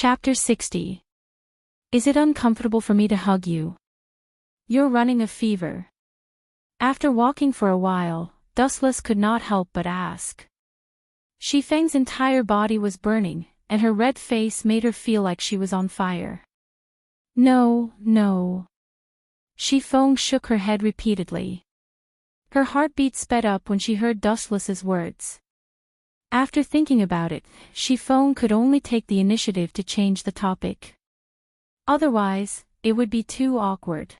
Chapter 60. Is it uncomfortable for me to hug you? You're running a fever. After walking for a while, Dustless could not help but ask. Shifeng's entire body was burning, and her red face made her feel like she was on fire. No, no. Shifeng shook her head repeatedly. Her heartbeat sped up when she heard Dustless's words. After thinking about it, Shifeng could only take the initiative to change the topic. Otherwise, it would be too awkward.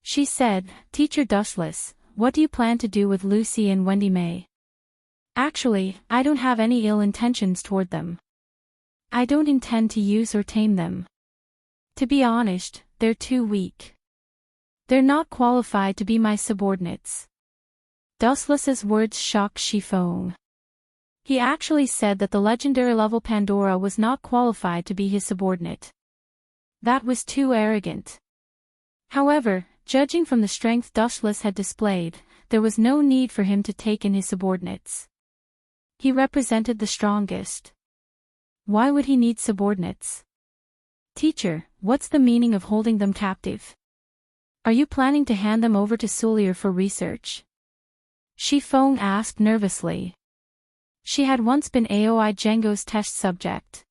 She said, "Teacher Dustless, what do you plan to do with Lucy and Wendy May?" "Actually, I don't have any ill intentions toward them. I don't intend to use or tame them. To be honest, they're too weak. They're not qualified to be my subordinates." Dustless's words shocked Shifeng. He actually said that the legendary level Pandora was not qualified to be his subordinate. That was too arrogant. However, judging from the strength Dustless had displayed, there was no need for him to take in his subordinates. He represented the strongest. Why would he need subordinates? "Teacher, what's the meaning of holding them captive? Are you planning to hand them over to Sulier for research?" Shifeng asked nervously. She had once been Aoi Django's test subject.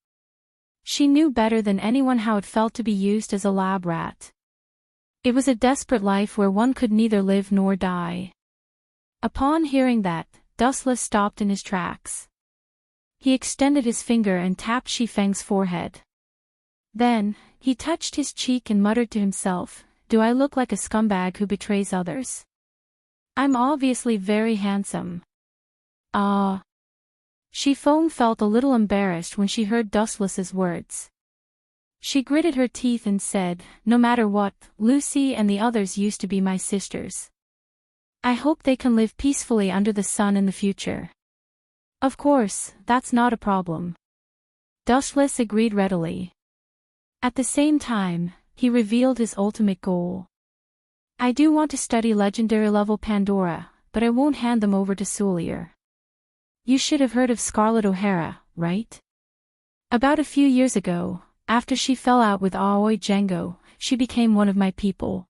She knew better than anyone how it felt to be used as a lab rat. It was a desperate life where one could neither live nor die. Upon hearing that, Dustless stopped in his tracks. He extended his finger and tapped Shifeng's forehead. Then, he touched his cheek and muttered to himself, "Do I look like a scumbag who betrays others? I'm obviously very handsome." Ah. Shifeng felt a little embarrassed when she heard Dustless's words. She gritted her teeth and said, "No matter what, Lucy and the others used to be my sisters. I hope they can live peacefully under the sun in the future." "Of course, that's not a problem." Dustless agreed readily. At the same time, he revealed his ultimate goal. "I do want to study legendary level Pandora, but I won't hand them over to Sulier. You should have heard of Scarlett O'Hara, right? About a few years ago, after she fell out with Aoi Django, she became one of my people.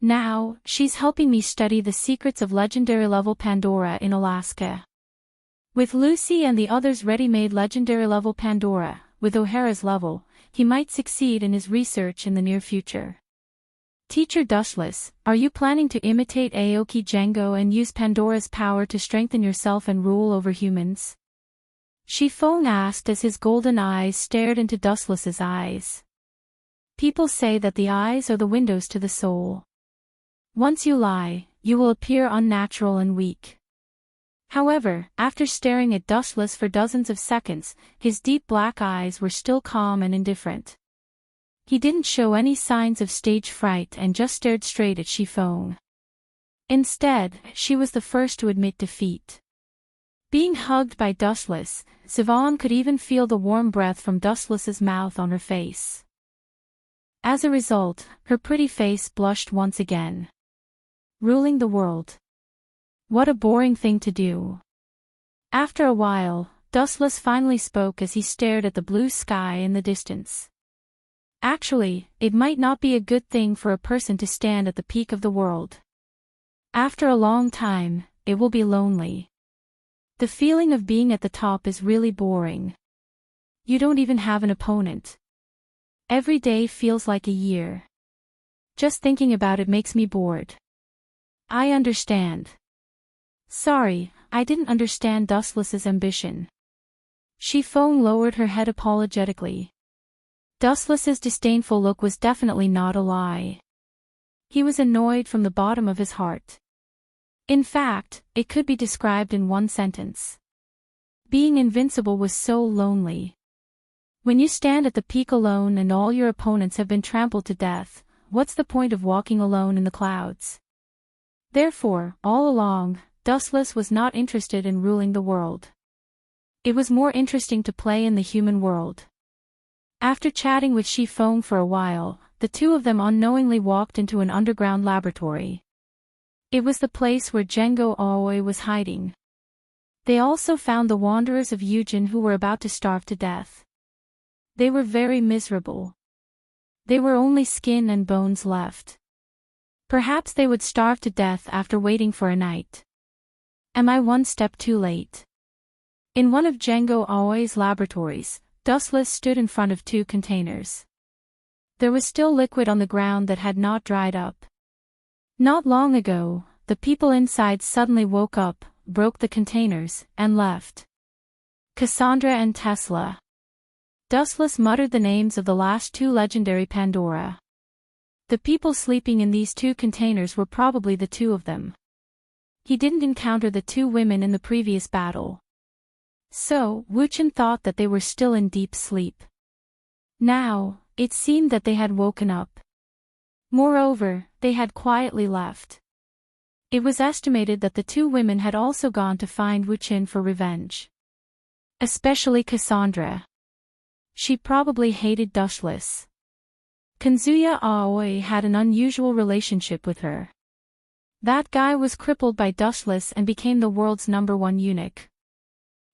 Now, she's helping me study the secrets of legendary level Pandora in Alaska. With Lucy and the others ready-made legendary level Pandora, with O'Hara's level, he might succeed in his research in the near future." "Teacher Dustless, are you planning to imitate Aoki Django and use Pandora's power to strengthen yourself and rule over humans?" Shifeng asked as his golden eyes stared into Dustless's eyes. "People say that the eyes are the windows to the soul. Once you lie, you will appear unnatural and weak." However, after staring at Dustless for dozens of seconds, his deep black eyes were still calm and indifferent. He didn't show any signs of stage fright and just stared straight at Shifeng. Instead, she was the first to admit defeat. Being hugged by Dustless, Sivan could even feel the warm breath from Dustless's mouth on her face. As a result, her pretty face blushed once again. Ruling the world. What a boring thing to do. After a while, Dustless finally spoke as he stared at the blue sky in the distance. "Actually, it might not be a good thing for a person to stand at the peak of the world. After a long time, it will be lonely. The feeling of being at the top is really boring. You don't even have an opponent. Every day feels like a year. Just thinking about it makes me bored." "I understand." "Sorry, I didn't understand Dustless's ambition." Shifeng lowered her head apologetically. Dustless's disdainful look was definitely not a lie. He was annoyed from the bottom of his heart. In fact, it could be described in one sentence. Being invincible was so lonely. When you stand at the peak alone and all your opponents have been trampled to death, what's the point of walking alone in the clouds? Therefore, all along, Dustless was not interested in ruling the world. It was more interesting to play in the human world. After chatting with Shifeng for a while, the two of them unknowingly walked into an underground laboratory. It was the place where Django Aoi was hiding. They also found the wanderers of Yujin who were about to starve to death. They were very miserable. They were only skin and bones left. Perhaps they would starve to death after waiting for a night. Am I one step too late? In one of Django Aoi's laboratories, Dustless stood in front of two containers. There was still liquid on the ground that had not dried up. Not long ago, the people inside suddenly woke up, broke the containers, and left. Cassandra and Tesla. Dustless muttered the names of the last two legendary Pandora. The people sleeping in these two containers were probably the two of them. He didn't encounter the two women in the previous battle. So, Wuchen thought that they were still in deep sleep. Now, it seemed that they had woken up. Moreover, they had quietly left. It was estimated that the two women had also gone to find Wuchen for revenge. Especially Cassandra. She probably hated Dustless. Kanzuya Aoi had an unusual relationship with her. That guy was crippled by Dustless and became the world's #1 eunuch.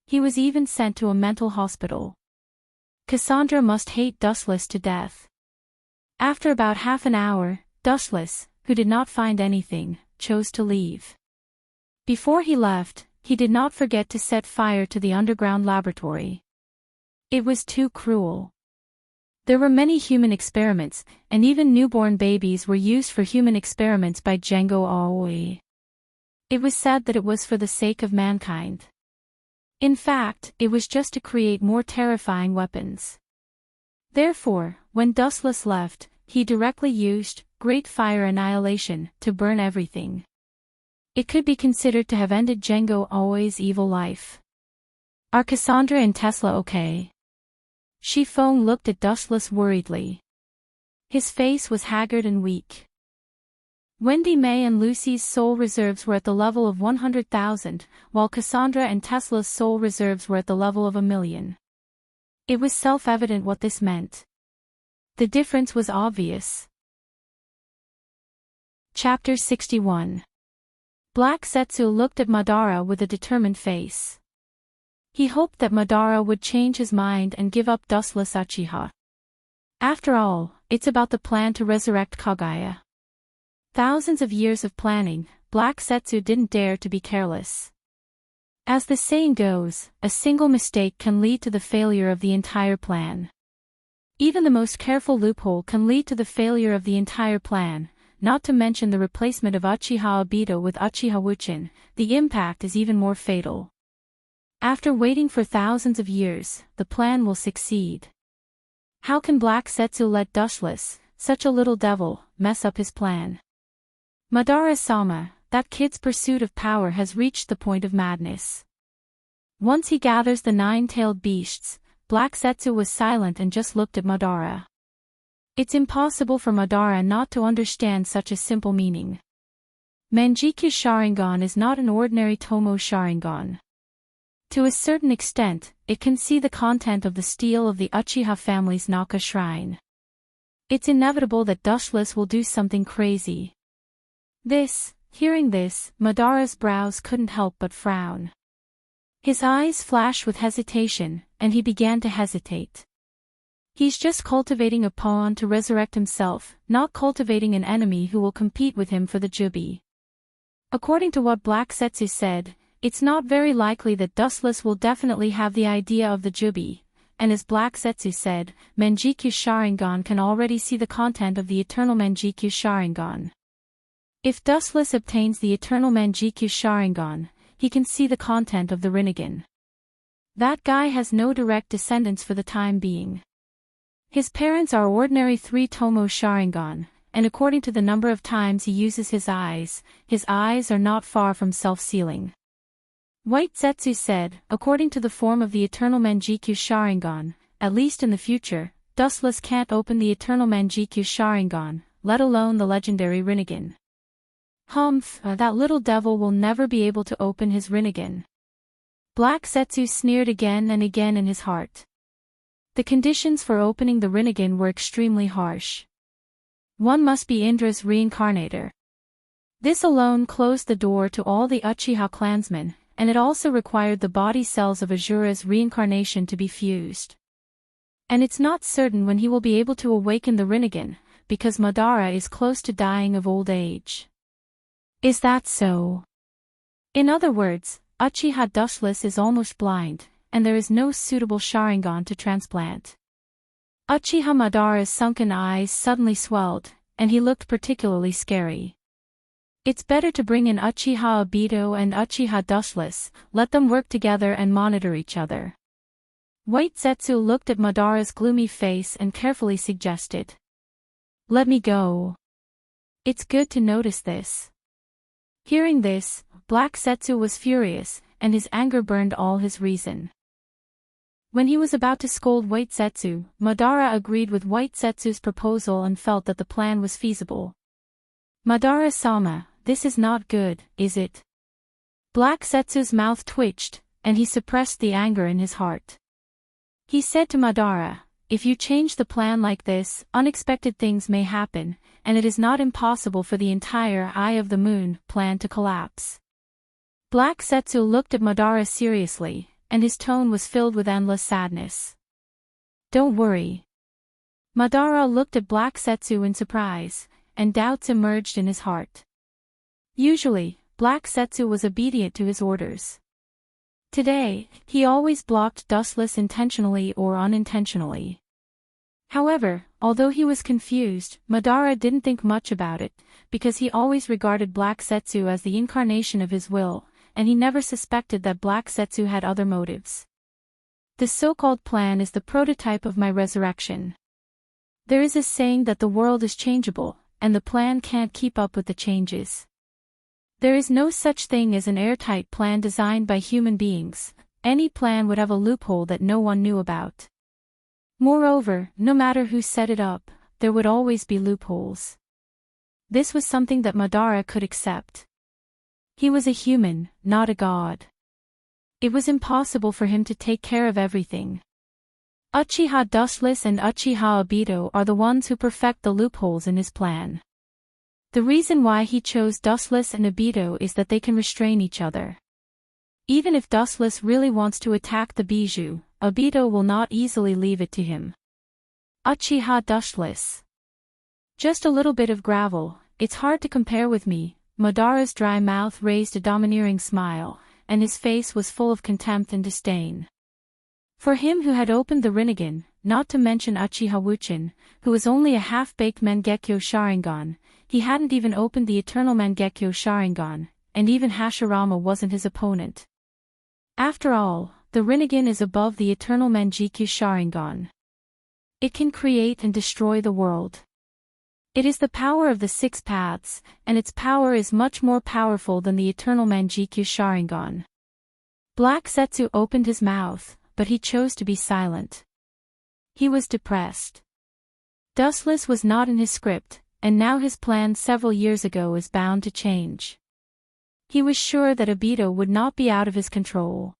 He was even sent to a mental hospital. Cassandra must hate Dustless to death. After about half an hour, Dustless, who did not find anything, chose to leave. Before he left, he did not forget to set fire to the underground laboratory. It was too cruel. There were many human experiments, and even newborn babies were used for human experiments by Django Aoi. It was said that it was for the sake of mankind. In fact, it was just to create more terrifying weapons. Therefore, when Dustless left, he directly used Great Fire Annihilation to burn everything. It could be considered to have ended Django Aoi's evil life. Are Cassandra and Tesla okay? Shifeng looked at Dustless worriedly. His face was haggard and weak. Wendy May and Lucy's soul reserves were at the level of 100,000, while Cassandra and Tesla's soul reserves were at the level of 1,000,000. It was self-evident what this meant. The difference was obvious. Chapter 61. Black Setsu looked at Madara with a determined face. He hoped that Madara would change his mind and give up Dustless Uchiha. After all, it's about the plan to resurrect Kaguya. Thousands of years of planning, Black Setsu didn't dare to be careless. As the saying goes, a single mistake can lead to the failure of the entire plan. Even the most careful loophole can lead to the failure of the entire plan, not to mention the replacement of Uchiha Obito with Uchiha Wuchen. The impact is even more fatal. After waiting for thousands of years, the plan will succeed. How can Black Setsu let Dustless, such a little devil, mess up his plan? Madara-sama, that kid's pursuit of power has reached the point of madness. Once he gathers the 9-tailed beasts, Black Setsu was silent and just looked at Madara. It's impossible for Madara not to understand such a simple meaning. Manjikyu Sharingan is not an ordinary Tomo Sharingan. To a certain extent, it can see the content of the steel of the Uchiha family's Naka shrine. It's inevitable that Dustless will do something crazy. Hearing this, Madara's brows couldn't help but frown. His eyes flashed with hesitation, and he began to hesitate. He's just cultivating a pawn to resurrect himself, not cultivating an enemy who will compete with him for the Jubi. According to what Black Setsu said, it's not very likely that Dustless will definitely have the idea of the Jubi, and as Black Setsu said, Manjikyu Sharingan can already see the content of the eternal Manjikyu Sharingan. If Dustless obtains the eternal Manjikyu Sharingan, he can see the content of the Rinnegan. That guy has no direct descendants for the time being. His parents are ordinary 3 Tomo Sharingan, and according to the number of times he uses his eyes are not far from self-sealing. White Zetsu said, according to the form of the eternal Manjikyu Sharingan, at least in the future, Dustless can't open the eternal Manjikyu Sharingan, let alone the legendary Rinnegan. That little devil will never be able to open his Rinnegan. Black Setsu sneered again and again in his heart. The conditions for opening the Rinnegan were extremely harsh. One must be Indra's reincarnator. This alone closed the door to all the Uchiha clansmen, and it also required the body cells of Asura's reincarnation to be fused. And it's not certain when he will be able to awaken the Rinnegan, because Madara is close to dying of old age. Is that so? In other words, Uchiha Dustless is almost blind, and there is no suitable Sharingan to transplant. Uchiha Madara's sunken eyes suddenly swelled, and he looked particularly scary. It's better to bring in Uchiha Obito and Uchiha Dustless, let them work together and monitor each other. White Zetsu looked at Madara's gloomy face and carefully suggested. Let me go. It's good to notice this. Hearing this, Black Zetsu was furious, and his anger burned all his reason. When he was about to scold White Zetsu, Madara agreed with White Zetsu's proposal and felt that the plan was feasible. Madara-sama, this is not good, is it? Black Zetsu's mouth twitched, and he suppressed the anger in his heart. He said to Madara, if you change the plan like this, unexpected things may happen, and it is not impossible for the entire Eye of the Moon plan to collapse. Black Zetsu looked at Madara seriously, and his tone was filled with endless sadness. Don't worry. Madara looked at Black Zetsu in surprise, and doubts emerged in his heart. Usually, Black Zetsu was obedient to his orders. Today, he always blocked Dustless intentionally or unintentionally. However, although he was confused, Madara didn't think much about it, because he always regarded Black Zetsu as the incarnation of his will, and he never suspected that Black Zetsu had other motives. This so-called plan is the prototype of my resurrection. There is a saying that the world is changeable, and the plan can't keep up with the changes. There is no such thing as an airtight plan designed by human beings. Any plan would have a loophole that no one knew about. Moreover, no matter who set it up, there would always be loopholes. This was something that Madara could accept. He was a human, not a god. It was impossible for him to take care of everything. Uchiha Dustless and Uchiha Obito are the ones who perfect the loopholes in his plan. The reason why he chose Dustless and Obito is that they can restrain each other. Even if Dustless really wants to attack the Bijou, Obito will not easily leave it to him. Uchiha Dustless. Just a little bit of gravel, it's hard to compare with me. Madara's dry mouth raised a domineering smile, and his face was full of contempt and disdain. For him who had opened the Rinnegan, not to mention Uchiha Wuchin, who was only a half-baked Mangekyo Sharingan, he hadn't even opened the eternal Mangekyo Sharingan, and even Hashirama wasn't his opponent. After all, the Rinnegan is above the eternal Mangekyo Sharingan. It can create and destroy the world. It is the power of the six paths, and its power is much more powerful than the eternal Mangekyo Sharingan. Black Zetsu opened his mouth, but he chose to be silent. He was depressed. Dustless was not in his script, and now his plan several years ago is bound to change. He was sure that Obito would not be out of his control.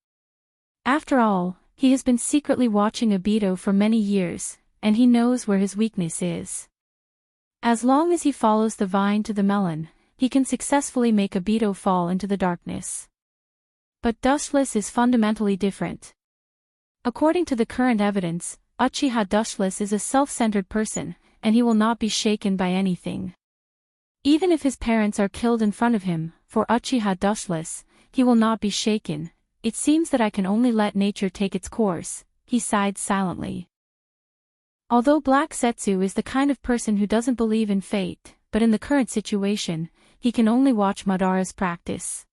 After all, he has been secretly watching Obito for many years, and he knows where his weakness is. As long as he follows the vine to the melon, he can successfully make Obito fall into the darkness. But Dustless is fundamentally different. According to the current evidence, Uchiha Dustless is a self-centered person, and he will not be shaken by anything. Even if his parents are killed in front of him, for Uchiha Dustless, he will not be shaken. It seems that I can only let nature take its course, he sighed silently. Although Black Zetsu is the kind of person who doesn't believe in fate, but in the current situation, he can only watch Madara's practice.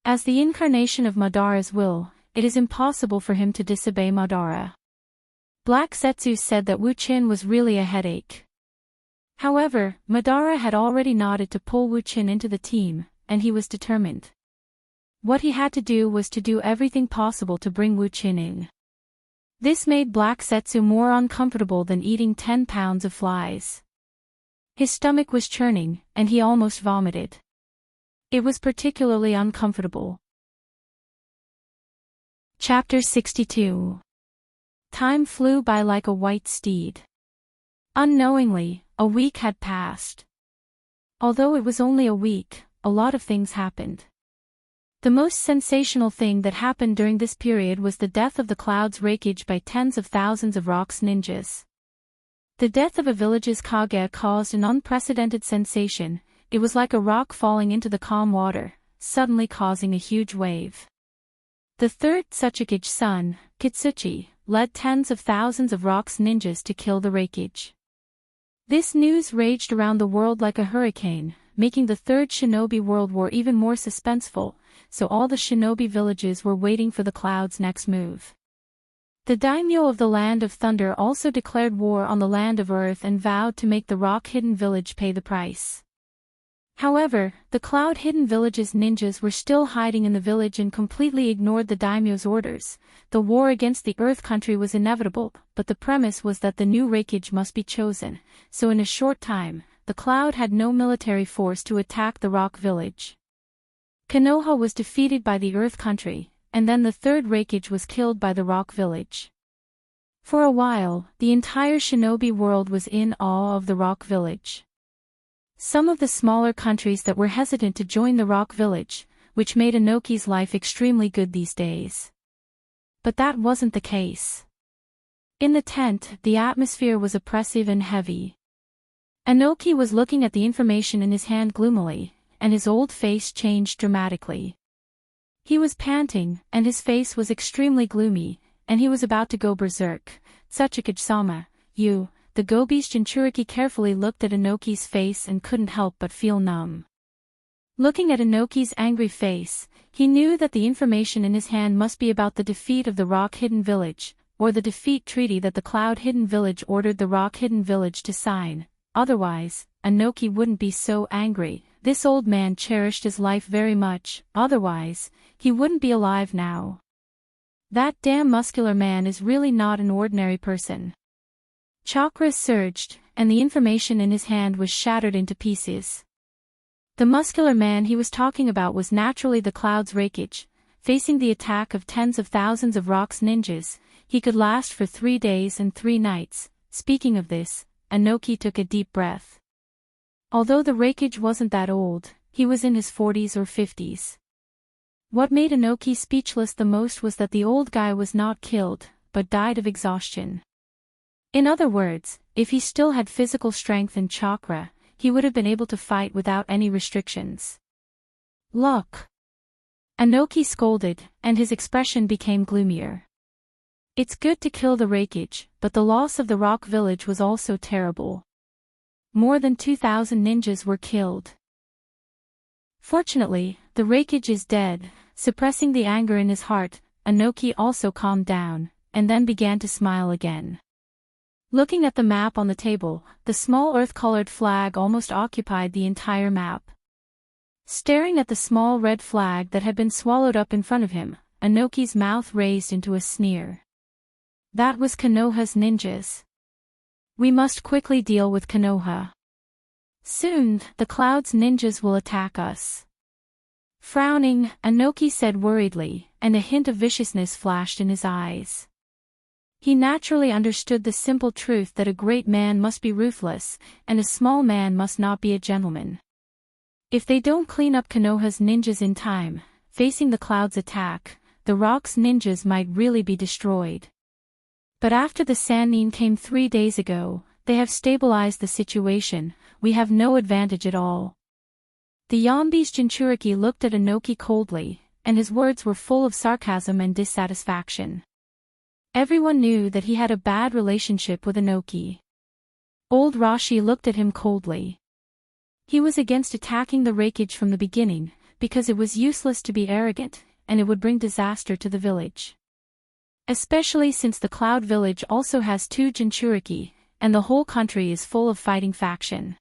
As the incarnation of Madara's will, it is impossible for him to disobey Madara. Black Zetsu said that Wuchin was really a headache. However, Madara had already nodded to pull Wuchin into the team, and he was determined. What he had to do was to do everything possible to bring Wuchin in. This made Black Zetsu more uncomfortable than eating 10 pounds of flies. His stomach was churning, and he almost vomited. It was particularly uncomfortable. Chapter 62. Time flew by like a white steed. Unknowingly, a week had passed. Although it was only a week, a lot of things happened. The most sensational thing that happened during this period was the death of the cloud's rakeage by tens of thousands of rocks ninjas. The death of a village's Kage caused an unprecedented sensation. It was like a rock falling into the calm water, suddenly causing a huge wave. The third Tsuchigage's son, Kitsuchi, led tens of thousands of rocks ninjas to kill the rakeage. This news raged around the world like a hurricane, making the Third Shinobi World War even more suspenseful, so all the shinobi villages were waiting for the cloud's next move. The daimyo of the Land of Thunder also declared war on the Land of Earth and vowed to make the rock-hidden village pay the price. However, the cloud-hidden village's ninjas were still hiding in the village and completely ignored the daimyo's orders. The war against the Earth country was inevitable, but the premise was that the new rakeage must be chosen, so in a short time, the cloud had no military force to attack the rock village. Konoha was defeated by the Earth country, and then the third rakeage was killed by the rock village. For a while, the entire shinobi world was in awe of the rock village. Some of the smaller countries that were hesitant to join the rock village, which made Inoki's life extremely good these days. But that wasn't the case. In the tent, the atmosphere was oppressive and heavy. Inoki was looking at the information in his hand gloomily, and his old face changed dramatically. He was panting, and his face was extremely gloomy, and he was about to go berserk. Tsuchikage-sama, you... The Gobi's Jinchuriki carefully looked at Inoki's face and couldn't help but feel numb. Looking at Inoki's angry face, he knew that the information in his hand must be about the defeat of the rock-hidden village, or the defeat treaty that the cloud-hidden village ordered the rock-hidden village to sign. Otherwise, Inoki wouldn't be so angry. This old man cherished his life very much, otherwise, he wouldn't be alive now. That damn muscular man is really not an ordinary person. Chakra surged, and the information in his hand was shattered into pieces. The muscular man he was talking about was naturally the cloud's rakeage. Facing the attack of tens of thousands of rocks ninjas, he could last for 3 days and 3 nights. Speaking of this, Inoki took a deep breath. Although the rakeage wasn't that old, he was in his 40s or 50s. What made Inoki speechless the most was that the old guy was not killed, but died of exhaustion. In other words, if he still had physical strength and chakra, he would have been able to fight without any restrictions. Look! Inoki scolded, and his expression became gloomier. It's good to kill the rakeage, but the loss of the rock village was also terrible. More than 2,000 ninjas were killed. Fortunately, the rakeage is dead. Suppressing the anger in his heart, Inoki also calmed down, and then began to smile again. Looking at the map on the table, the small earth-colored flag almost occupied the entire map. Staring at the small red flag that had been swallowed up in front of him, Inoki's mouth raised into a sneer. That was Konoha's ninjas. We must quickly deal with Konoha. Soon, the cloud's ninjas will attack us. Frowning, Inoki said worriedly, and a hint of viciousness flashed in his eyes. He naturally understood the simple truth that a great man must be ruthless, and a small man must not be a gentleman. If they don't clean up Konoha's ninjas in time, facing the cloud's attack, the rock's ninjas might really be destroyed. But after the Sannin came 3 days ago, they have stabilized the situation. We have no advantage at all. The Yonbi's Jinchuriki looked at Inoki coldly, and his words were full of sarcasm and dissatisfaction. Everyone knew that he had a bad relationship with Inoki. Old Rashi looked at him coldly. He was against attacking the rakeage from the beginning, because it was useless to be arrogant, and it would bring disaster to the village. Especially since the Cloud Village also has 2 Jinchuriki, and the whole country is full of fighting faction.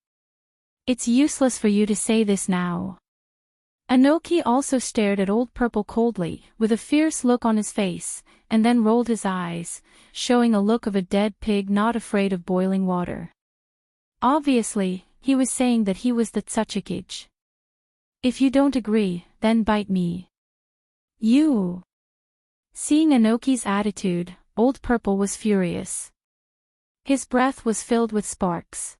It's useless for you to say this now. Inoki also stared at Old Purple coldly, with a fierce look on his face, and then rolled his eyes, showing a look of a dead pig not afraid of boiling water. Obviously, he was saying that he was the Tsuchikage. If you don't agree, then bite me. You! Seeing Inoki's attitude, Old Purple was furious. His breath was filled with sparks.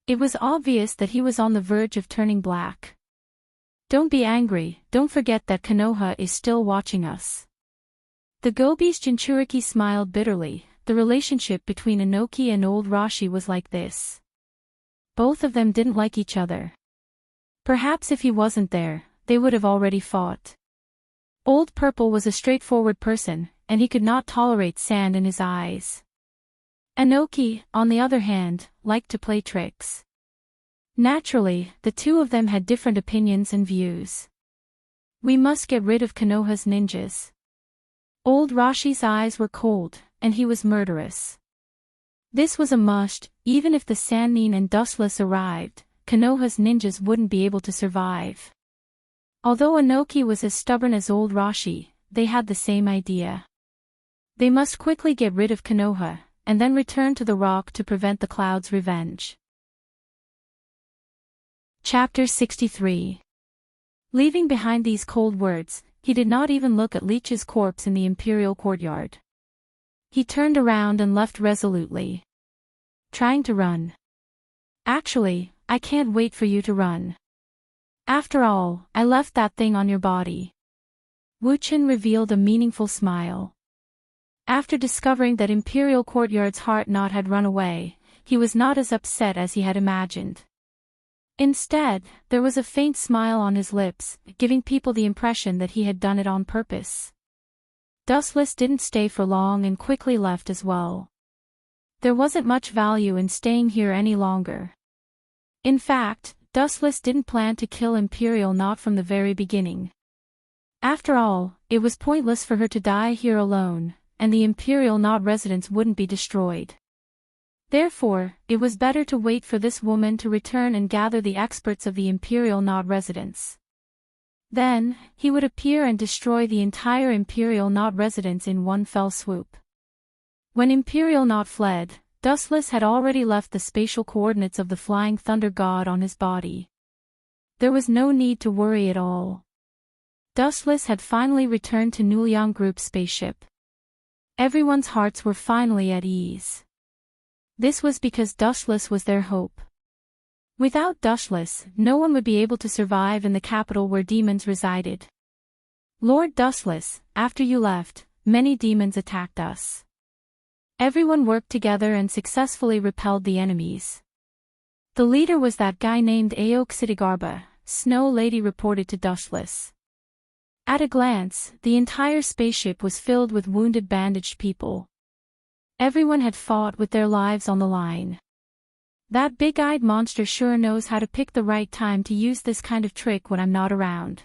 It was obvious that he was on the verge of turning black. Don't be angry, don't forget that Konoha is still watching us. The Gobi's Jinchuriki smiled bitterly. The relationship between Inoki and old Rashi was like this. Both of them didn't like each other. Perhaps if he wasn't there, they would have already fought. Old Purple was a straightforward person, and he could not tolerate sand in his eyes. Inoki, on the other hand, liked to play tricks. Naturally, the two of them had different opinions and views. We must get rid of Konoha's ninjas. Old Rashi's eyes were cold, and he was murderous. This was a must. Even if the Sannin and Dustless arrived, Konoha's ninjas wouldn't be able to survive. Although Inoki was as stubborn as old Rashi, they had the same idea. They must quickly get rid of Konoha, and then return to the rock to prevent the Cloud's revenge. Chapter 63. Leaving behind these cold words, he did not even look at Leech's corpse in the imperial courtyard. He turned around and left resolutely. Trying to run. Actually, I can't wait for you to run. After all, I left that thing on your body. Wuchen revealed a meaningful smile. After discovering that Imperial Courtyard's heart knot had run away, he was not as upset as he had imagined. Instead, there was a faint smile on his lips, giving people the impression that he had done it on purpose. Dustless didn't stay for long and quickly left as well. There wasn't much value in staying here any longer. In fact, Dustless didn't plan to kill Imperial Knot from the very beginning. After all, it was pointless for her to die here alone, and the Imperial Knot residence wouldn't be destroyed. Therefore, it was better to wait for this woman to return and gather the experts of the Imperial Knot residence. Then, he would appear and destroy the entire Imperial Knot residence in one fell swoop. When Imperial Knot fled, Dustless had already left the spatial coordinates of the Flying Thunder God on his body. There was no need to worry at all. Dustless had finally returned to Nuliang Group's spaceship. Everyone's hearts were finally at ease. This was because Dustless was their hope. Without Dustless, no one would be able to survive in the capital where demons resided. Lord Dustless, after you left, many demons attacked us. Everyone worked together and successfully repelled the enemies. The leader was that guy named Aoksidigarba, Snow Lady reported to Dustless. At a glance, the entire spaceship was filled with wounded bandaged people. Everyone had fought with their lives on the line. That big-eyed monster sure knows how to pick the right time to use this kind of trick when I'm not around.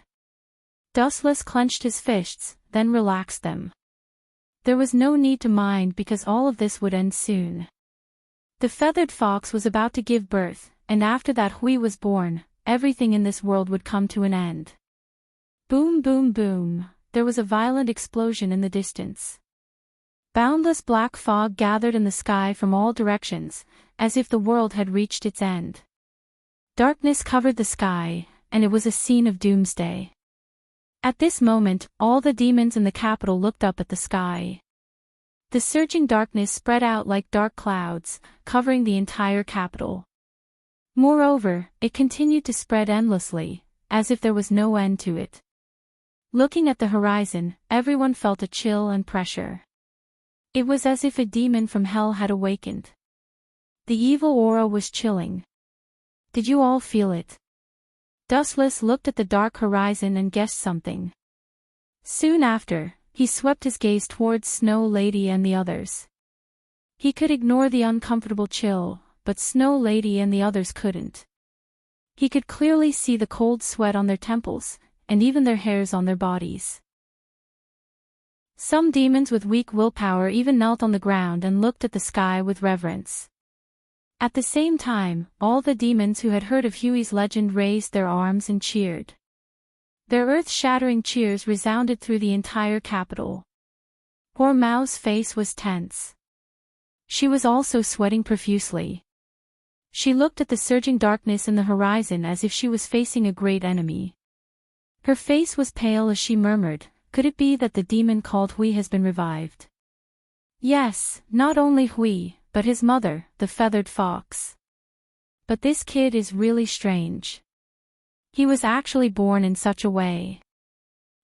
Dustless clenched his fists, then relaxed them. There was no need to mind because all of this would end soon. The feathered fox was about to give birth, and after that Hui was born, everything in this world would come to an end. Boom boom boom, there was a violent explosion in the distance. Boundless black fog gathered in the sky from all directions, as if the world had reached its end. Darkness covered the sky, and it was a scene of doomsday. At this moment, all the demons in the capital looked up at the sky. The surging darkness spread out like dark clouds, covering the entire capital. Moreover, it continued to spread endlessly, as if there was no end to it. Looking at the horizon, everyone felt a chill and pressure. It was as if a demon from hell had awakened. The evil aura was chilling. Did you all feel it? Dustless looked at the dark horizon and guessed something. Soon after, he swept his gaze towards Snow Lady and the others. He could ignore the uncomfortable chill, but Snow Lady and the others couldn't. He could clearly see the cold sweat on their temples, and even their hairs on their bodies. Some demons with weak willpower even knelt on the ground and looked at the sky with reverence. At the same time, all the demons who had heard of Huey's legend raised their arms and cheered. Their earth-shattering cheers resounded through the entire capital. Poor Mao's face was tense. She was also sweating profusely. She looked at the surging darkness in the horizon as if she was facing a great enemy. Her face was pale as she murmured, "Could it be that the demon called Hui has been revived?" Yes, not only Hui, but his mother, the feathered fox. But this kid is really strange. He was actually born in such a way.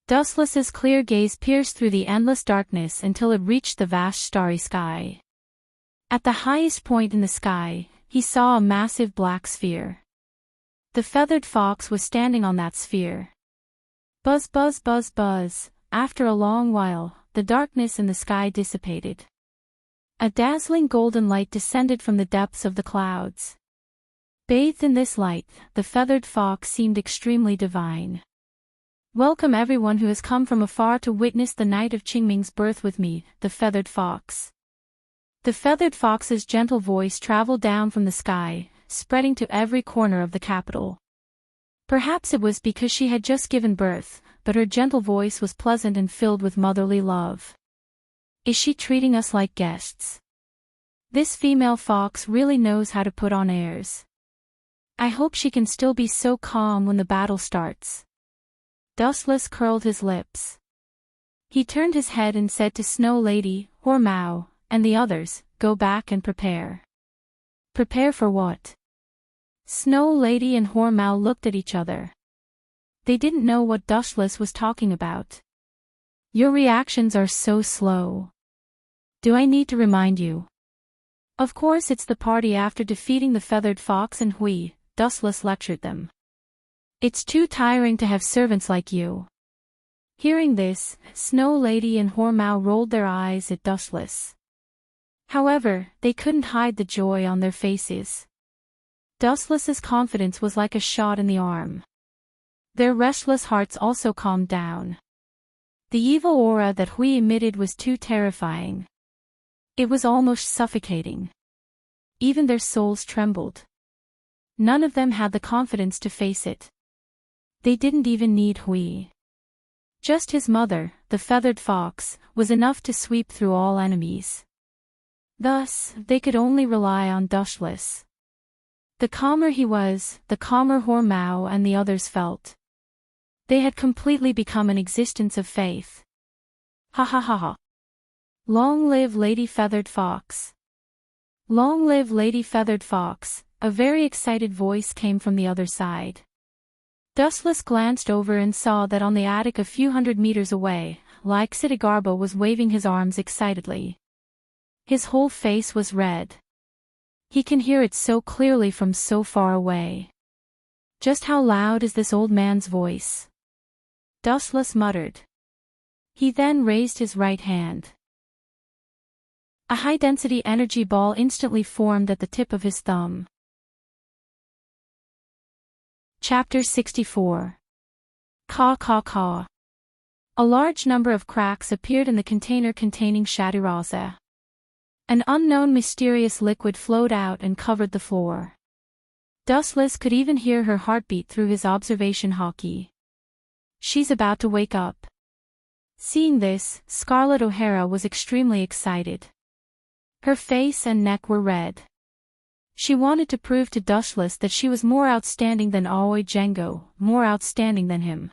Dustless's clear gaze pierced through the endless darkness until it reached the vast starry sky. At the highest point in the sky, he saw a massive black sphere. The feathered fox was standing on that sphere. Buzz, buzz, buzz, buzz. After a long while, the darkness in the sky dissipated. A dazzling golden light descended from the depths of the clouds. Bathed in this light, the feathered fox seemed extremely divine. Welcome everyone who has come from afar to witness the night of Qingming's birth with me, the feathered fox. The feathered fox's gentle voice traveled down from the sky, spreading to every corner of the capital. Perhaps it was because she had just given birth, but her gentle voice was pleasant and filled with motherly love. Is she treating us like guests? This female fox really knows how to put on airs. I hope she can still be so calm when the battle starts. Dustless curled his lips. He turned his head and said to Snow Lady, Hormao, and the others, go back and prepare. Prepare for what? Snow Lady and Hormao looked at each other. They didn't know what Dustless was talking about. Your reactions are so slow. Do I need to remind you? Of course it's the party after defeating the feathered fox and Hui, Dustless lectured them. It's too tiring to have servants like you. Hearing this, Snow Lady and Hormao rolled their eyes at Dustless. However, they couldn't hide the joy on their faces. Dustless's confidence was like a shot in the arm. Their restless hearts also calmed down. The evil aura that Hui emitted was too terrifying. It was almost suffocating. Even their souls trembled. None of them had the confidence to face it. They didn't even need Hui. Just his mother, the feathered fox, was enough to sweep through all enemies. Thus, they could only rely on Dustless. The calmer he was, the calmer Hormao and the others felt. They had completely become an existence of faith. Ha ha ha ha. Long live Lady Feathered Fox. Long live Lady Feathered Fox, a very excited voice came from the other side. Dustless glanced over and saw that on the attic a few hundred meters away, Lixidigarbo was waving his arms excitedly. His whole face was red. He can hear it so clearly from so far away. Just how loud is this old man's voice? Dustless muttered. He then raised his right hand. A high-density energy ball instantly formed at the tip of his thumb. Chapter 64. Caw caw caw. A large number of cracks appeared in the container containing Shadiraza. An unknown mysterious liquid flowed out and covered the floor. Dustless could even hear her heartbeat through his observation hockey. She's about to wake up. Seeing this, Scarlett O'Hara was extremely excited. Her face and neck were red. She wanted to prove to Dustless that she was more outstanding than Aoi Django, more outstanding than him.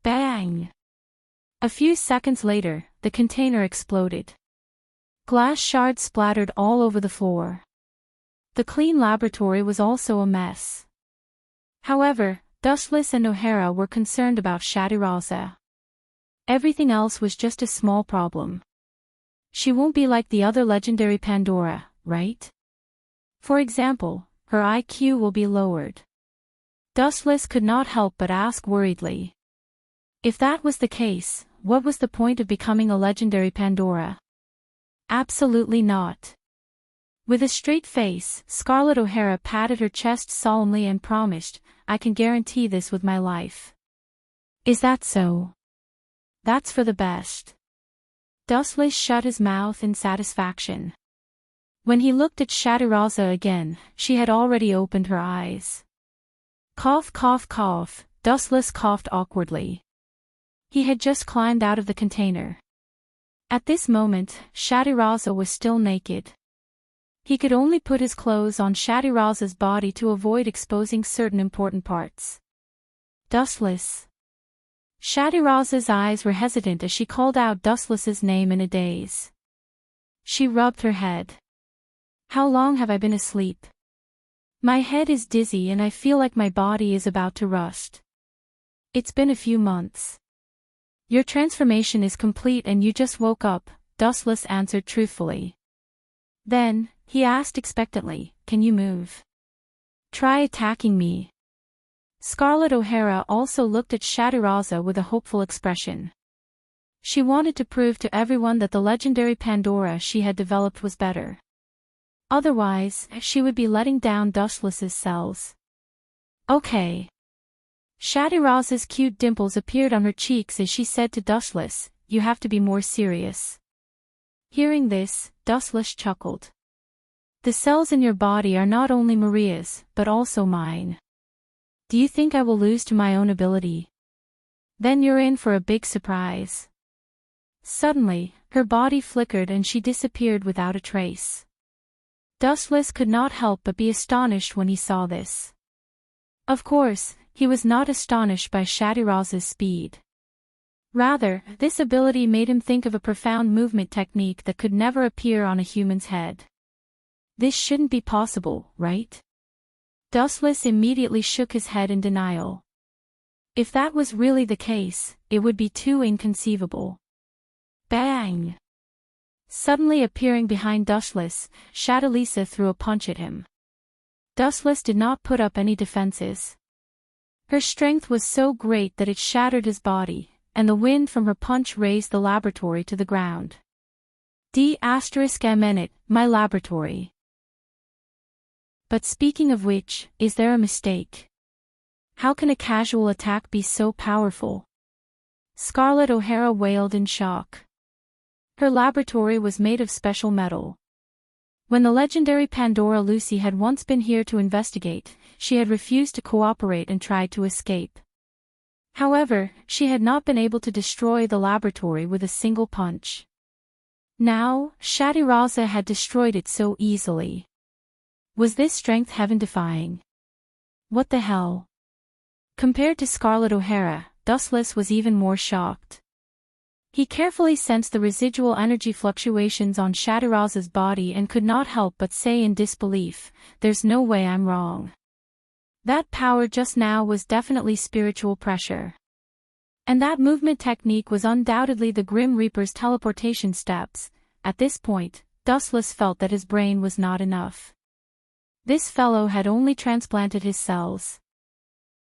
Bang! A few seconds later, the container exploded. Glass shards splattered all over the floor. The clean laboratory was also a mess. However, Dustless and O'Hara were concerned about Shadiraza. Everything else was just a small problem. She won't be like the other legendary Pandora, right? For example, her IQ will be lowered. Dustless could not help but ask worriedly. If that was the case, what was the point of becoming a legendary Pandora? Absolutely not. With a straight face, Scarlett O'Hara patted her chest solemnly and promised, I can guarantee this with my life. Is that so? That's for the best. Dustless shut his mouth in satisfaction. When he looked at Shadiraza again, she had already opened her eyes. Cough cough cough, Dustless coughed awkwardly. He had just climbed out of the container. At this moment, Shadiraza was still naked. He could only put his clothes on Shadiraza's body to avoid exposing certain important parts. Dustless. Shadiraza's eyes were hesitant as she called out Dustless's name in a daze. She rubbed her head. How long have I been asleep? My head is dizzy and I feel like my body is about to rust. It's been a few months. Your transformation is complete and you just woke up, Dustless answered truthfully. Then, he asked expectantly, can you move? Try attacking me. Scarlett O'Hara also looked at Shadowraza with a hopeful expression. She wanted to prove to everyone that the legendary Pandora she had developed was better. Otherwise, she would be letting down Dustless's cells. Okay. Shadowraza's cute dimples appeared on her cheeks as she said to Dustless, you have to be more serious. Hearing this, Dustless chuckled. The cells in your body are not only Maria's, but also mine. Do you think I will lose to my own ability? Then you're in for a big surprise. Suddenly, her body flickered and she disappeared without a trace. Dustless could not help but be astonished when he saw this. Of course, he was not astonished by Shadowraza's speed. Rather, this ability made him think of a profound movement technique that could never appear on a human's head. This shouldn't be possible, right? Dustless immediately shook his head in denial. If that was really the case, it would be too inconceivable. Bang! Suddenly appearing behind Dustless, Shadowlisa threw a punch at him. Dustless did not put up any defenses. Her strength was so great that it shattered his body, and the wind from her punch raised the laboratory to the ground. D***, my laboratory. But speaking of which, is there a mistake? How can a casual attack be so powerful? Scarlett O'Hara wailed in shock. Her laboratory was made of special metal. When the legendary Pandora Lucy had once been here to investigate, she had refused to cooperate and tried to escape. However, she had not been able to destroy the laboratory with a single punch. Now, Shadowraza had destroyed it so easily. Was this strength heaven-defying? What the hell? Compared to Scarlett O'Hara, Dustless was even more shocked. He carefully sensed the residual energy fluctuations on Shadowraza's body and could not help but say in disbelief, there's no way I'm wrong. That power just now was definitely spiritual pressure. And that movement technique was undoubtedly the Grim Reaper's teleportation steps. At this point, Dustless felt that his brain was not enough. This fellow had only transplanted his cells.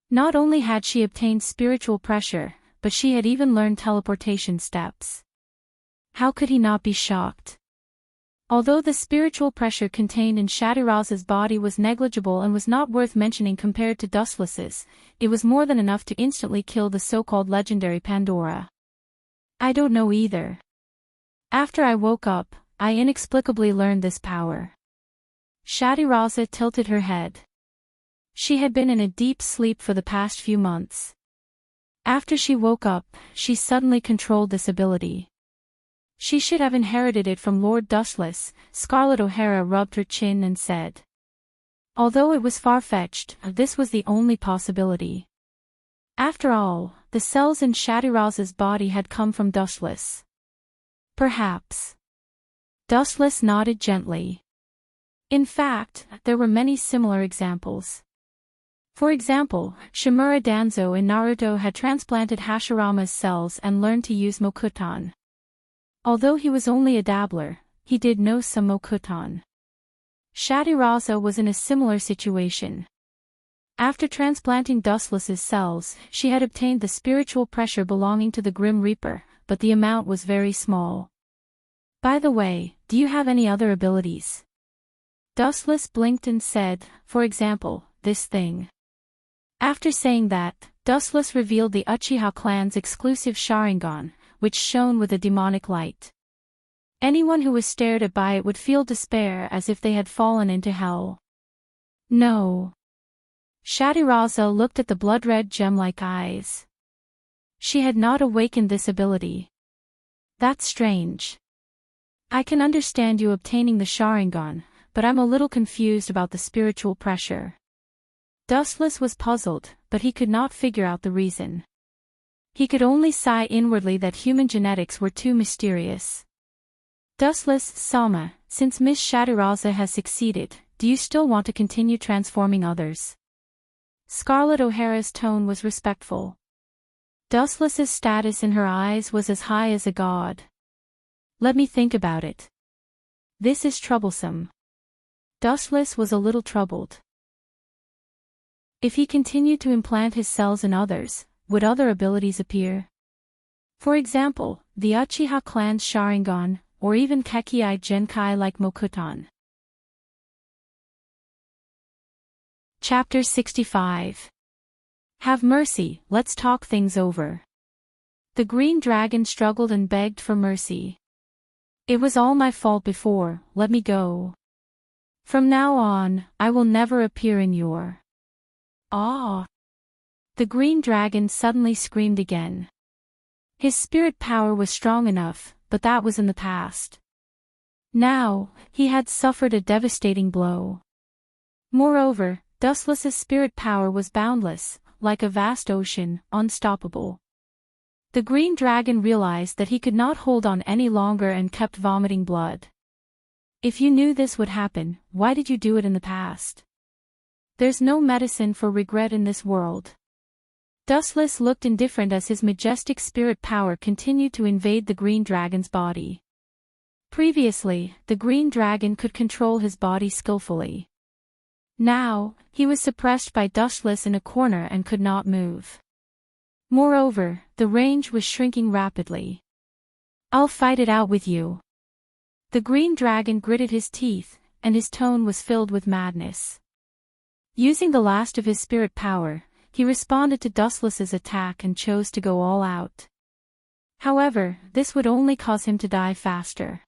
Not only had she obtained spiritual pressure, but she had even learned teleportation steps. How could he not be shocked? Although the spiritual pressure contained in Shadowraza's body was negligible and was not worth mentioning compared to Dustless's, it was more than enough to instantly kill the so-called legendary Pandora. I don't know either. After I woke up, I inexplicably learned this power. Shadowraza tilted her head. She had been in a deep sleep for the past few months. After she woke up, she suddenly controlled this ability. She should have inherited it from Lord Dustless, Scarlett O'Hara rubbed her chin and said. Although it was far-fetched, this was the only possibility. After all, the cells in Shadowraza's body had come from Dustless. Perhaps. Dustless nodded gently. In fact, there were many similar examples. For example, Shimura Danzo in Naruto had transplanted Hashirama's cells and learned to use Mokuton. Although he was only a dabbler, he did know some Mokuton. Shadowraza was in a similar situation. After transplanting Dustless's cells, she had obtained the spiritual pressure belonging to the Grim Reaper, but the amount was very small. By the way, do you have any other abilities? Dustless blinked and said, for example, this thing. After saying that, Dustless revealed the Uchiha clan's exclusive Sharingan, which shone with a demonic light. Anyone who was stared at by it would feel despair as if they had fallen into hell. No. Shadowraza looked at the blood-red gem-like eyes. She had not awakened this ability. That's strange. I can understand you obtaining the Sharingan, but I'm a little confused about the spiritual pressure. Dustless was puzzled, but he could not figure out the reason. He could only sigh inwardly that human genetics were too mysterious. Dustless, Sama, since Miss Shadowraza has succeeded, do you still want to continue transforming others? Scarlett O'Hara's tone was respectful. Dustless's status in her eyes was as high as a god. Let me think about it. This is troublesome. Dustless was a little troubled. If he continued to implant his cells in others, would other abilities appear? For example, the Uchiha clan's Sharingan, or even Kekkei Genkai like Mokuton. Chapter 65. Have mercy, let's talk things over. The green dragon struggled and begged for mercy. It was all my fault before, let me go. From now on, I will never appear in your... Ah! The green dragon suddenly screamed again. His spirit power was strong enough, but that was in the past. Now, he had suffered a devastating blow. Moreover, Dustless's spirit power was boundless, like a vast ocean, unstoppable. The green dragon realized that he could not hold on any longer and kept vomiting blood. If you knew this would happen, why did you do it in the past? There's no medicine for regret in this world. Dustless looked indifferent as his majestic spirit power continued to invade the green dragon's body. Previously, the green dragon could control his body skillfully. Now, he was suppressed by Dustless in a corner and could not move. Moreover, the range was shrinking rapidly. I'll fight it out with you. The green dragon gritted his teeth, and his tone was filled with madness. Using the last of his spirit power, he responded to Dustless's attack and chose to go all out. However, this would only cause him to die faster.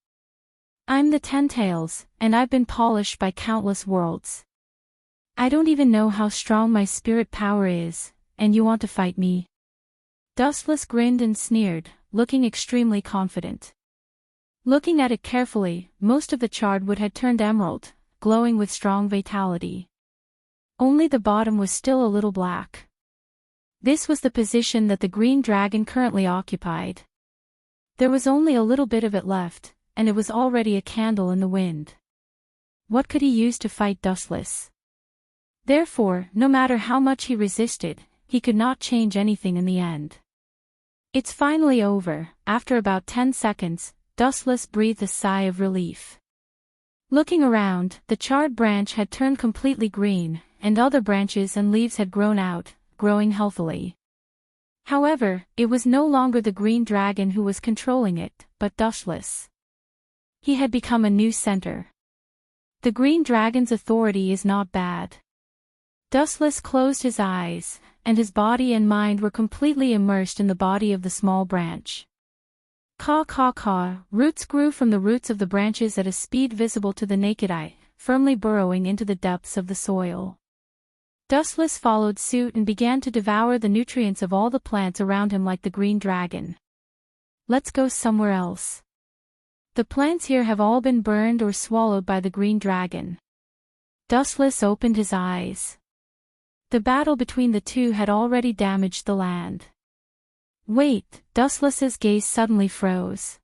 I'm the Ten Tails, and I've been polished by countless worlds. I don't even know how strong my spirit power is, and you want to fight me? Dustless grinned and sneered, looking extremely confident. Looking at it carefully, most of the charred wood had turned emerald, glowing with strong vitality. Only the bottom was still a little black. This was the position that the green dragon currently occupied. There was only a little bit of it left, and it was already a candle in the wind. What could he use to fight Dustless? Therefore, no matter how much he resisted, he could not change anything in the end. It's finally over. After about 10 seconds, Dustless breathed a sigh of relief. Looking around, the charred branch had turned completely green, and other branches and leaves had grown out, growing healthily. However, it was no longer the green dragon who was controlling it, but Dustless. He had become a new center. The green dragon's authority is not bad. Dustless closed his eyes, and his body and mind were completely immersed in the body of the small branch. Caw caw caw, roots grew from the roots of the branches at a speed visible to the naked eye, firmly burrowing into the depths of the soil. Dustless followed suit and began to devour the nutrients of all the plants around him like the green dragon. Let's go somewhere else. The plants here have all been burned or swallowed by the green dragon. Dustless opened his eyes. The battle between the two had already damaged the land. Wait, Dustless's gaze suddenly froze.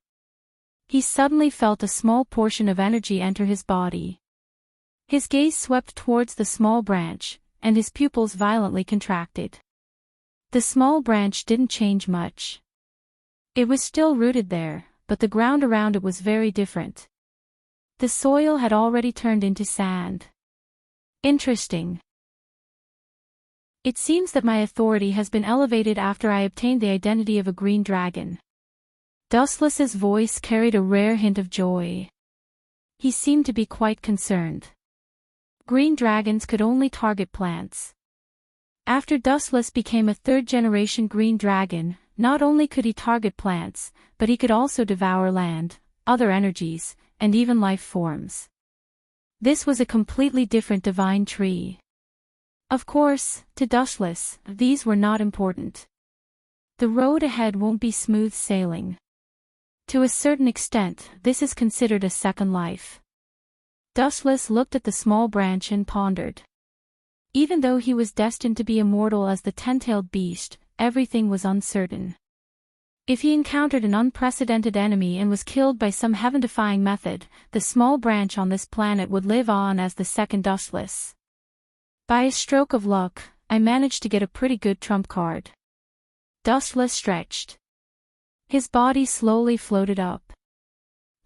He suddenly felt a small portion of energy enter his body. His gaze swept towards the small branch, and his pupils violently contracted. The small branch didn't change much. It was still rooted there, but the ground around it was very different. The soil had already turned into sand. Interesting. It seems that my authority has been elevated after I obtained the identity of a green dragon. Dustless's voice carried a rare hint of joy. He seemed to be quite concerned. Green dragons could only target plants. After Dustless became a third-generation green dragon, not only could he target plants, but he could also devour land, other energies, and even life forms. This was a completely different divine tree. Of course, to Dustless, these were not important. The road ahead won't be smooth sailing. To a certain extent, this is considered a second life. Dustless looked at the small branch and pondered. Even though he was destined to be immortal as the ten-tailed beast, everything was uncertain. If he encountered an unprecedented enemy and was killed by some heaven-defying method, the small branch on this planet would live on as the second dustless. By a stroke of luck, I managed to get a pretty good trump card. Dustless stretched. His body slowly floated up.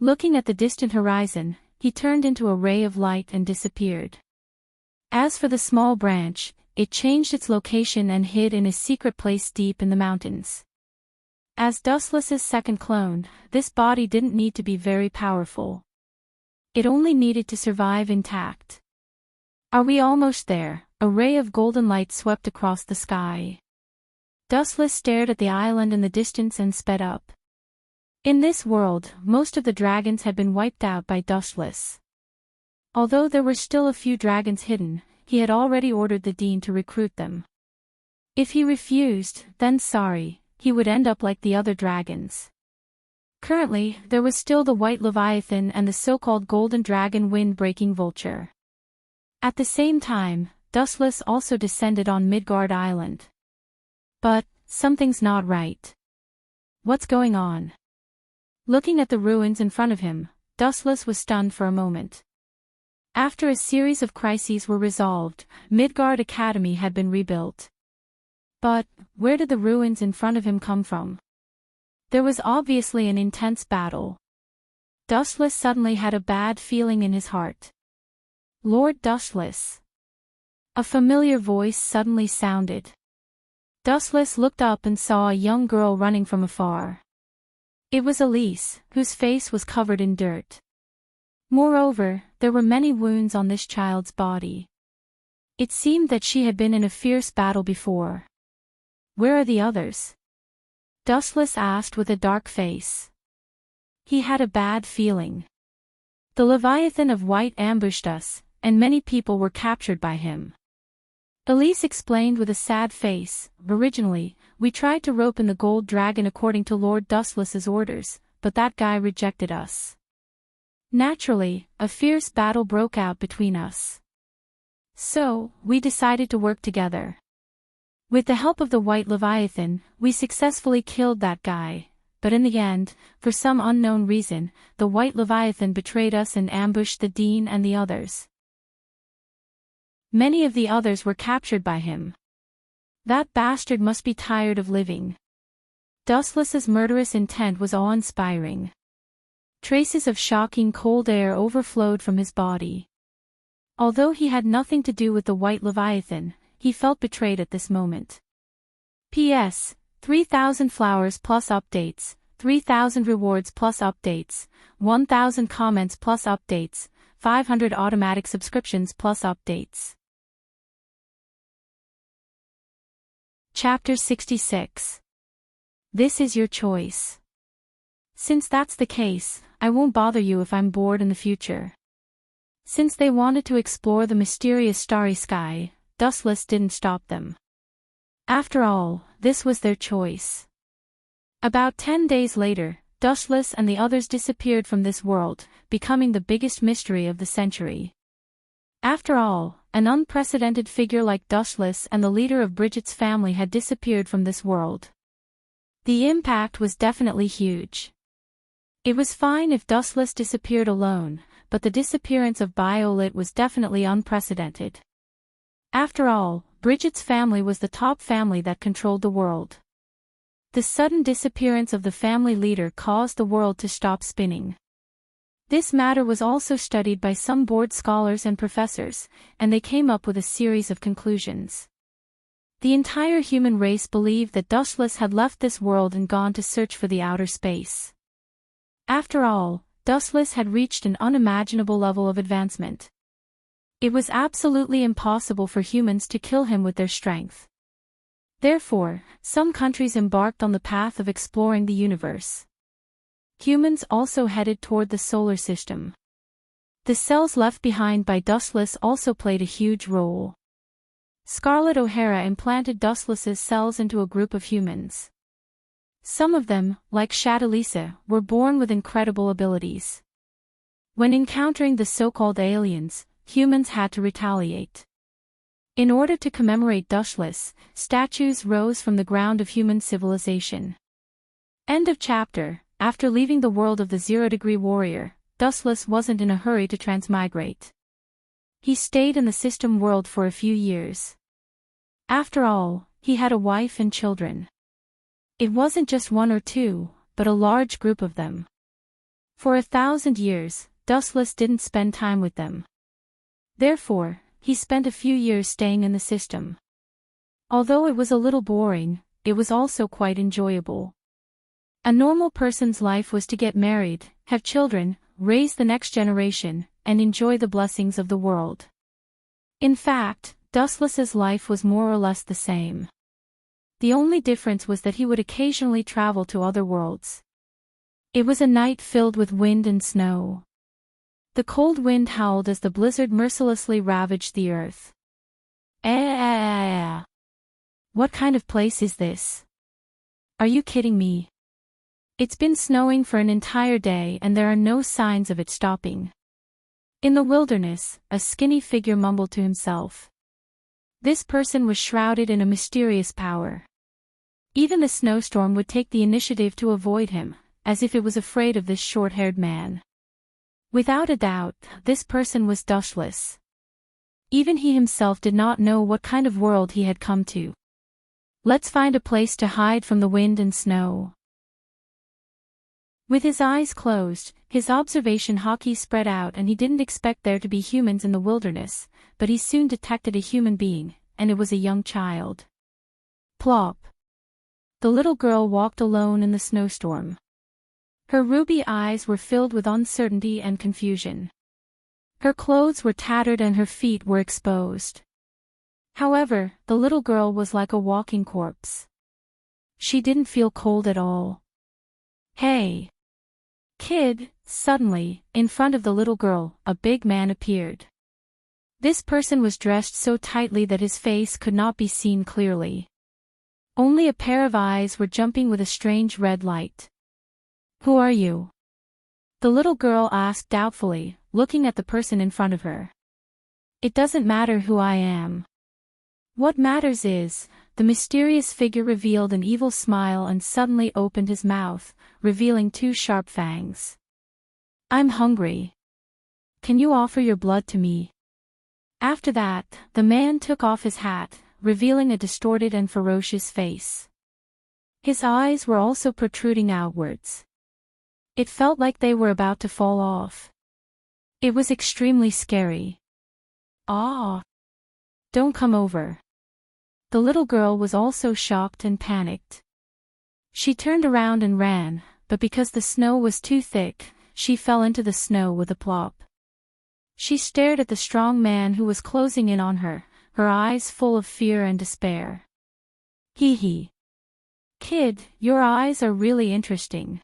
Looking at the distant horizon, he turned into a ray of light and disappeared. As for the small branch, it changed its location and hid in a secret place deep in the mountains. As Dustless's second clone, this body didn't need to be very powerful. It only needed to survive intact. Are we almost there? A ray of golden light swept across the sky. Dustless stared at the island in the distance and sped up. In this world, most of the dragons had been wiped out by Dustless. Although there were still a few dragons hidden, he had already ordered the dean to recruit them. If he refused, then sorry, he would end up like the other dragons. Currently, there was still the white leviathan and the so-called golden dragon wind-breaking vulture. At the same time, Dustless also descended on Midgard Island. But, something's not right. What's going on? Looking at the ruins in front of him, Dustless was stunned for a moment. After a series of crises were resolved, Midgard Academy had been rebuilt. But, where did the ruins in front of him come from? There was obviously an intense battle. Dustless suddenly had a bad feeling in his heart. Lord Dustless. A familiar voice suddenly sounded. Dustless looked up and saw a young girl running from afar. It was Elise, whose face was covered in dirt. Moreover, there were many wounds on this child's body. It seemed that she had been in a fierce battle before. Where are the others? Dustless asked with a dark face. He had a bad feeling. The Leviathan of White ambushed us, and many people were captured by him. Elise explained with a sad face, originally, we tried to rope in the gold dragon according to Lord Dustless's orders, but that guy rejected us. Naturally, a fierce battle broke out between us. So, we decided to work together. With the help of the White Leviathan, we successfully killed that guy, but in the end, for some unknown reason, the White Leviathan betrayed us and ambushed the Dean and the others. Many of the others were captured by him. That bastard must be tired of living. Dustless's murderous intent was awe-inspiring. Traces of shocking cold air overflowed from his body. Although he had nothing to do with the White Leviathan, he felt betrayed at this moment. P.S. 3,000 flowers plus updates, 3,000 rewards plus updates, 1,000 comments plus updates, 500 automatic subscriptions plus updates. Chapter 66. This is your choice. Since that's the case, I won't bother you if I'm bored in the future. Since they wanted to explore the mysterious starry sky, Dustless didn't stop them. After all, this was their choice. About 10 days later, Dustless and the others disappeared from this world, becoming the biggest mystery of the century. After all, an unprecedented figure like Dustless and the leader of Bridget's family had disappeared from this world. The impact was definitely huge. It was fine if Dustless disappeared alone, but the disappearance of Violet was definitely unprecedented. After all, Bridget's family was the top family that controlled the world. The sudden disappearance of the family leader caused the world to stop spinning. This matter was also studied by some board scholars and professors, and they came up with a series of conclusions. The entire human race believed that Dustless had left this world and gone to search for the outer space. After all, Dustless had reached an unimaginable level of advancement. It was absolutely impossible for humans to kill him with their strength. Therefore, some countries embarked on the path of exploring the universe. Humans also headed toward the solar system. The cells left behind by Dustless also played a huge role. Scarlett O'Hara implanted Dustless's cells into a group of humans. Some of them, like Shadalisa, were born with incredible abilities. When encountering the so-called aliens, humans had to retaliate. In order to commemorate Dustless, statues rose from the ground of human civilization. End of chapter. After leaving the world of the zero-degree warrior, Dustless wasn't in a hurry to transmigrate. He stayed in the system world for a few years. After all, he had a wife and children. It wasn't just one or two, but a large group of them. For 1,000 years, Dustless didn't spend time with them. Therefore, he spent a few years staying in the system. Although it was a little boring, it was also quite enjoyable. A normal person's life was to get married, have children, raise the next generation, and enjoy the blessings of the world. In fact, Dustless's life was more or less the same. The only difference was that he would occasionally travel to other worlds. It was a night filled with wind and snow. The cold wind howled as the blizzard mercilessly ravaged the earth. What kind of place is this? Are you kidding me? It's been snowing for an entire day and there are no signs of it stopping. In the wilderness, a skinny figure mumbled to himself. This person was shrouded in a mysterious power. Even the snowstorm would take the initiative to avoid him, as if it was afraid of this short-haired man. Without a doubt, this person was Dustless. Even he himself did not know what kind of world he had come to. Let's find a place to hide from the wind and snow. With his eyes closed, his observation hockey spread out and he didn't expect there to be humans in the wilderness, but he soon detected a human being, and it was a young child. Plop. The little girl walked alone in the snowstorm. Her ruby eyes were filled with uncertainty and confusion. Her clothes were tattered and her feet were exposed. However, the little girl was like a walking corpse. She didn't feel cold at all. Hey! Kid! Suddenly, in front of the little girl, a big man appeared. This person was dressed so tightly that his face could not be seen clearly. Only a pair of eyes were jumping with a strange red light. Who are you? The little girl asked doubtfully, looking at the person in front of her. It doesn't matter who I am. What matters is, the mysterious figure revealed an evil smile and suddenly opened his mouth, revealing two sharp fangs. I'm hungry. Can you offer your blood to me? After that, the man took off his hat, revealing a distorted and ferocious face. His eyes were also protruding outwards. It felt like they were about to fall off. It was extremely scary. Ah! Don't come over. The little girl was also shocked and panicked. She turned around and ran, but because the snow was too thick, she fell into the snow with a plop. She stared at the strong man who was closing in on her, her eyes full of fear and despair. Hee hee. Kid, your eyes are really interesting.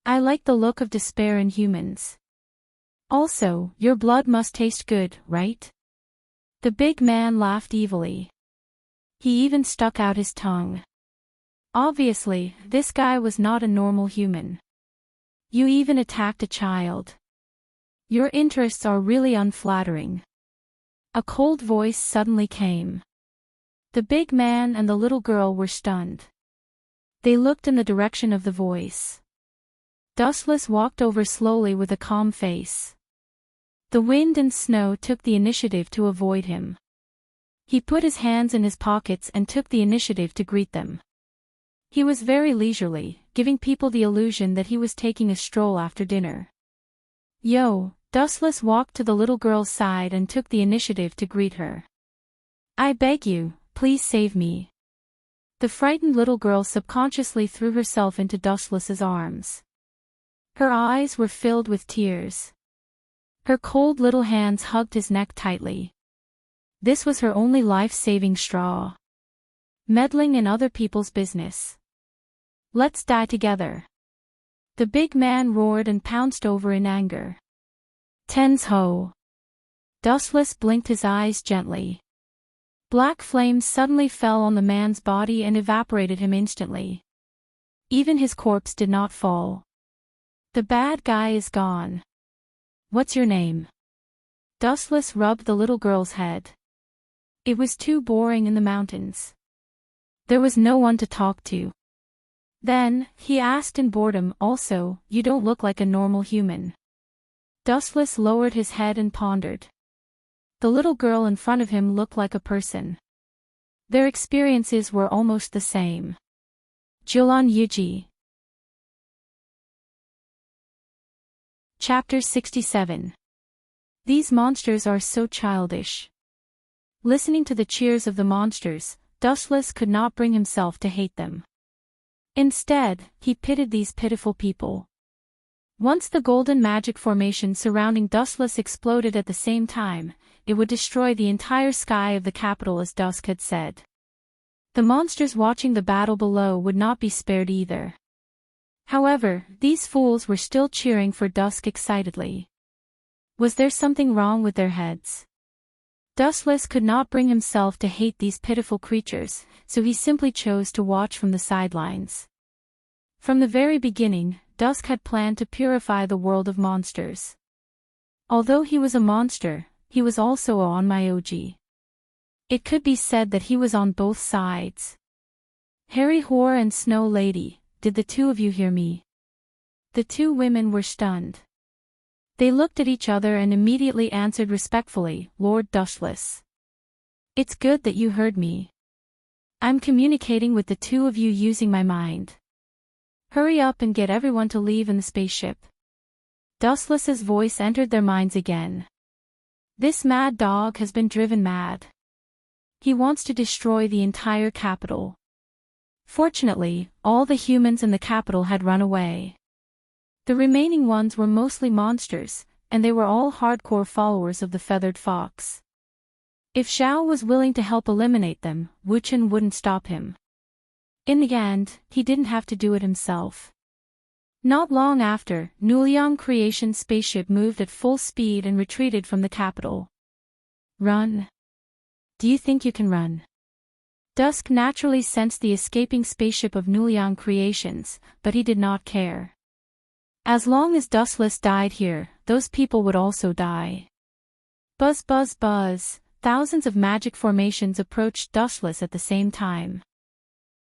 I like the look of despair in humans. Also, your blood must taste good, right? The big man laughed evilly. He even stuck out his tongue. Obviously, this guy was not a normal human. You even attacked a child. Your interests are really unflattering. A cold voice suddenly came. The big man and the little girl were stunned. They looked in the direction of the voice. Dustless walked over slowly with a calm face. The wind and snow took the initiative to avoid him. He put his hands in his pockets and took the initiative to greet them. He was very leisurely, giving people the illusion that he was taking a stroll after dinner. Yo! Dustless walked to the little girl's side and took the initiative to greet her. I beg you, please save me. The frightened little girl subconsciously threw herself into Dustless's arms. Her eyes were filled with tears. Her cold little hands hugged his neck tightly. This was her only life-saving straw. Meddling in other people's business. Let's die together. The big man roared and pounced over in anger. Tens ho! Dustless blinked his eyes gently. Black flames suddenly fell on the man's body and evaporated him instantly. Even his corpse did not fall. The bad guy is gone. What's your name? Dustless rubbed the little girl's head. It was too boring in the mountains. There was no one to talk to. Then, he asked in boredom, also, you don't look like a normal human. Dustless lowered his head and pondered. The little girl in front of him looked like a person. Their experiences were almost the same. Julan Yuji. Chapter 67. These monsters are so childish. Listening to the cheers of the monsters, Dustless could not bring himself to hate them. Instead, he pitied these pitiful people. Once the golden magic formation surrounding Dustless exploded at the same time, it would destroy the entire sky of the capital, as Dusk had said. The monsters watching the battle below would not be spared either. However, these fools were still cheering for Dusk excitedly. Was there something wrong with their heads? Dustless could not bring himself to hate these pitiful creatures, so he simply chose to watch from the sidelines. From the very beginning, Dusk had planned to purify the world of monsters. Although he was a monster, he was also a onmyoji. It could be said that he was on both sides. Harry Hoare and Snow Lady, did the two of you hear me? The two women were stunned. They looked at each other and immediately answered respectfully, Lord Dustless. It's good that you heard me. I'm communicating with the two of you using my mind. Hurry up and get everyone to leave in the spaceship. Dustless's voice entered their minds again. This mad dog has been driven mad. He wants to destroy the entire capital. Fortunately, all the humans in the capital had run away. The remaining ones were mostly monsters, and they were all hardcore followers of the feathered fox. If Xiao was willing to help eliminate them, Wuchen wouldn't stop him. In the end, he didn't have to do it himself. Not long after, Nuliang Creation's spaceship moved at full speed and retreated from the capital. Run. Do you think you can run? Dusk naturally sensed the escaping spaceship of Nuliang Creations, but he did not care. As long as Dustless died here, those people would also die. Buzz buzz buzz, thousands of magic formations approached Dustless at the same time.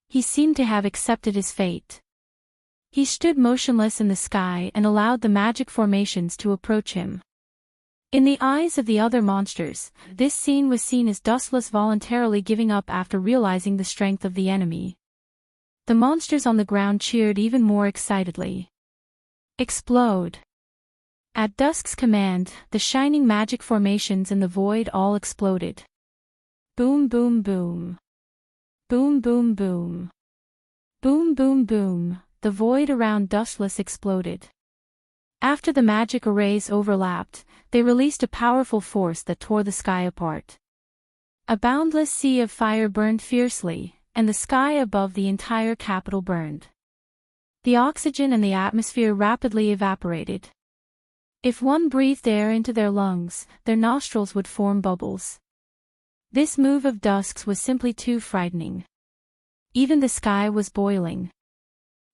He seemed to have accepted his fate. He stood motionless in the sky and allowed the magic formations to approach him. In the eyes of the other monsters, this scene was seen as Dustless voluntarily giving up after realizing the strength of the enemy. The monsters on the ground cheered even more excitedly. Explode! At Dusk's command, the shining magic formations in the void all exploded. Boom boom boom. Boom boom boom. Boom boom boom, the void around Dustless exploded. After the magic arrays overlapped, they released a powerful force that tore the sky apart. A boundless sea of fire burned fiercely, and the sky above the entire capital burned. The oxygen in the atmosphere rapidly evaporated. If one breathed air into their lungs, their nostrils would form bubbles. This move of Dusk's was simply too frightening. Even the sky was boiling.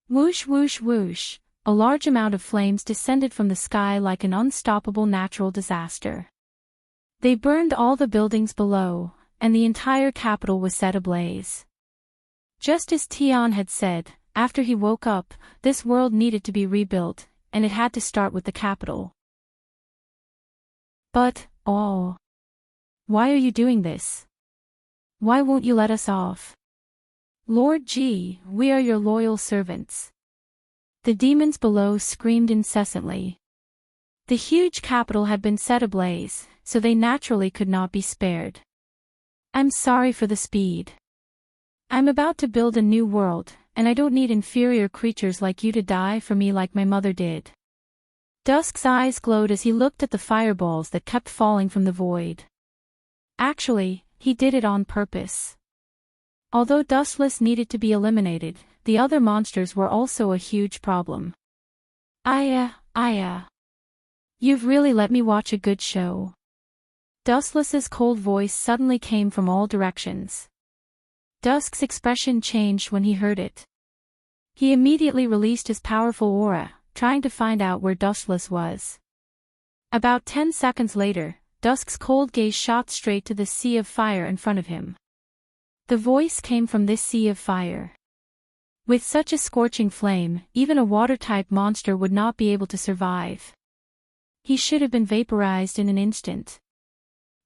Whoosh whoosh whoosh, a large amount of flames descended from the sky like an unstoppable natural disaster. They burned all the buildings below, and the entire capital was set ablaze. Just as Tian had said, after he woke up, this world needed to be rebuilt, and it had to start with the capital. But, oh. Why are you doing this? Why won't you let us off? Lord G, we are your loyal servants. The demons below screamed incessantly. The huge capital had been set ablaze, so they naturally could not be spared. I'm sorry for the speed. I'm about to build a new world, and I don't need inferior creatures like you to die for me like my mother did. Dusk's eyes glowed as he looked at the fireballs that kept falling from the void. Actually, he did it on purpose. Although Dustless needed to be eliminated, the other monsters were also a huge problem. Aya. You've really let me watch a good show. Dustless's cold voice suddenly came from all directions. Dusk's expression changed when he heard it. He immediately released his powerful aura, trying to find out where Dustless was. About 10 seconds later, Dusk's cold gaze shot straight to the sea of fire in front of him. The voice came from this sea of fire. With such a scorching flame, even a water-type monster would not be able to survive. He should have been vaporized in an instant.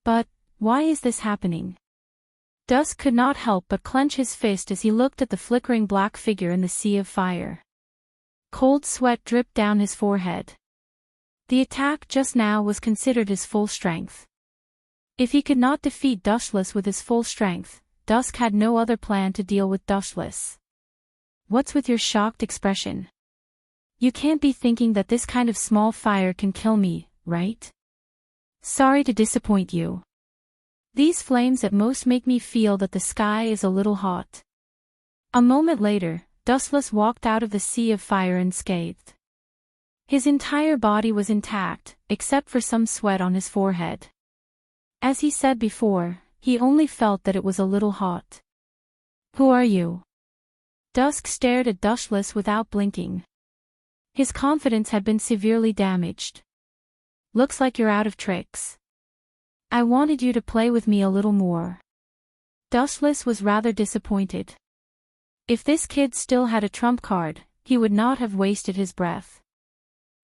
But, why is this happening? Dusk could not help but clench his fist as he looked at the flickering black figure in the sea of fire. Cold sweat dripped down his forehead. The attack just now was considered his full strength. If he could not defeat Dushless with his full strength, Dusk had no other plan to deal with Dushless. What's with your shocked expression? You can't be thinking that this kind of small fire can kill me, right? Sorry to disappoint you. These flames at most make me feel that the sky is a little hot. A moment later, Dustless walked out of the sea of fire unscathed. His entire body was intact, except for some sweat on his forehead. As he said before, he only felt that it was a little hot. Who are you? Dusk stared at Dustless without blinking. His confidence had been severely damaged. Looks like you're out of tricks. I wanted you to play with me a little more. Dustless was rather disappointed. If this kid still had a trump card, he would not have wasted his breath.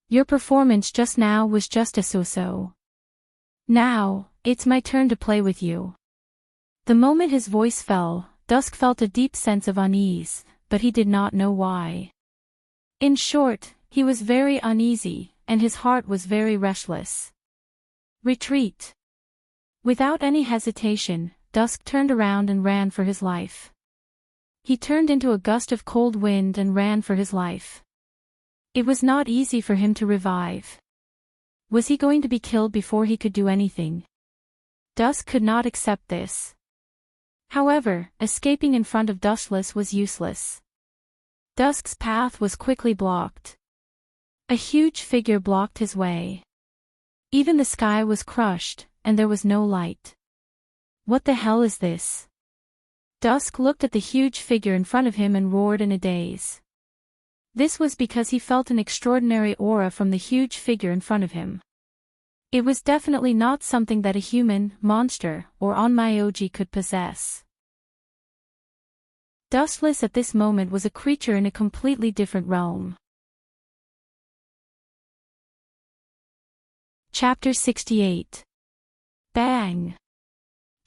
Your performance just now was just a so-so. Now, it's my turn to play with you. The moment his voice fell, Dusk felt a deep sense of unease, but he did not know why. In short, he was very uneasy, and his heart was very restless. Retreat. Without any hesitation, Dusk turned around and ran for his life. He turned into a gust of cold wind and ran for his life. It was not easy for him to revive. Was he going to be killed before he could do anything? Dusk could not accept this. However, escaping in front of Dustless was useless. Dusk's path was quickly blocked. A huge figure blocked his way. Even the sky was crushed, and there was no light. What the hell is this? Dusk looked at the huge figure in front of him and roared in a daze. This was because he felt an extraordinary aura from the huge figure in front of him. It was definitely not something that a human, monster, or onmyoji could possess. Dustless at this moment was a creature in a completely different realm. Chapter 68. Bang!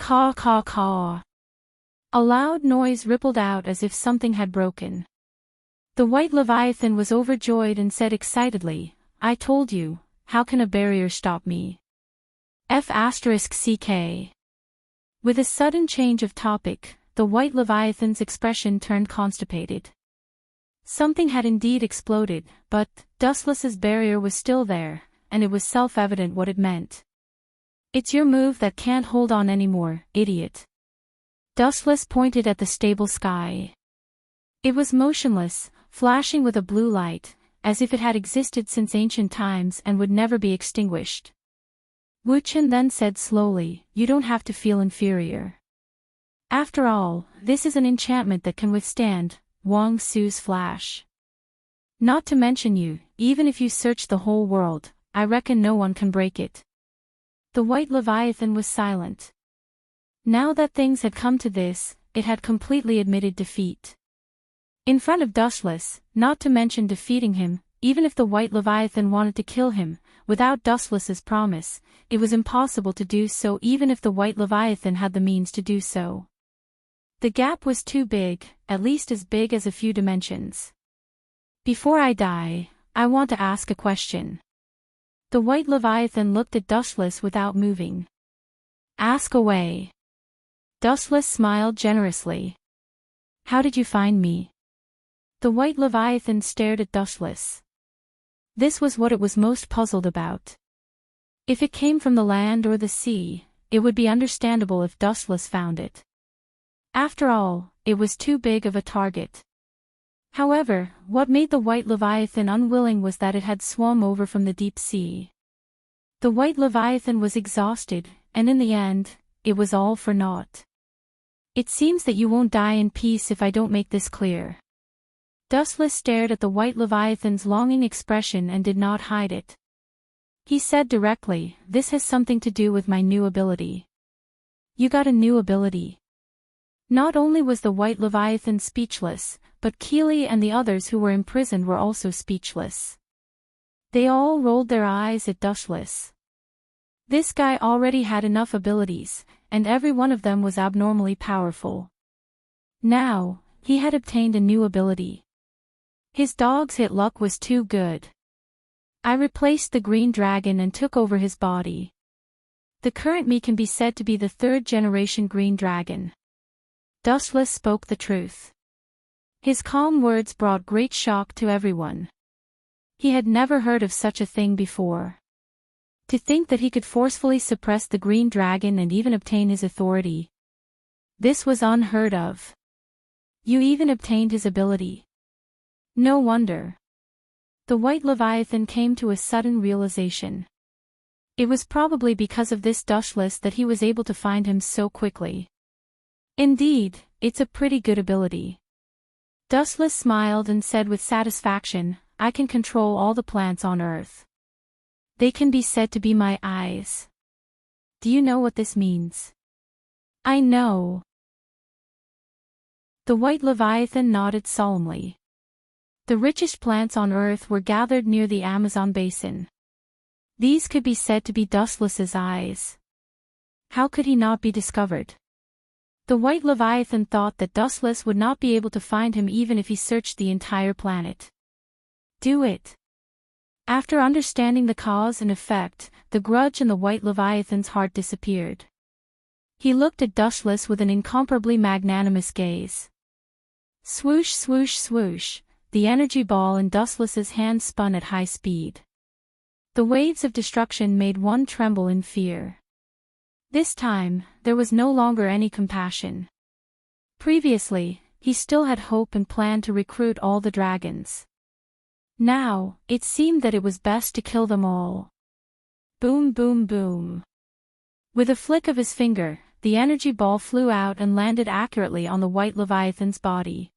Caw caw caw. A loud noise rippled out as if something had broken. The white Leviathan was overjoyed and said excitedly, I told you, how can a barrier stop me? F***ck. With a sudden change of topic, the white Leviathan's expression turned constipated. Something had indeed exploded, but Dustless's barrier was still there, and it was self-evident what it meant. It's your move that can't hold on anymore, idiot. Dustless pointed at the stable sky. It was motionless, flashing with a blue light, as if it had existed since ancient times and would never be extinguished. Wu-Chen then said slowly, you don't have to feel inferior. After all, this is an enchantment that can withstand Wang Su's flash. Not to mention you, even if you search the whole world, I reckon no one can break it. The white Leviathan was silent. Now that things had come to this, it had completely admitted defeat. In front of Dustless, not to mention defeating him, even if the white Leviathan wanted to kill him, without Dustless's promise, it was impossible to do so even if the white Leviathan had the means to do so. The gap was too big, at least as big as a few dimensions. Before I die, I want to ask a question. The white Leviathan looked at Dustless without moving. Ask away. Dustless smiled generously. How did you find me? The white Leviathan stared at Dustless. This was what it was most puzzled about. If it came from the land or the sea, it would be understandable if Dustless found it. After all, it was too big of a target. However, what made the white Leviathan unwilling was that it had swum over from the deep sea. The white Leviathan was exhausted, and in the end, it was all for naught. It seems that you won't die in peace if I don't make this clear. Dustless stared at the white Leviathan's longing expression and did not hide it. He said directly, this has something to do with my new ability. You got a new ability. Not only was the white Leviathan speechless, but Keely and the others who were imprisoned were also speechless. They all rolled their eyes at Dushless. This guy already had enough abilities, and every one of them was abnormally powerful. Now, he had obtained a new ability. His dog's hit luck was too good. I replaced the green dragon and took over his body. The current me can be said to be the third-generation green dragon. Dushless spoke the truth. His calm words brought great shock to everyone. He had never heard of such a thing before. To think that he could forcefully suppress the green dragon and even obtain his authority. This was unheard of. You even obtained his ability. No wonder. The white Leviathan came to a sudden realization. It was probably because of this Dushless that he was able to find him so quickly. Indeed, it's a pretty good ability. Dushless smiled and said with satisfaction, I can control all the plants on Earth. They can be said to be my eyes. Do you know what this means? I know. The white Leviathan nodded solemnly. The richest plants on Earth were gathered near the Amazon basin. These could be said to be Dustless's eyes. How could he not be discovered? The white Leviathan thought that Dustless would not be able to find him even if he searched the entire planet. Do it. After understanding the cause and effect, the grudge in the white Leviathan's heart disappeared. He looked at Dushless with an incomparably magnanimous gaze. Swoosh swoosh swoosh, the energy ball in Dustless's hand spun at high speed. The waves of destruction made one tremble in fear. This time, there was no longer any compassion. Previously, he still had hope and planned to recruit all the dragons. Now, it seemed that it was best to kill them all. Boom boom boom. With a flick of his finger, the energy ball flew out and landed accurately on the white Leviathan's body.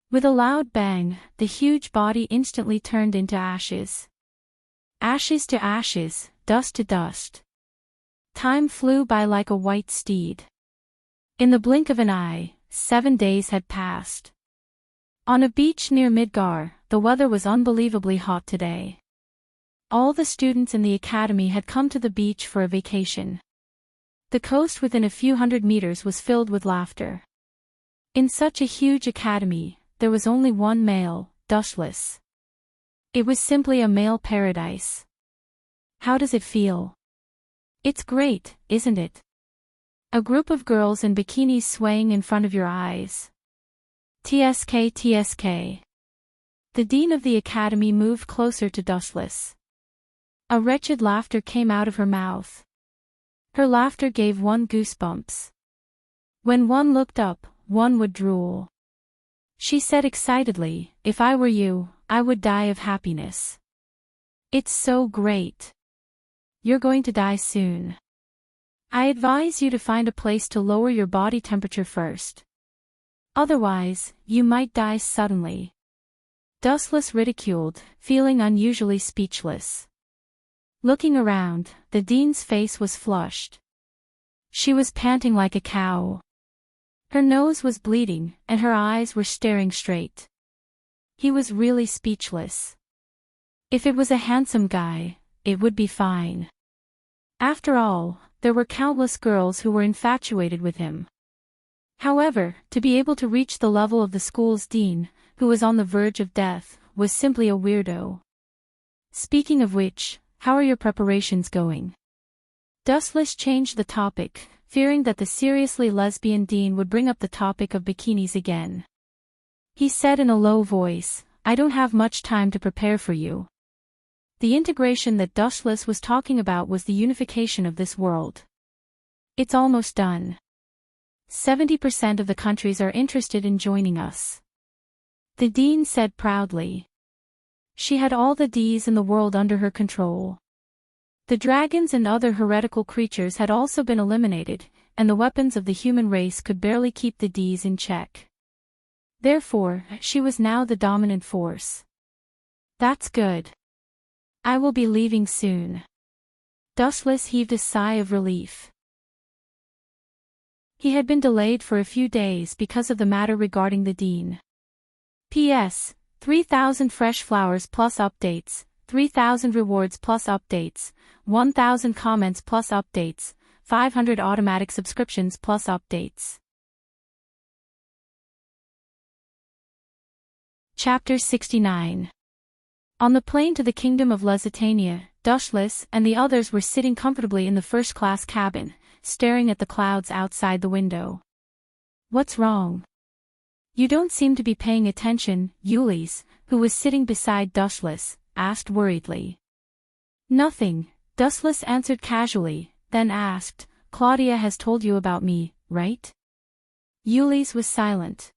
With a loud bang, the huge body instantly turned into ashes. Ashes to ashes, dust to dust. Time flew by like a white steed. In the blink of an eye, 7 days had passed. On a beach near Midgar, the weather was unbelievably hot today. All the students in the academy had come to the beach for a vacation. The coast within a few hundred meters was filled with laughter. In such a huge academy, there was only one male, Dushless. It was simply a male paradise. How does it feel? It's great, isn't it? A group of girls in bikinis swaying in front of your eyes. TSK TSK. The dean of the academy moved closer to Dushless. A wretched laughter came out of her mouth. Her laughter gave one goosebumps. When one looked up, one would drool. She said excitedly, if I were you, I would die of happiness. It's so great. You're going to die soon. I advise you to find a place to lower your body temperature first. Otherwise, you might die suddenly. Dustless ridiculed, feeling unusually speechless. Looking around, the dean's face was flushed. She was panting like a cow. Her nose was bleeding, and her eyes were staring straight. He was really speechless. If it was a handsome guy, it would be fine. After all, there were countless girls who were infatuated with him. However, to be able to reach the level of the school's dean, who was on the verge of death, was simply a weirdo. Speaking of which, how are your preparations going? Dustless changed the topic, fearing that the seriously lesbian dean would bring up the topic of bikinis again. He said in a low voice, I don't have much time to prepare for you. The integration that Dustless was talking about was the unification of this world. It's almost done. 70% of the countries are interested in joining us. The dean said proudly. She had all the Ds in the world under her control. The dragons and other heretical creatures had also been eliminated, and the weapons of the human race could barely keep the Ds in check. Therefore, she was now the dominant force. That's good. I will be leaving soon. Dustless heaved a sigh of relief. He had been delayed for a few days because of the matter regarding the dean. P.S. 3,000 fresh flowers plus updates, 3,000 rewards plus updates, 1,000 comments plus updates, 500 automatic subscriptions plus updates. Chapter 69. On the plane to the kingdom of Lusitania, Dushless and the others were sitting comfortably in the first-class cabin, staring at the clouds outside the window. What's wrong? You don't seem to be paying attention, Ulysse, who was sitting beside Dushless, asked worriedly. Nothing, Dushless answered casually, then asked, Claudia has told you about me, right? Ulysse was silent.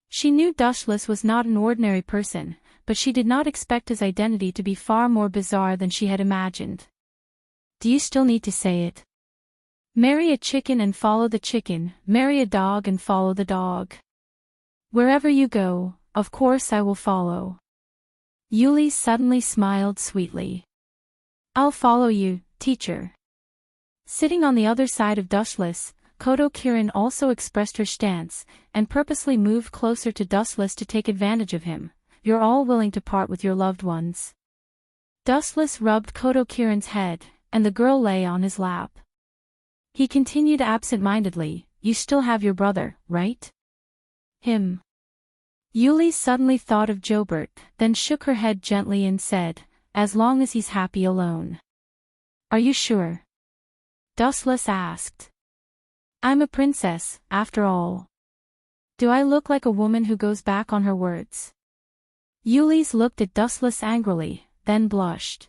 She knew Dushless was not an ordinary person, but she did not expect his identity to be far more bizarre than she had imagined. Do you still need to say it? Marry a chicken and follow the chicken, marry a dog and follow the dog. Wherever you go, of course I will follow. Ulysse suddenly smiled sweetly. I'll follow you, teacher. Sitting on the other side of Dushless, Kodo Kirin also expressed her stance, and purposely moved closer to Dustless to take advantage of him. You're all willing to part with your loved ones. Dustless rubbed Kodo Kirin's head, and the girl lay on his lap. He continued absent-mindedly, you still have your brother, right? Him. Ulysse suddenly thought of Jobert, then shook her head gently and said, as long as he's happy alone. Are you sure? Dustless asked. I'm a princess, after all. Do I look like a woman who goes back on her words? Ulysse looked at Dustless angrily, then blushed.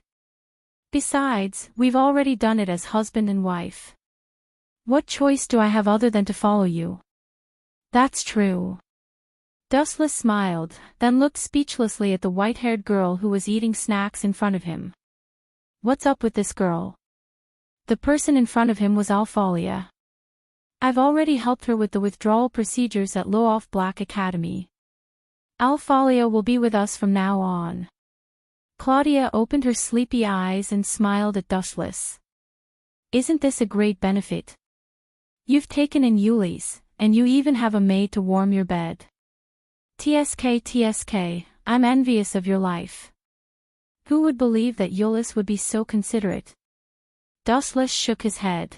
Besides, we've already done it as husband and wife. What choice do I have other than to follow you? That's true. Dustless smiled, then looked speechlessly at the white-haired girl who was eating snacks in front of him. What's up with this girl? The person in front of him was Alphalia. I've already helped her with the withdrawal procedures at Loaf Black Academy. Alphalia will be with us from now on. Claudia opened her sleepy eyes and smiled at Dustless. Isn't this a great benefit? You've taken in Ulysse, and you even have a maid to warm your bed. TSK, I'm envious of your life. Who would believe that Ulysse would be so considerate? Dustless shook his head.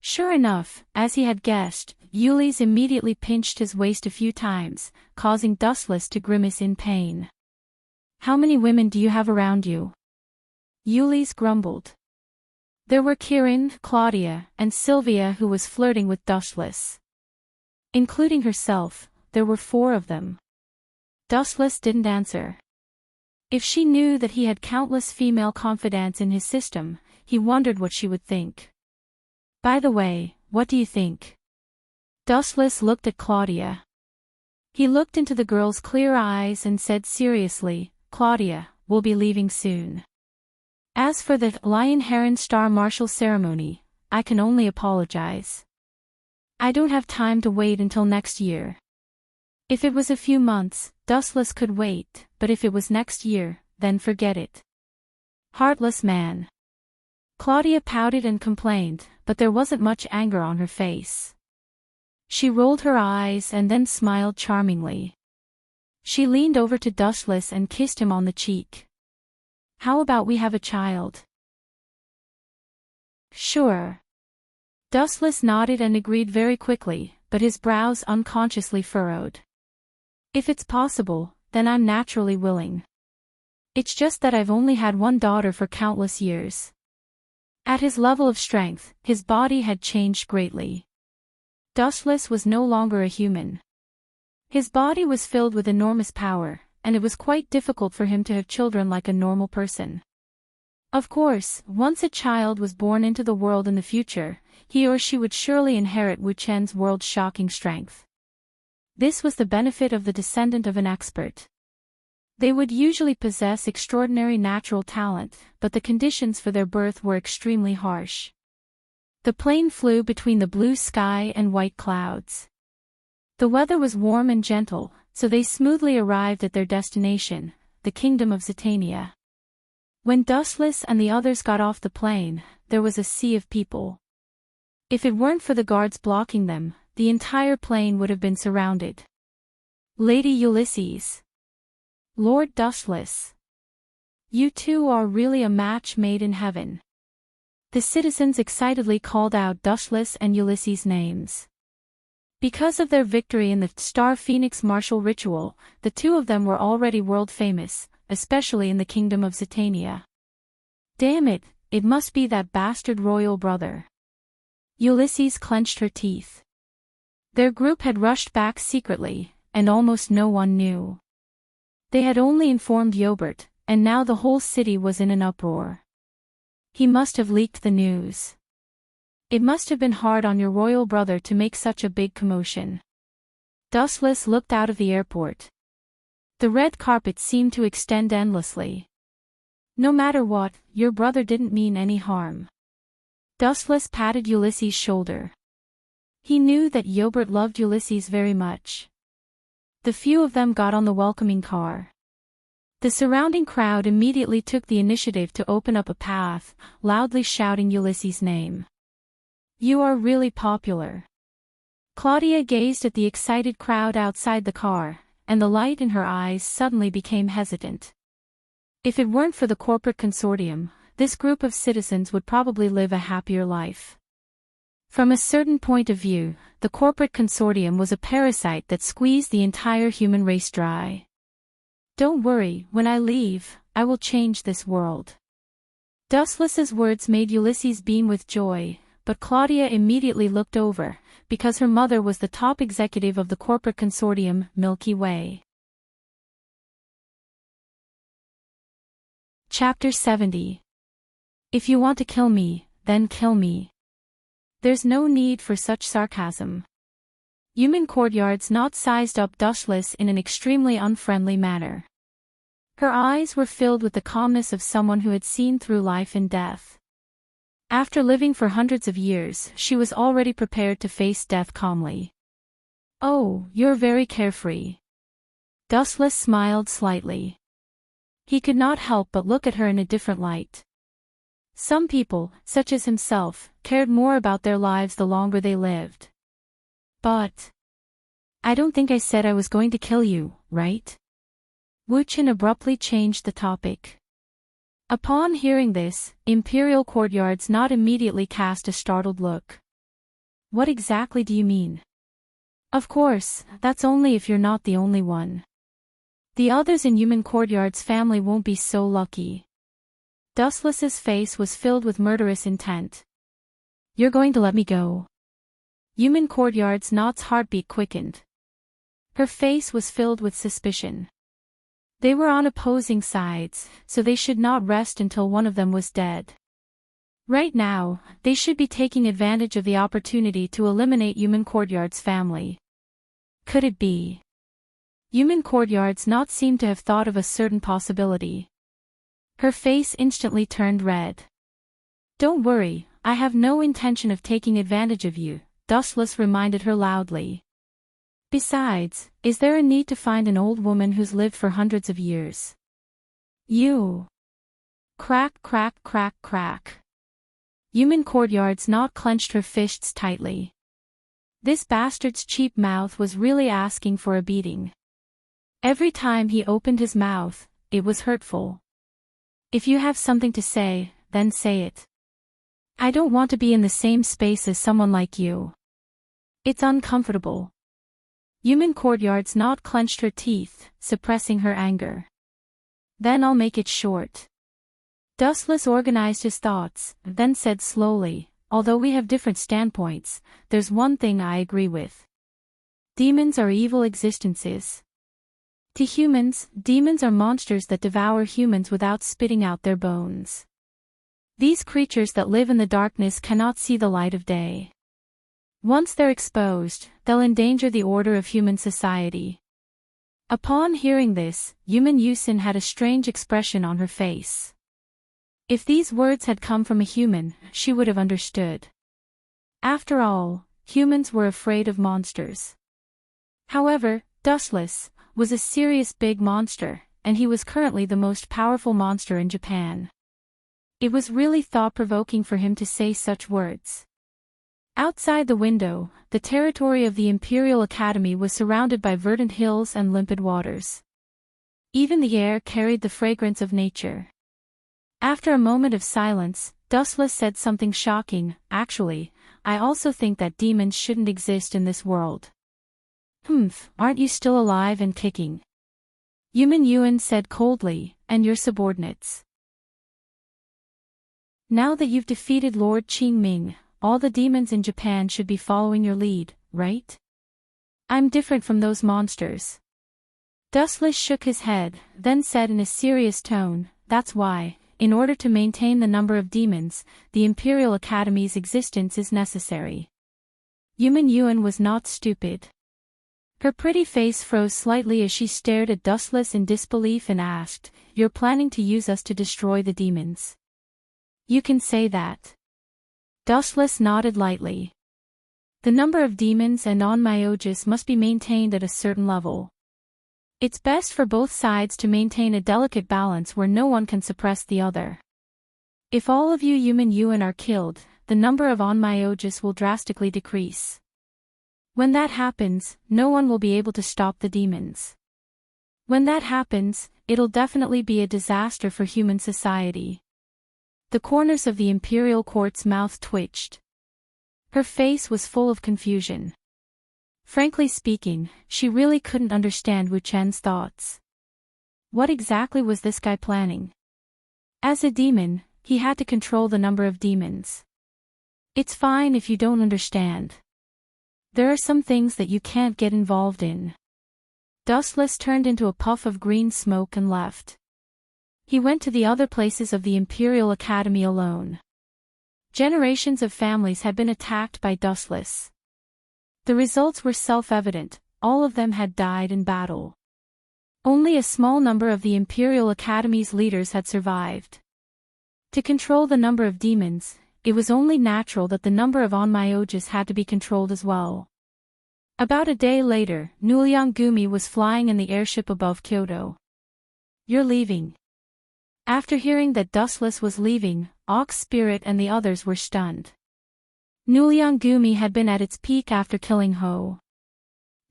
Sure enough, as he had guessed, Ulysse immediately pinched his waist a few times, causing Dustless to grimace in pain. How many women do you have around you? Ulysse grumbled. There were Kirin, Claudia, and Sylvia who was flirting with Dustless. Including herself, there were 4 of them. Dustless didn't answer. If she knew that he had countless female confidants in his system, he wondered what she would think. By the way, what do you think? Dustless looked at Claudia. He looked into the girl's clear eyes and said seriously, Claudia, we'll be leaving soon. As for the Lion Heron Star Martial ceremony, I can only apologize. I don't have time to wait until next year. If it was a few months, Dustless could wait, but if it was next year, then forget it. Heartless man. Claudia pouted and complained, but there wasn't much anger on her face. She rolled her eyes and then smiled charmingly. She leaned over to Dustless and kissed him on the cheek. How about we have a child? Sure. Dustless nodded and agreed very quickly, but his brows unconsciously furrowed. If it's possible, then I'm naturally willing. It's just that I've only had one daughter for countless years. At his level of strength, his body had changed greatly. Dustless was no longer a human. His body was filled with enormous power, and it was quite difficult for him to have children like a normal person. Of course, once a child was born into the world in the future, he or she would surely inherit Wu Chen's world-shocking strength. This was the benefit of the descendant of an expert. They would usually possess extraordinary natural talent, but the conditions for their birth were extremely harsh. The plane flew between the blue sky and white clouds. The weather was warm and gentle, so they smoothly arrived at their destination, the kingdom of Zitania. When Dustless and the others got off the plane, there was a sea of people. If it weren't for the guards blocking them, the entire plane would have been surrounded. Lady Ulysses. Lord Dustless. You two are really a match made in heaven. The citizens excitedly called out Dustless and Ulysses' names. Because of their victory in the Star Phoenix martial ritual, the two of them were already world famous, especially in the kingdom of Zitania. Damn it, it must be that bastard royal brother. Ulysses clenched her teeth. Their group had rushed back secretly, and almost no one knew. They had only informed Yobert, and now the whole city was in an uproar. He must have leaked the news. It must have been hard on your royal brother to make such a big commotion. Dustless looked out of the airport. The red carpet seemed to extend endlessly. No matter what, your brother didn't mean any harm. Dustless patted Ulysses' shoulder. He knew that Yobert loved Ulysses very much. The few of them got on the welcoming car. The surrounding crowd immediately took the initiative to open up a path, loudly shouting Ulysses' name. You are really popular. Claudia gazed at the excited crowd outside the car, and the light in her eyes suddenly became hesitant. If it weren't for the corporate consortium, this group of citizens would probably live a happier life. From a certain point of view, the corporate consortium was a parasite that squeezed the entire human race dry. Don't worry, when I leave, I will change this world. Dustless's words made Ulysses beam with joy, but Claudia immediately looked over, because her mother was the top executive of the corporate consortium, Milky Way. Chapter 70. If you want to kill me, then kill me. There's no need for such sarcasm. Human Courtyard's not sized up Dustless in an extremely unfriendly manner. Her eyes were filled with the calmness of someone who had seen through life and death. After living for hundreds of years, she was already prepared to face death calmly. Oh, you're very carefree. Dustless smiled slightly. He could not help but look at her in a different light. Some people, such as himself, cared more about their lives the longer they lived. But I don't think I said I was going to kill you, right? Wuchen abruptly changed the topic. Upon hearing this, Imperial Courtyard's not immediately cast a startled look. What exactly do you mean? Of course, that's only if you're not the only one. The others in Human Courtyard's family won't be so lucky. Dustless's face was filled with murderous intent. You're going to let me go? Human Courtyard's Not's heartbeat quickened. Her face was filled with suspicion. They were on opposing sides, so they should not rest until one of them was dead. Right now, they should be taking advantage of the opportunity to eliminate Human Courtyard's family. Could it be? Human Courtyard's Not seemed to have thought of a certain possibility. Her face instantly turned red. Don't worry, I have no intention of taking advantage of you, Dustless reminded her loudly. Besides, is there a need to find an old woman who's lived for hundreds of years? You. Crack, crack, crack, crack. Human Courtyard's Not clenched her fists tightly. This bastard's cheap mouth was really asking for a beating. Every time he opened his mouth, it was hurtful. If you have something to say, then say it. I don't want to be in the same space as someone like you. It's uncomfortable. Human Courtyard's Not clenched her teeth, suppressing her anger. Then I'll make it short. Dustless organized his thoughts, then said slowly, although we have different standpoints, there's one thing I agree with. Demons are evil existences. To humans, demons are monsters that devour humans without spitting out their bones. These creatures that live in the darkness cannot see the light of day. Once they're exposed, they'll endanger the order of human society. Upon hearing this, Human Yusin had a strange expression on her face. If these words had come from a human, she would have understood. After all, humans were afraid of monsters. However, Dustless was a serious big monster, and he was currently the most powerful monster in Japan. It was really thought-provoking for him to say such words. Outside the window, the territory of the Imperial Academy was surrounded by verdant hills and limpid waters. Even the air carried the fragrance of nature. After a moment of silence, Dustless said something shocking. Actually, I also think that demons shouldn't exist in this world. Aren't you still alive and kicking? Yuan said coldly, and your subordinates. Now that you've defeated Lord Qingming, all the demons in Japan should be following your lead, right? I'm different from those monsters. Dustless shook his head, then said in a serious tone, that's why, in order to maintain the number of demons, the Imperial Academy's existence is necessary. Yuan was not stupid. Her pretty face froze slightly as she stared at Dustless in disbelief and asked, "You're planning to use us to destroy the demons?" "You can say that." Dustless nodded lightly. "The number of demons and onmyoges must be maintained at a certain level. It's best for both sides to maintain a delicate balance where no one can suppress the other. If all of you Yuan are killed, the number of onmyoges will drastically decrease. When that happens, no one will be able to stop the demons. When that happens, it'll definitely be a disaster for human society." The corners of the Imperial Court's mouth twitched. Her face was full of confusion. Frankly speaking, she really couldn't understand Wu Chen's thoughts. What exactly was this guy planning? As a demon, he had to control the number of demons. It's fine if you don't understand. There are some things that you can't get involved in. Dustless turned into a puff of green smoke and left. He went to the other places of the Imperial Academy alone. Generations of families had been attacked by Dustless. The results were self-evident, all of them had died in battle. Only a small number of the Imperial Academy's leaders had survived. To control the number of demons, it was only natural that the number of onmyoges had to be controlled as well. About a day later, Gumi was flying in the airship above Kyoto. "You're leaving." After hearing that Dustless was leaving, Ox Spirit and the others were stunned. Gumi had been at its peak after killing Ho.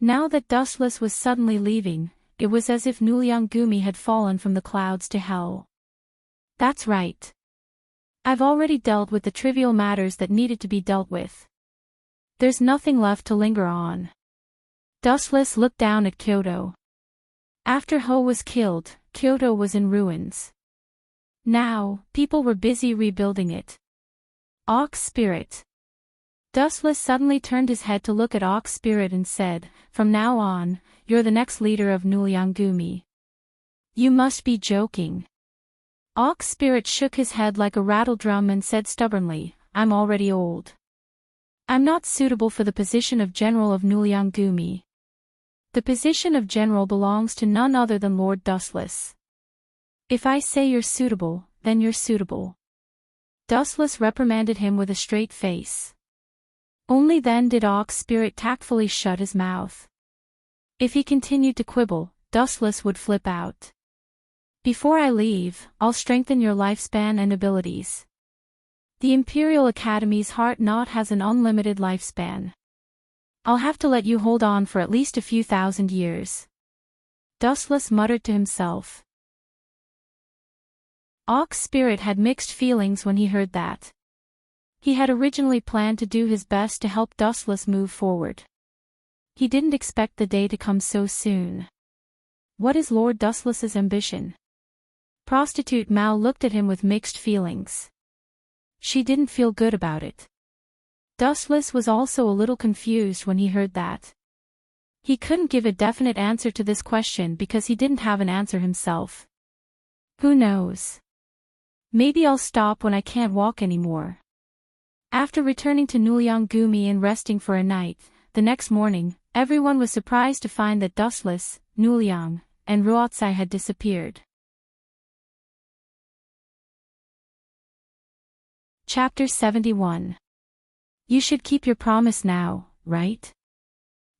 Now that Dustless was suddenly leaving, it was as if Gumi had fallen from the clouds to hell. "That's right. I've already dealt with the trivial matters that needed to be dealt with. There's nothing left to linger on." Dustless looked down at Kyoto. After Ho was killed, Kyoto was in ruins. Now, people were busy rebuilding it. Ox Spirit. Dustless suddenly turned his head to look at Ox Spirit and said, "From now on, you're the next leader of Gumi." "You must be joking." Ox Spirit shook his head like a rattledrum and said stubbornly, "I'm already old. I'm not suitable for the position of General of Gumi. The position of General belongs to none other than Lord Dustless. If I say you're suitable, then you're suitable." Dustless reprimanded him with a straight face. Only then did Ox Spirit tactfully shut his mouth. If he continued to quibble, Dustless would flip out. "Before I leave, I'll strengthen your lifespan and abilities. The Imperial Academy's heart knot has an unlimited lifespan. I'll have to let you hold on for at least a few thousand years." Dustless muttered to himself. Ox Spirit had mixed feelings when he heard that. He had originally planned to do his best to help Dustless move forward. He didn't expect the day to come so soon. What is Lord Dustless's ambition? Prostitute Mao looked at him with mixed feelings. She didn't feel good about it. Dustless was also a little confused when he heard that. He couldn't give a definite answer to this question because he didn't have an answer himself. Who knows? Maybe I'll stop when I can't walk anymore. After returning to Gumi and resting for a night, the next morning, everyone was surprised to find that Dustless, Nuliang, and Ruotsai had disappeared. Chapter 71. You should keep your promise now, right?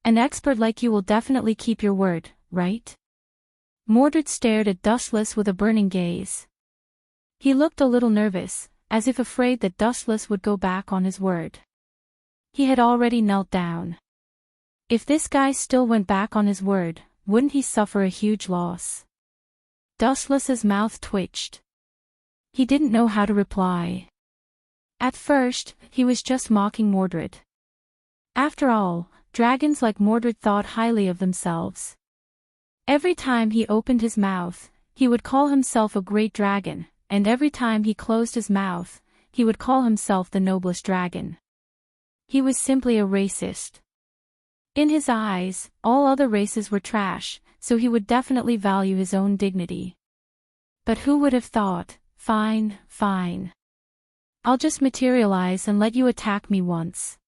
An expert like you will definitely keep your word, right? Mordred stared at Dustless with a burning gaze. He looked a little nervous, as if afraid that Dustless would go back on his word. He had already knelt down. If this guy still went back on his word, wouldn't he suffer a huge loss? Dustless's mouth twitched. He didn't know how to reply. At first, he was just mocking Mordred. After all, dragons like Mordred thought highly of themselves. Every time he opened his mouth, he would call himself a great dragon, and every time he closed his mouth, he would call himself the noblest dragon. He was simply a racist. In his eyes, all other races were trash, so he would definitely value his own dignity. But who would have thought, fine, fine. I'll just materialize and let you attack me once.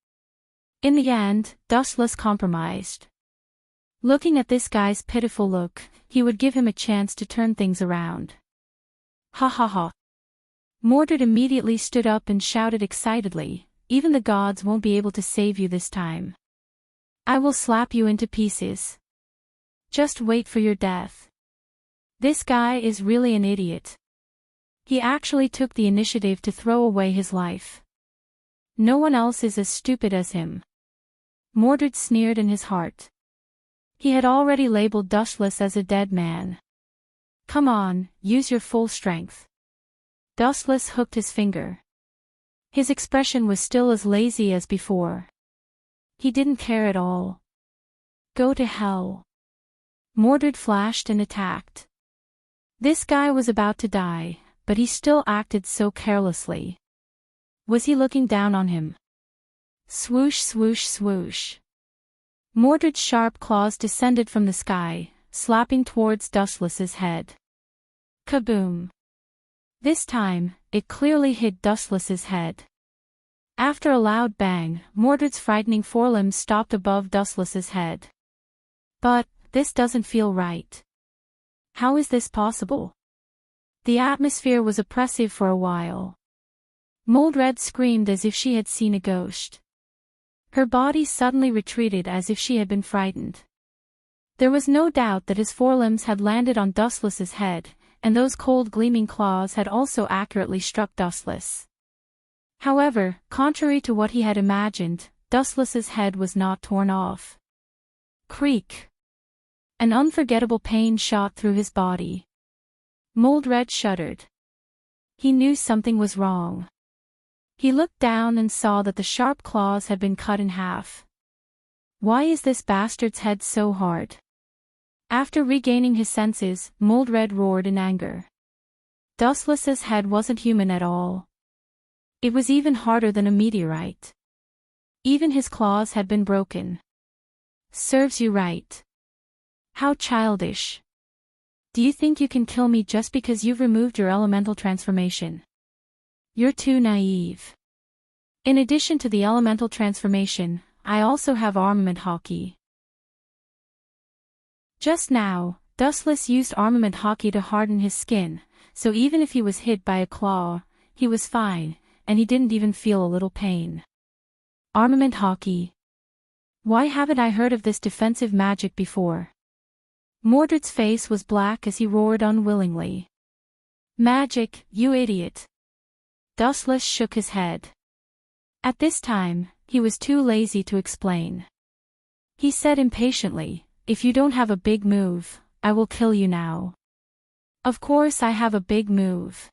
In the end, Dustless compromised. Looking at this guy's pitiful look, he would give him a chance to turn things around. Ha ha ha. Mordred immediately stood up and shouted excitedly, even the gods won't be able to save you this time. I will slap you into pieces. Just wait for your death. This guy is really an idiot. He actually took the initiative to throw away his life. No one else is as stupid as him. Mordred sneered in his heart. He had already labeled Dustless as a dead man. Come on, use your full strength. Dustless hooked his finger. His expression was still as lazy as before. He didn't care at all. Go to hell. Mordred flashed and attacked. This guy was about to die, but he still acted so carelessly. Was he looking down on him? Swoosh swoosh swoosh. Mordred's sharp claws descended from the sky, slapping towards Dustless's head. Kaboom! This time, it clearly hit Dustless's head. After a loud bang, Mordred's frightening forelimbs stopped above Dustless's head. But, this doesn't feel right. How is this possible? The atmosphere was oppressive for a while. Mordred screamed as if she had seen a ghost. Her body suddenly retreated as if she had been frightened. There was no doubt that his forelimbs had landed on Dustless's head, and those cold gleaming claws had also accurately struck Dustless. However, contrary to what he had imagined, Dustless's head was not torn off. Creak! An unforgettable pain shot through his body. Mordred shuddered. He knew something was wrong. He looked down and saw that the sharp claws had been cut in half. Why is this bastard's head so hard? After regaining his senses, Mordred roared in anger. Dustless's head wasn't human at all. It was even harder than a meteorite. Even his claws had been broken. Serves you right. How childish. Do you think you can kill me just because you've removed your elemental transformation? You're too naive. In addition to the elemental transformation, I also have armament hockey. Just now, Dustless used armament hockey to harden his skin, so even if he was hit by a claw, he was fine, and he didn't even feel a little pain. Armament hockey. Why haven't I heard of this defensive magic before? Mordred's face was black as he roared unwillingly. Magic, you idiot. Dustless shook his head. At this time, he was too lazy to explain. He said impatiently, if you don't have a big move, I will kill you now. Of course I have a big move.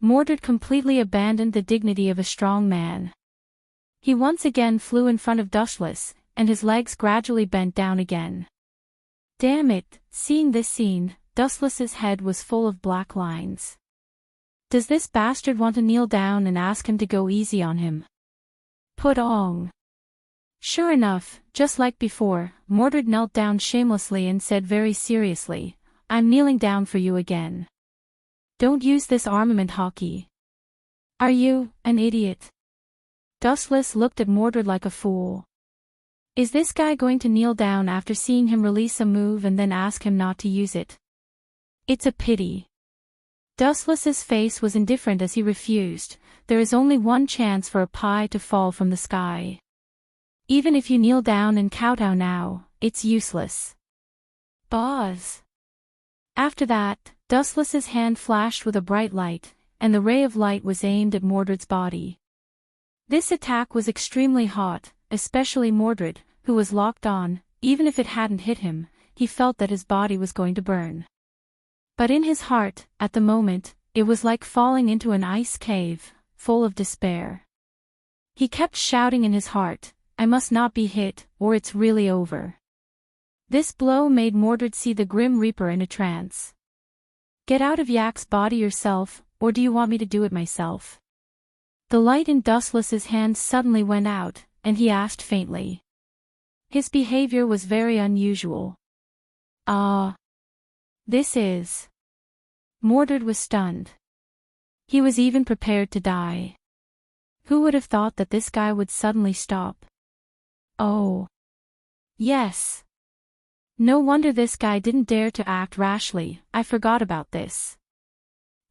Mordred completely abandoned the dignity of a strong man. He once again flew in front of Dustless, and his legs gradually bent down again. Damn it, seeing this scene, Dustless's head was full of black lines. Does this bastard want to kneel down and ask him to go easy on him? Put on. Sure enough, just like before, Mordred knelt down shamelessly and said very seriously, I'm kneeling down for you again. Don't use this armament hockey. Are you an idiot? Dustless looked at Mordred like a fool. Is this guy going to kneel down after seeing him release a move and then ask him not to use it? It's a pity. Dustless's face was indifferent as he refused. There is only one chance for a pie to fall from the sky. Even if you kneel down and kowtow now, it's useless. Boz. After that, Dustless's hand flashed with a bright light, and the ray of light was aimed at Mordred's body. This attack was extremely hot, especially Mordred, who was locked on. Even if it hadn't hit him, he felt that his body was going to burn. But in his heart, at the moment, it was like falling into an ice cave, full of despair. He kept shouting in his heart, "I must not be hit, or it's really over." This blow made Mordred see the Grim Reaper in a trance. "Get out of Yak's body yourself, or do you want me to do it myself?" The light in Dustless's hand suddenly went out, and he asked faintly. His behavior was very unusual. This is..." Mordred was stunned. He was even prepared to die. Who would have thought that this guy would suddenly stop? Oh. Yes. No wonder this guy didn't dare to act rashly. I forgot about this.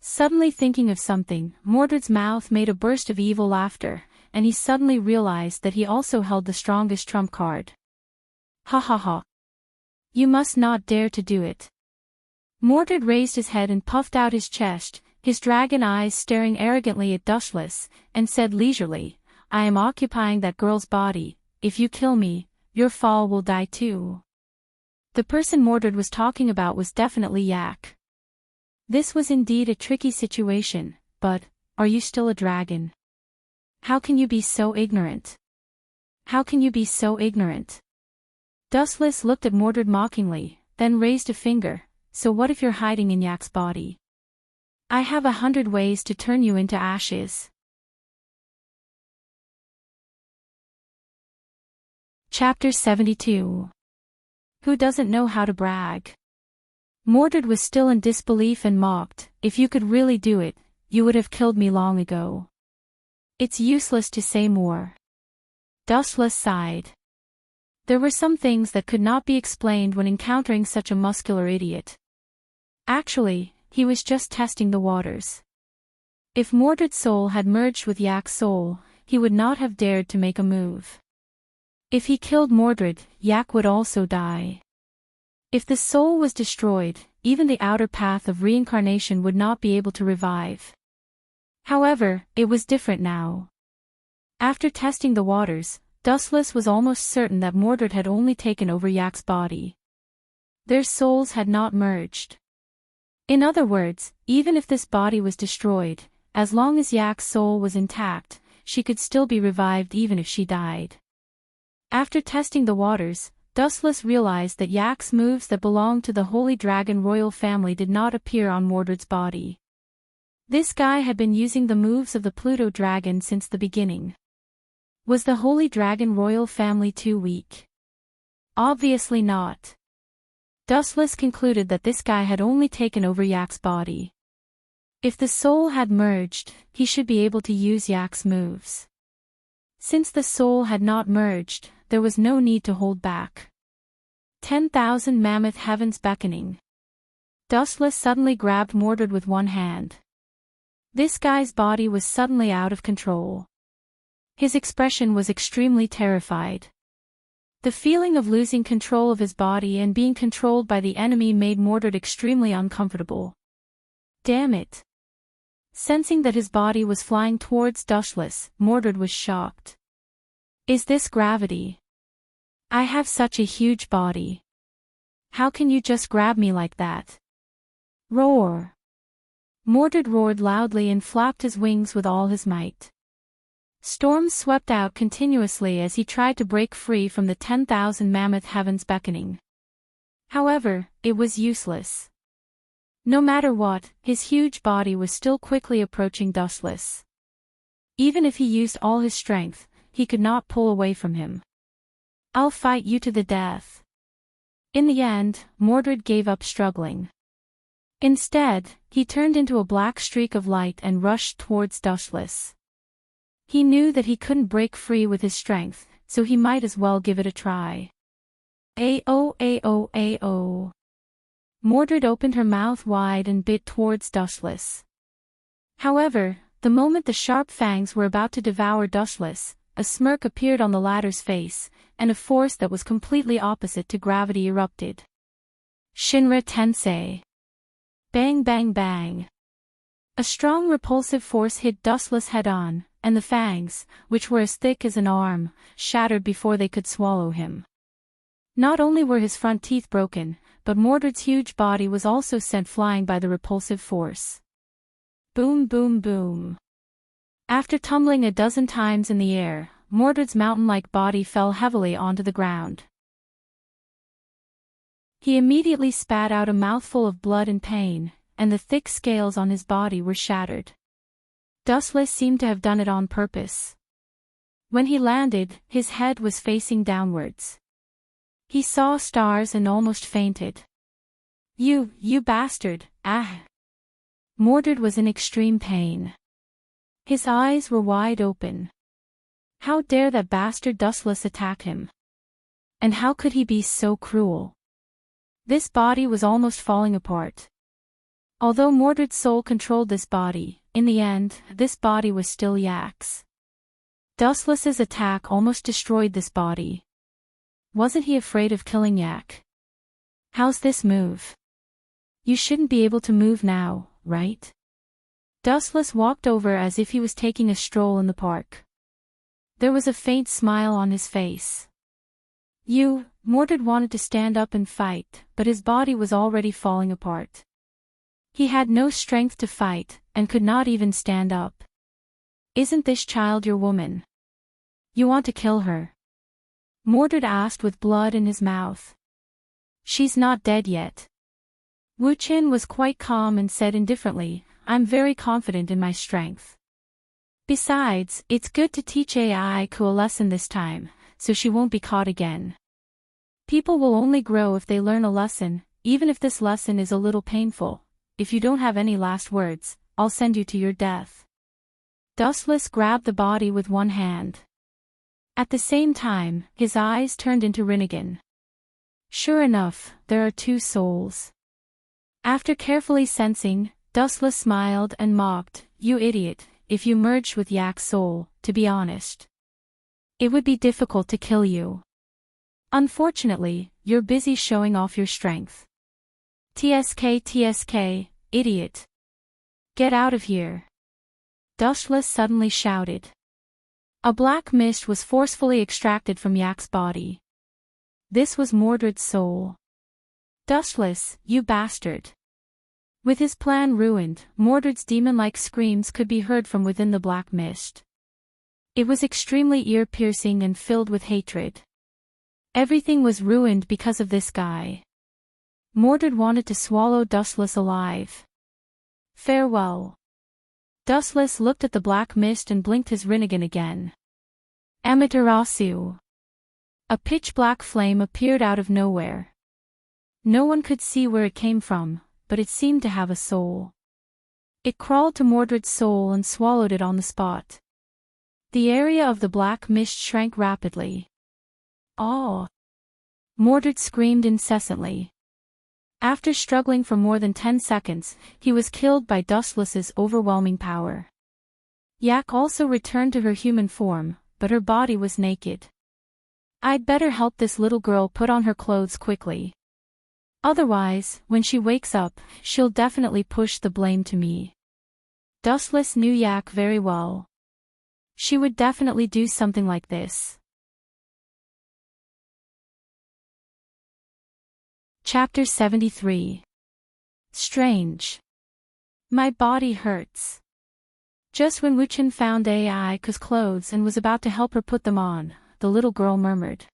Suddenly thinking of something, Mordred's mouth made a burst of evil laughter, and he suddenly realized that he also held the strongest trump card. Ha ha ha. You must not dare to do it. Mordred raised his head and puffed out his chest, his dragon eyes staring arrogantly at Dustless, and said leisurely, "I am occupying that girl's body. If you kill me, your fall will die too." The person Mordred was talking about was definitely Yak. This was indeed a tricky situation, but, are you still a dragon? How can you be so ignorant? How can you be so ignorant? Dustless looked at Mordred mockingly, then raised a finger. "So what if you're hiding in Yak's body? I have 100 ways to turn you into ashes." Chapter 72. Who doesn't know how to brag? Mordred was still in disbelief and mocked. "If you could really do it, you would have killed me long ago." "It's useless to say more." Dustless sighed. There were some things that could not be explained when encountering such a muscular idiot. Actually, he was just testing the waters. If Mordred's soul had merged with Yak's soul, he would not have dared to make a move. If he killed Mordred, Yak would also die. If the soul was destroyed, even the outer path of reincarnation would not be able to revive. However, it was different now. After testing the waters, Dustless was almost certain that Mordred had only taken over Yak's body. Their souls had not merged. In other words, even if this body was destroyed, as long as Yak's soul was intact, she could still be revived even if she died. After testing the waters, Dustless realized that Yak's moves that belonged to the Holy Dragon royal family did not appear on Mordred's body. This guy had been using the moves of the Pluto dragon since the beginning. Was the Holy Dragon royal family too weak? Obviously not. Dustless concluded that this guy had only taken over Yak's body. If the soul had merged, he should be able to use Yak's moves. Since the soul had not merged, there was no need to hold back. 10,000 mammoth heavens beckoning. Dustless suddenly grabbed Mordred with one hand. This guy's body was suddenly out of control. His expression was extremely terrified. The feeling of losing control of his body and being controlled by the enemy made Mordred extremely uncomfortable. Damn it! Sensing that his body was flying towards Dustless, Mordred was shocked. Is this gravity? I have such a huge body. How can you just grab me like that? Roar! Mordred roared loudly and flapped his wings with all his might. Storms swept out continuously as he tried to break free from the 10,000 mammoth heavens beckoning. However, it was useless. No matter what, his huge body was still quickly approaching Dustless. Even if he used all his strength, he could not pull away from him. "I'll fight you to the death." In the end, Mordred gave up struggling. Instead, he turned into a black streak of light and rushed towards Dustless. He knew that he couldn't break free with his strength, so he might as well give it a try. Ao ao ao. Mordred opened her mouth wide and bit towards Dustless. However, the moment the sharp fangs were about to devour Dustless, a smirk appeared on the latter's face, and a force that was completely opposite to gravity erupted. Shinra Tensei. Bang bang bang. A strong repulsive force hit Dustless head-on, and the fangs, which were as thick as an arm, shattered before they could swallow him. Not only were his front teeth broken, but Mordred's huge body was also sent flying by the repulsive force. Boom, boom, boom. After tumbling a dozen times in the air, Mordred's mountain-like body fell heavily onto the ground. He immediately spat out a mouthful of blood in pain, and the thick scales on his body were shattered. Dustless seemed to have done it on purpose. When he landed, his head was facing downwards. He saw stars and almost fainted. You bastard, ah! Mordred was in extreme pain. His eyes were wide open. How dare that bastard Dustless attack him? And how could he be so cruel? This body was almost falling apart. Although Mordred's soul controlled this body, in the end, this body was still Yak's. Dustless's attack almost destroyed this body. Wasn't he afraid of killing Yak? How's this move? You shouldn't be able to move now, right? Dustless walked over as if he was taking a stroll in the park. There was a faint smile on his face. Mordred wanted to stand up and fight, but his body was already falling apart. He had no strength to fight, and could not even stand up. Isn't this child your woman? You want to kill her? Mordred asked with blood in his mouth. She's not dead yet. Wu Qin was quite calm and said indifferently, I'm very confident in my strength. Besides, it's good to teach Aiku a lesson this time, so she won't be caught again. People will only grow if they learn a lesson, even if this lesson is a little painful. If you don't have any last words, I'll send you to your death. Dustless grabbed the body with one hand. At the same time, his eyes turned into Rinnegan. Sure enough, there are two souls. After carefully sensing, Dustless smiled and mocked, You idiot, if you merged with Yak's soul, to be honest. It would be difficult to kill you. Unfortunately, you're busy showing off your strength. TSK, idiot. Get out of here. Dustless suddenly shouted. A black mist was forcefully extracted from Yak's body. This was Mordred's soul. Dustless, you bastard. With his plan ruined, Mordred's demon-like screams could be heard from within the black mist. It was extremely ear-piercing and filled with hatred. Everything was ruined because of this guy. Mordred wanted to swallow Dustless alive. Farewell. Dustless looked at the black mist and blinked his Rinnegan again. Amaterasu. A pitch-black flame appeared out of nowhere. No one could see where it came from, but it seemed to have a soul. It crawled to Mordred's soul and swallowed it on the spot. The area of the black mist shrank rapidly. Oh! Mordred screamed incessantly. After struggling for more than 10 seconds, he was killed by Dustless's overwhelming power. Yak also returned to her human form, but her body was naked. I'd better help this little girl put on her clothes quickly. Otherwise, when she wakes up, she'll definitely push the blame to me. Dustless knew Yak very well. She would definitely do something like this. Chapter 73. Strange. My body hurts. Just when Wu Qin found Aiku's clothes and was about to help her put them on, the little girl murmured.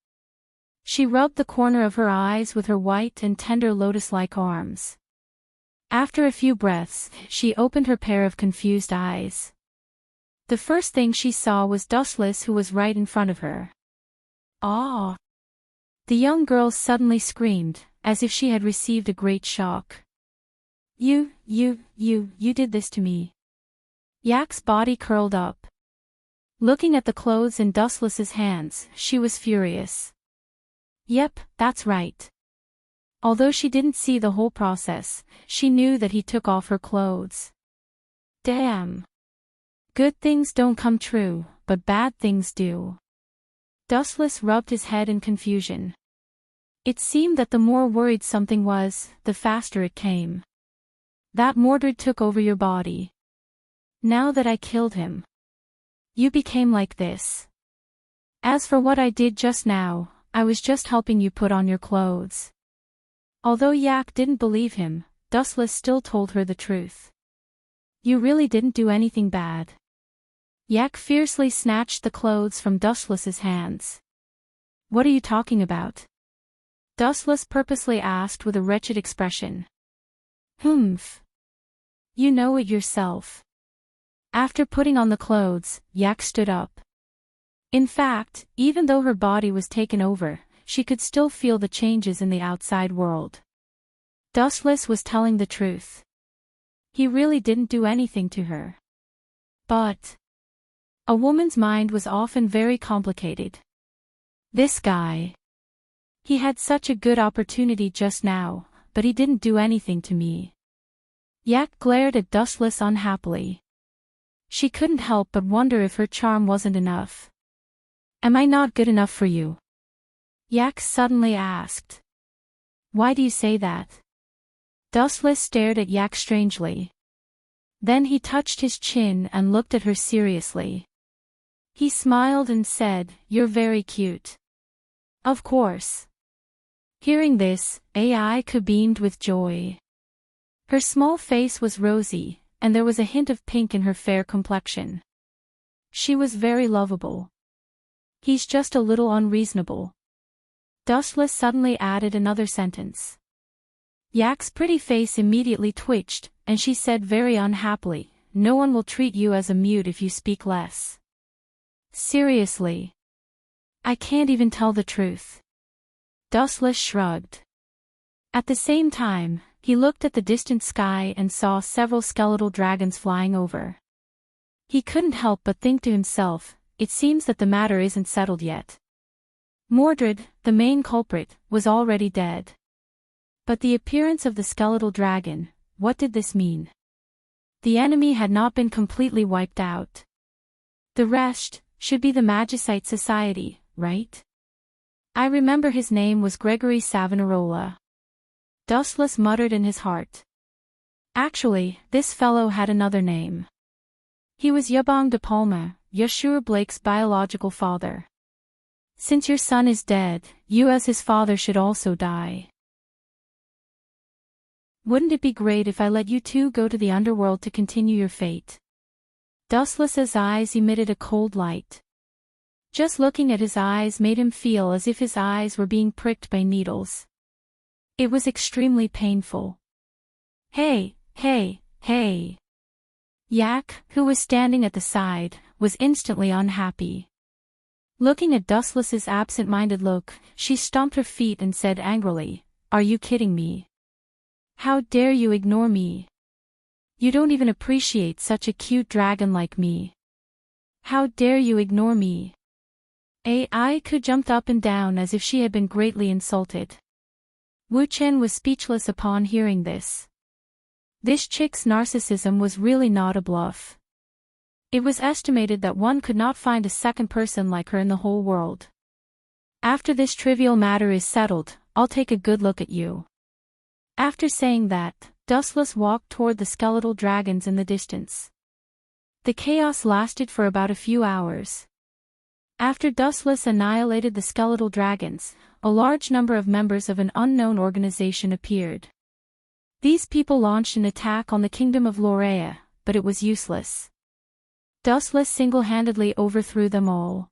She rubbed the corner of her eyes with her white and tender lotus-like arms. After a few breaths, she opened her pair of confused eyes. The first thing she saw was Dustless, who was right in front of her. Ah! The young girl suddenly screamed, as if she had received a great shock. You did this to me. Yak's body curled up. Looking at the clothes in Dustless's hands, she was furious. Yep, that's right. Although she didn't see the whole process, she knew that he took off her clothes. Damn. Good things don't come true, but bad things do. Dustless rubbed his head in confusion. It seemed that the more worried something was, the faster it came. That Mordred took over your body. Now that I killed him. You became like this. As for what I did just now, I was just helping you put on your clothes. Although Yak didn't believe him, Dustless still told her the truth. You really didn't do anything bad. Yak fiercely snatched the clothes from Dustless's hands. What are you talking about? Dustless purposely asked with a wretched expression. Humph. You know it yourself. After putting on the clothes, Yak stood up. In fact, even though her body was taken over, she could still feel the changes in the outside world. Dustless was telling the truth. He really didn't do anything to her. But a woman's mind was often very complicated. This guy. He had such a good opportunity just now, but he didn't do anything to me. Yak glared at Dustless unhappily. She couldn't help but wonder if her charm wasn't enough. Am I not good enough for you? Yak suddenly asked. Why do you say that? Dustless stared at Yak strangely. Then he touched his chin and looked at her seriously. He smiled and said, You're very cute. Of course. Hearing this, Ai beamed with joy. Her small face was rosy, and there was a hint of pink in her fair complexion. She was very lovable. He's just a little unreasonable. Dustless suddenly added another sentence. Yak's pretty face immediately twitched, and she said very unhappily, No one will treat you as a mute if you speak less. Seriously. I can't even tell the truth. Dustless shrugged. At the same time, he looked at the distant sky and saw several skeletal dragons flying over. He couldn't help but think to himself, It seems that the matter isn't settled yet. Mordred, the main culprit, was already dead. But the appearance of the skeletal dragon, what did this mean? The enemy had not been completely wiped out. The rest should be the Magicite Society, right? I remember his name was Gregory Savonarola. Dustless muttered in his heart. Actually, this fellow had another name. He was Yabong de Palma, Yashur Blake's biological father. Since your son is dead, you as his father should also die. Wouldn't it be great if I let you two go to the underworld to continue your fate? Dustless's eyes emitted a cold light. Just looking at his eyes made him feel as if his eyes were being pricked by needles. It was extremely painful. Hey, hey, hey. Yak, who was standing at the side, was instantly unhappy. Looking at Dustless's absent-minded look, she stomped her feet and said angrily, Are you kidding me? How dare you ignore me? You don't even appreciate such a cute dragon like me. How dare you ignore me? Ai jumped up and down as if she had been greatly insulted. Wu Chen was speechless upon hearing this. This chick's narcissism was really not a bluff. It was estimated that one could not find a second person like her in the whole world. After this trivial matter is settled, I'll take a good look at you. After saying that, Dustless walked toward the skeletal dragons in the distance. The chaos lasted for about a few hours. After Dustless annihilated the skeletal dragons, a large number of members of an unknown organization appeared. These people launched an attack on the kingdom of Lorea, but it was useless. Dustless single-handedly overthrew them all.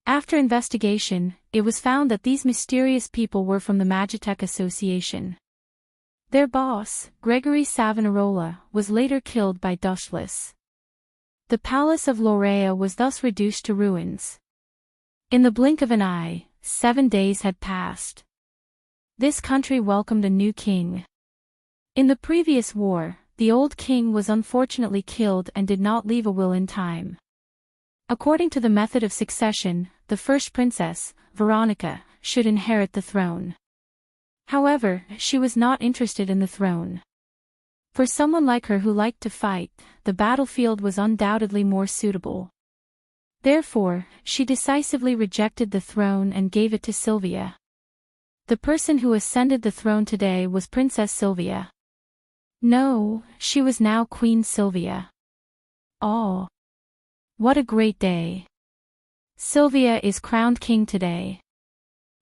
After investigation, it was found that these mysterious people were from the Magitech Association. Their boss, Gregory Savonarola, was later killed by Dustless. The palace of Lorea was thus reduced to ruins. In the blink of an eye, 7 days had passed. This country welcomed a new king. In the previous war, the old king was unfortunately killed and did not leave a will in time. According to the method of succession, the first princess, Veronica, should inherit the throne. However, she was not interested in the throne. For someone like her who liked to fight, the battlefield was undoubtedly more suitable. Therefore, she decisively rejected the throne and gave it to Sylvia. The person who ascended the throne today was Princess Sylvia. No, she was now Queen Sylvia. Oh. What a great day. Sylvia is crowned king today.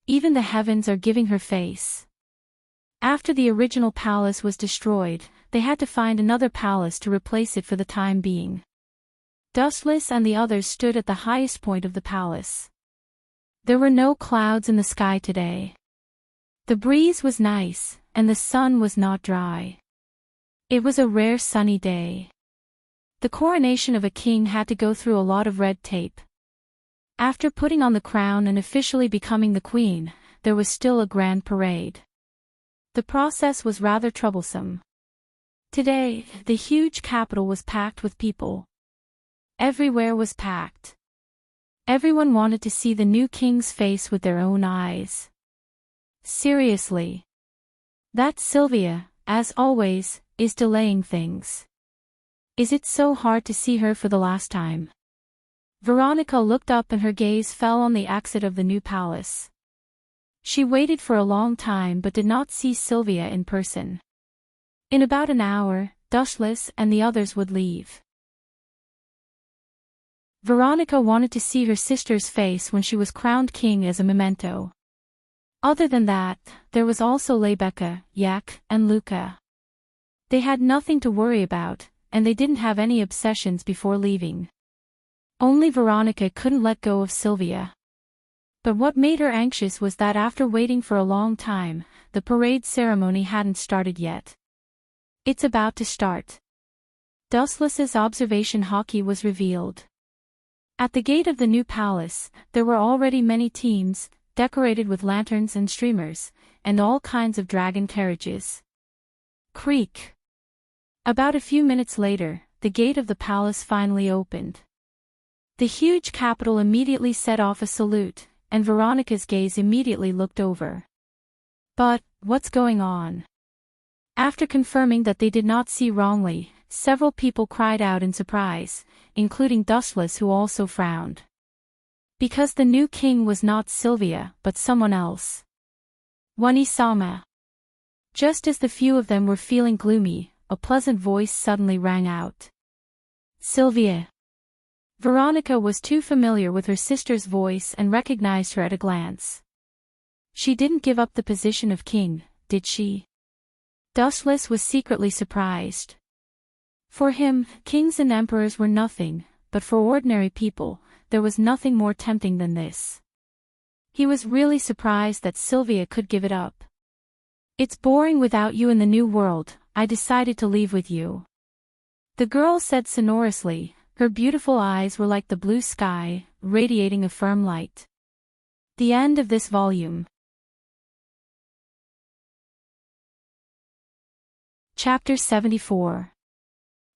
Even the heavens are giving her face. After the original palace was destroyed, they had to find another palace to replace it for the time being. Dustless and the others stood at the highest point of the palace. There were no clouds in the sky today. The breeze was nice, and the sun was not dry. It was a rare sunny day. The coronation of a king had to go through a lot of red tape. After putting on the crown and officially becoming the queen, there was still a grand parade. The process was rather troublesome. Today, the huge capital was packed with people. Everywhere was packed. Everyone wanted to see the new king's face with their own eyes. Seriously. That Sylvia, as always, is delaying things. Is it so hard to see her for the last time? Veronica looked up and her gaze fell on the exit of the new palace. She waited for a long time but did not see Sylvia in person. In about an hour, Dustless and the others would leave. Veronica wanted to see her sister's face when she was crowned king as a memento. Other than that, there was also Lebecca, Yak, and Luca. They had nothing to worry about, and they didn't have any obsessions before leaving. Only Veronica couldn't let go of Sylvia. But what made her anxious was that after waiting for a long time, the parade ceremony hadn't started yet. It's about to start. Dustless's observation hockey was revealed. At the gate of the new palace, there were already many teams, decorated with lanterns and streamers, and all kinds of dragon carriages. Creak. About a few minutes later, the gate of the palace finally opened. The huge capital immediately set off a salute, and Veronica's gaze immediately looked over. But, what's going on? After confirming that they did not see wrongly, several people cried out in surprise, including Dustless, who also frowned. Because the new king was not Sylvia but someone else. Wani-sama. Just as the few of them were feeling gloomy, a pleasant voice suddenly rang out. Sylvia. Veronica was too familiar with her sister's voice and recognized her at a glance. She didn't give up the position of king, did she? Dustless was secretly surprised. For him, kings and emperors were nothing, but for ordinary people, there was nothing more tempting than this. He was really surprised that Sylvia could give it up. It's boring without you in the new world, I decided to leave with you. The girl said sonorously. Her beautiful eyes were like the blue sky, radiating a firm light. The end of this volume. Chapter 74.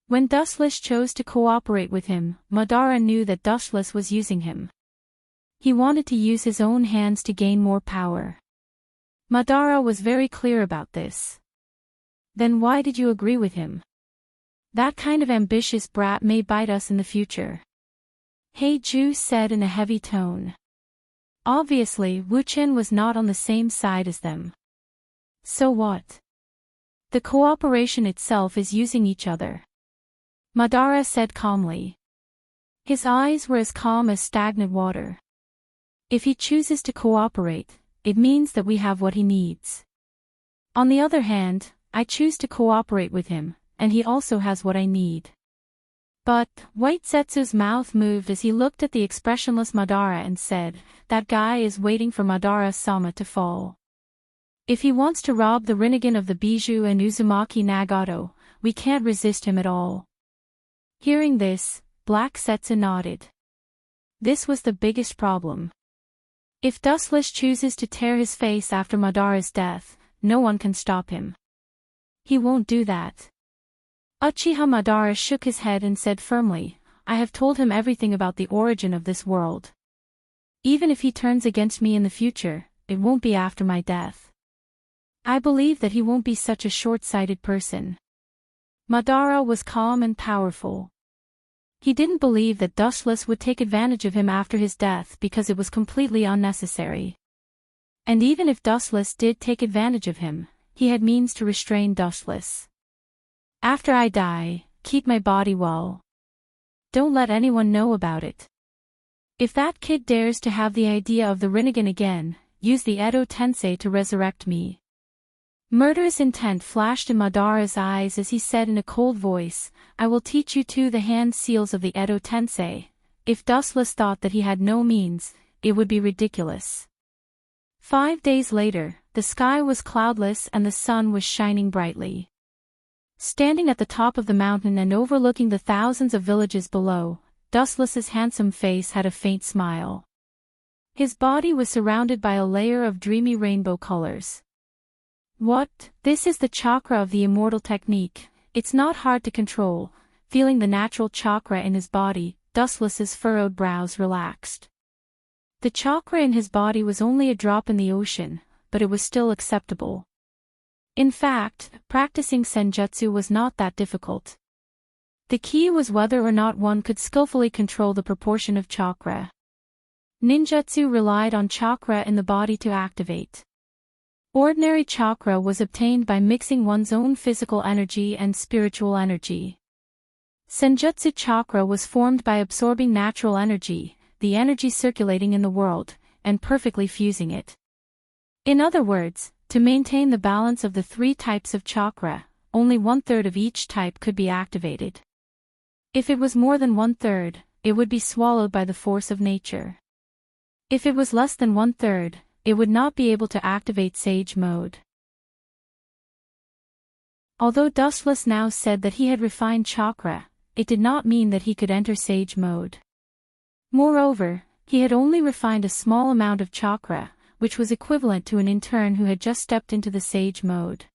When Dustless chose to cooperate with him, Madara knew that Dustless was using him. He wanted to use his own hands to gain more power. Madara was very clear about this. Then why did you agree with him? That kind of ambitious brat may bite us in the future. Heiju said in a heavy tone. Obviously, Wuchen was not on the same side as them. So what? The cooperation itself is using each other. Madara said calmly. His eyes were as calm as stagnant water. If he chooses to cooperate, it means that we have what he needs. On the other hand, I choose to cooperate with him, and he also has what I need. But, White Setsu's mouth moved as he looked at the expressionless Madara and said, that guy is waiting for Madara-sama to fall. If he wants to rob the Rinnegan of the Bijou and Uzumaki Nagato, we can't resist him at all. Hearing this, Black Setsu nodded. This was the biggest problem. If Dustless chooses to tear his face after Madara's death, no one can stop him. He won't do that. Uchiha Madara shook his head and said firmly, I have told him everything about the origin of this world. Even if he turns against me in the future, it won't be after my death. I believe that he won't be such a short-sighted person. Madara was calm and powerful. He didn't believe that Dustless would take advantage of him after his death because it was completely unnecessary. And even if Dustless did take advantage of him, he had means to restrain Dustless. After I die, keep my body well. don't let anyone know about it. If that kid dares to have the idea of the Rinnegan again, use the Edo Tensei to resurrect me." Murderous intent flashed in Madara's eyes as he said in a cold voice, "I will teach you too the hand seals of the Edo Tensei." If Dustless thought that he had no means, it would be ridiculous. 5 days later, the sky was cloudless and the sun was shining brightly. Standing at the top of the mountain and overlooking the thousands of villages below, Dustless's handsome face had a faint smile. His body was surrounded by a layer of dreamy rainbow colors. "What? This is the chakra of the immortal technique. It's not hard to control." Feeling the natural chakra in his body, Dustless's furrowed brows relaxed. The chakra in his body was only a drop in the ocean, but it was still acceptable. In fact, practicing senjutsu was not that difficult. The key was whether or not one could skillfully control the proportion of chakra. Ninjutsu relied on chakra in the body to activate. Ordinary chakra was obtained by mixing one's own physical energy and spiritual energy. Senjutsu chakra was formed by absorbing natural energy, the energy circulating in the world, and perfectly fusing it. In other words, to maintain the balance of the 3 types of chakra, only 1/3 of each type could be activated. If it was more than 1/3, it would be swallowed by the force of nature. If it was less than 1/3, it would not be able to activate Sage Mode. Although Dustless now said that he had refined chakra, it did not mean that he could enter Sage Mode. Moreover, he had only refined a small amount of chakra, which was equivalent to an intern who had just stepped into the Sage Mode.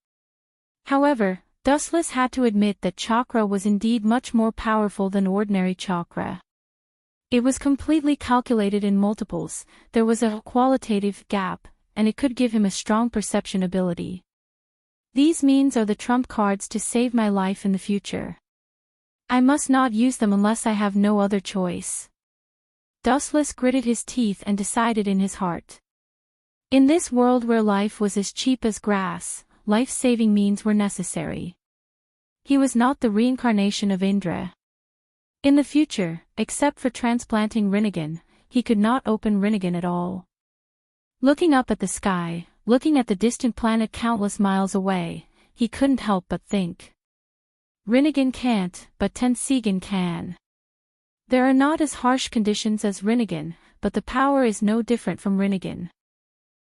However, Dustless had to admit that chakra was indeed much more powerful than ordinary chakra. It was completely calculated in multiples, there was a qualitative gap, and it could give him a strong perception ability. "These means are the trump cards to save my life in the future. I must not use them unless I have no other choice." Dustless gritted his teeth and decided in his heart. In this world where life was as cheap as grass, life-saving means were necessary. He was not the reincarnation of Indra. In the future, except for transplanting Rinnegan, he could not open Rinnegan at all. Looking up at the sky, looking at the distant planet countless miles away, he couldn't help but think. Rinnegan can't, but Tensigan can. There are not as harsh conditions as Rinnegan, but the power is no different from Rinnegan.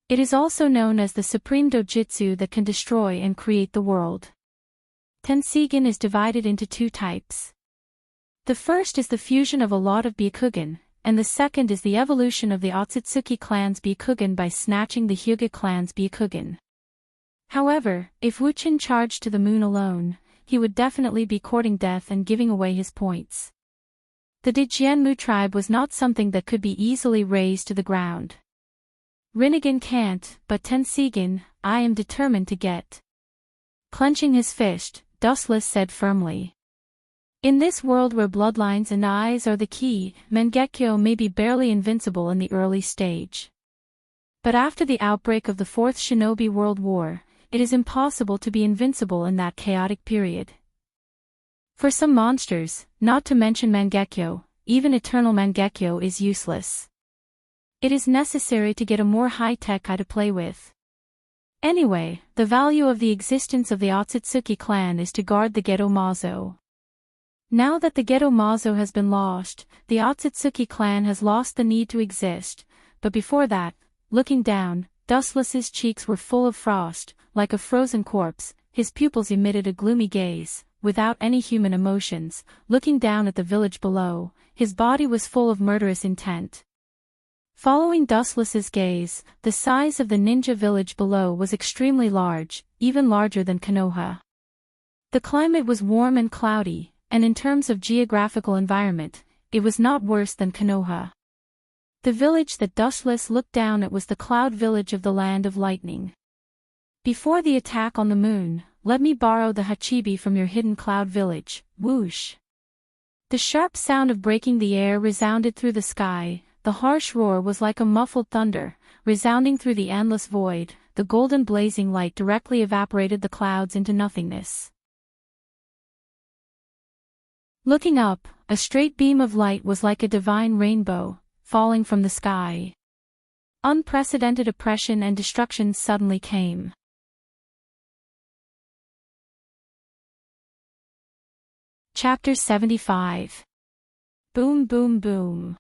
It is also known as the supreme dojutsu that can destroy and create the world. Tensigan is divided into 2 types. The first is the fusion of a lot of Byakugan, and the second is the evolution of the Otsutsuki clan's Byakugan by snatching the Hyuga clan's Byakugan. However, if Wuchin charged to the moon alone, he would definitely be courting death and giving away his points. The Dijianmu tribe was not something that could be easily razed to the ground. Rinnegan can't, but Tensigan, I am determined to get. Clenching his fist, Dustless said firmly. In this world where bloodlines and eyes are the key, Mangekyo may be barely invincible in the early stage. But after the outbreak of the 4th Shinobi World War, it is impossible to be invincible in that chaotic period. For some monsters, not to mention Mangekyo, even eternal Mangekyo is useless. It is necessary to get a more high-tech eye to play with. Anyway, the value of the existence of the Otsutsuki clan is to guard the Gedo Mazo. Now that the Gedo Mazo has been lost, the Otsutsuki clan has lost the need to exist, but before that, looking down, Dustless's cheeks were full of frost, like a frozen corpse, his pupils emitted a gloomy gaze. Without any human emotions, looking down at the village below, his body was full of murderous intent. Following Dustless's gaze, the size of the ninja village below was extremely large, even larger than Konoha. The climate was warm and cloudy, and in terms of geographical environment, it was not worse than Konoha. The village that Dustless looked down at was the cloud village of the Land of Lightning. Before the attack on the moon, let me borrow the Hachibi from your hidden cloud village, whoosh. The sharp sound of breaking the air resounded through the sky, the harsh roar was like a muffled thunder, resounding through the endless void, the golden blazing light directly evaporated the clouds into nothingness. Looking up, a straight beam of light was like a divine rainbow, falling from the sky. Unprecedented oppression and destruction suddenly came. Chapter 75. Boom boom boom.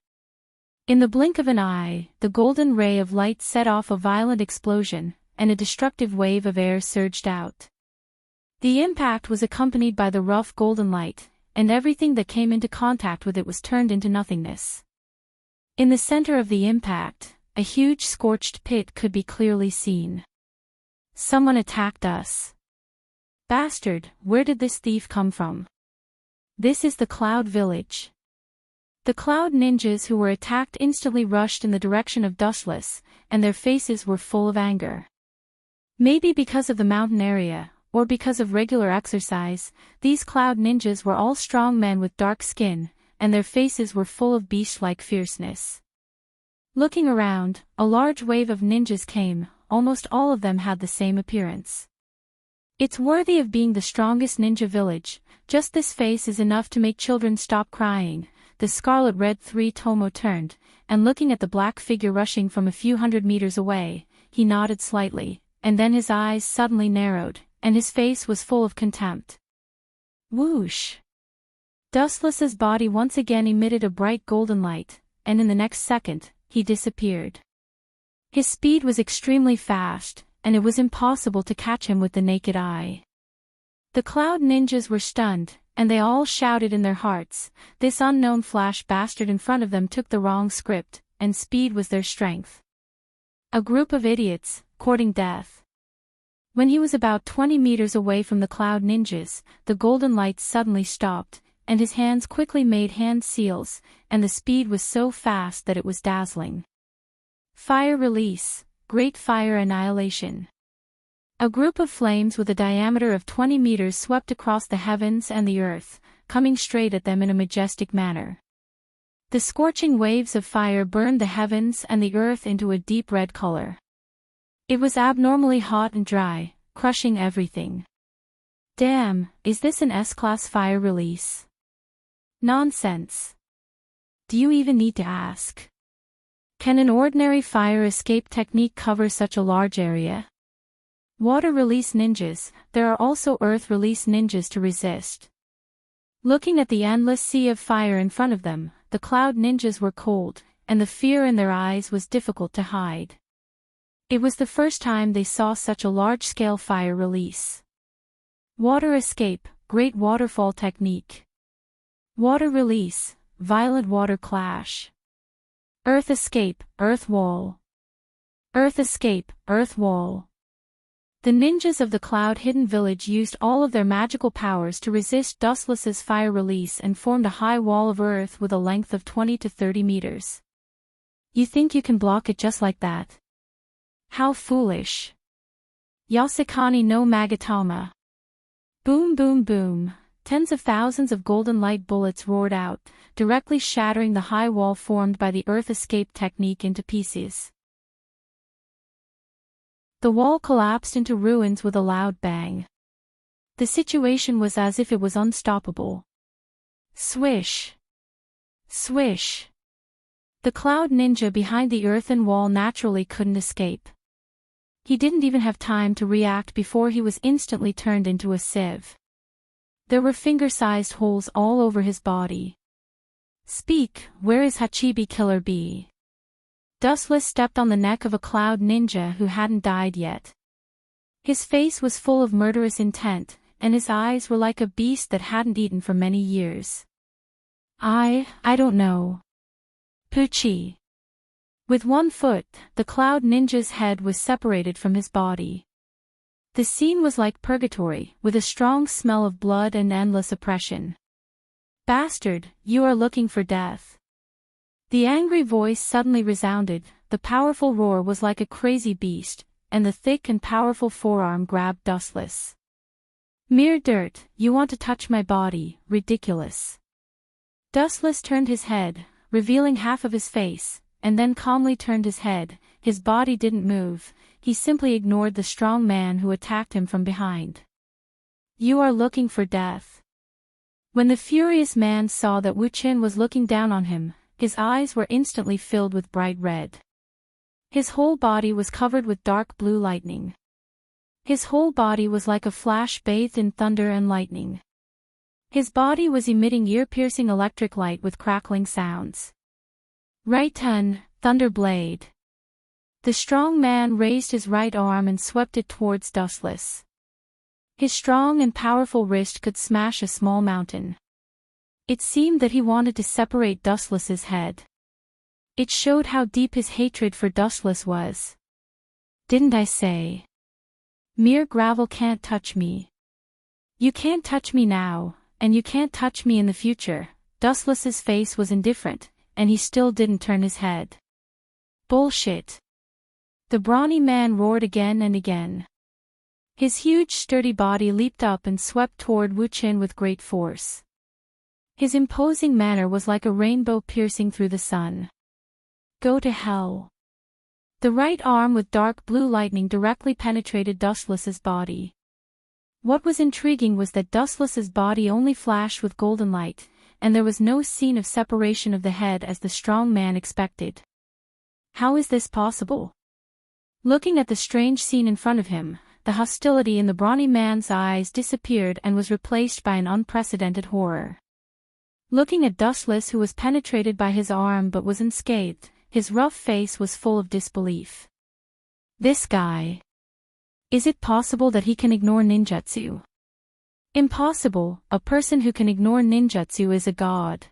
In the blink of an eye, the golden ray of light set off a violent explosion, and a destructive wave of air surged out. The impact was accompanied by the rough golden light, and everything that came into contact with it was turned into nothingness. In the center of the impact, a huge scorched pit could be clearly seen. Someone attacked us. Bastard, where did this thief come from? This is the Cloud Village. The Cloud Ninjas who were attacked instantly rushed in the direction of Dustless, and their faces were full of anger. Maybe because of the mountain area, or because of regular exercise, these Cloud Ninjas were all strong men with dark skin, and their faces were full of beast-like fierceness. Looking around, a large wave of ninjas came, almost all of them had the same appearance. It's worthy of being the strongest ninja village, just this face is enough to make children stop crying. The scarlet-red Three-Tomo turned, and looking at the black figure rushing from a few hundred meters away, he nodded slightly, and then his eyes suddenly narrowed, and his face was full of contempt. Whoosh! Dustless's body once again emitted a bright golden light, and in the next second, he disappeared. His speed was extremely fast, and it was impossible to catch him with the naked eye. The Cloud Ninjas were stunned, and they all shouted in their hearts, this unknown flash bastard in front of them took the wrong script, and speed was their strength. A group of idiots, courting death. When he was about 20 meters away from the Cloud Ninjas, the golden light suddenly stopped, and his hands quickly made hand seals, and the speed was so fast that it was dazzling. Fire release, great fire annihilation. A group of flames with a diameter of 20 meters swept across the heavens and the earth, coming straight at them in a majestic manner. The scorching waves of fire burned the heavens and the earth into a deep red color. It was abnormally hot and dry, crushing everything. Damn, is this an S-class fire release? Nonsense. Do you even need to ask? Can an ordinary fire escape technique cover such a large area? Water release ninjas, there are also earth release ninjas to resist. Looking at the endless sea of fire in front of them, the Cloud Ninjas were cold, and the fear in their eyes was difficult to hide. It was the first time they saw such a large-scale fire release. Water escape, great waterfall technique. Water release, violent water clash. Earth escape, earth wall. Earth escape, earth wall. The ninjas of the Cloud Hidden Village used all of their magical powers to resist Dustless's fire release and formed a high wall of earth with a length of 20 to 30 meters. You think you can block it just like that? How foolish. Yasekani no Magatama. Boom boom boom, tens of thousands of golden light bullets roared out, directly shattering the high wall formed by the earth escape technique into pieces. The wall collapsed into ruins with a loud bang. The situation was as if it was unstoppable. Swish! Swish! The Cloud Ninja behind the earthen wall naturally couldn't escape. He didn't even have time to react before he was instantly turned into a sieve. There were finger-sized holes all over his body. Speak, where is Hachibi Killer Bee? Dustless stepped on the neck of a Cloud Ninja who hadn't died yet. His face was full of murderous intent, and his eyes were like a beast that hadn't eaten for many years. I don't know. Poochie. With one foot, the Cloud Ninja's head was separated from his body. The scene was like purgatory, with a strong smell of blood and endless oppression. Bastard, you are looking for death. The angry voice suddenly resounded, the powerful roar was like a crazy beast, and the thick and powerful forearm grabbed Dustless. Mere dirt, you want to touch my body, ridiculous. Dustless turned his head, revealing half of his face, and then calmly turned his head. His body didn't move, he simply ignored the strong man who attacked him from behind. You are looking for death. When the furious man saw that Wu Qin was looking down on him, his eyes were instantly filled with bright red. His whole body was covered with dark blue lightning. His whole body was like a flash bathed in thunder and lightning. His body was emitting ear-piercing electric light with crackling sounds. Right-ton, thunder blade. The strong man raised his right arm and swept it towards Dustless. His strong and powerful wrist could smash a small mountain. It seemed that he wanted to separate Dustless's head. It showed how deep his hatred for Dustless was. Didn't I say? Mere gravel can't touch me. You can't touch me now, and you can't touch me in the future. Dustless's face was indifferent, and he still didn't turn his head. Bullshit. The brawny man roared again and again. His huge sturdy body leaped up and swept toward Wu Qin with great force. His imposing manner was like a rainbow piercing through the sun. Go to hell. The right arm with dark blue lightning directly penetrated Dustless's body. What was intriguing was that Dustless's body only flashed with golden light, and there was no scene of separation of the head as the strong man expected. How is this possible? Looking at the strange scene in front of him, the hostility in the brawny man's eyes disappeared and was replaced by an unprecedented horror. Looking at Dustless, who was penetrated by his arm but was unscathed, his rough face was full of disbelief. This guy. Is it possible that he can ignore ninjutsu? Impossible, a person who can ignore ninjutsu is a god.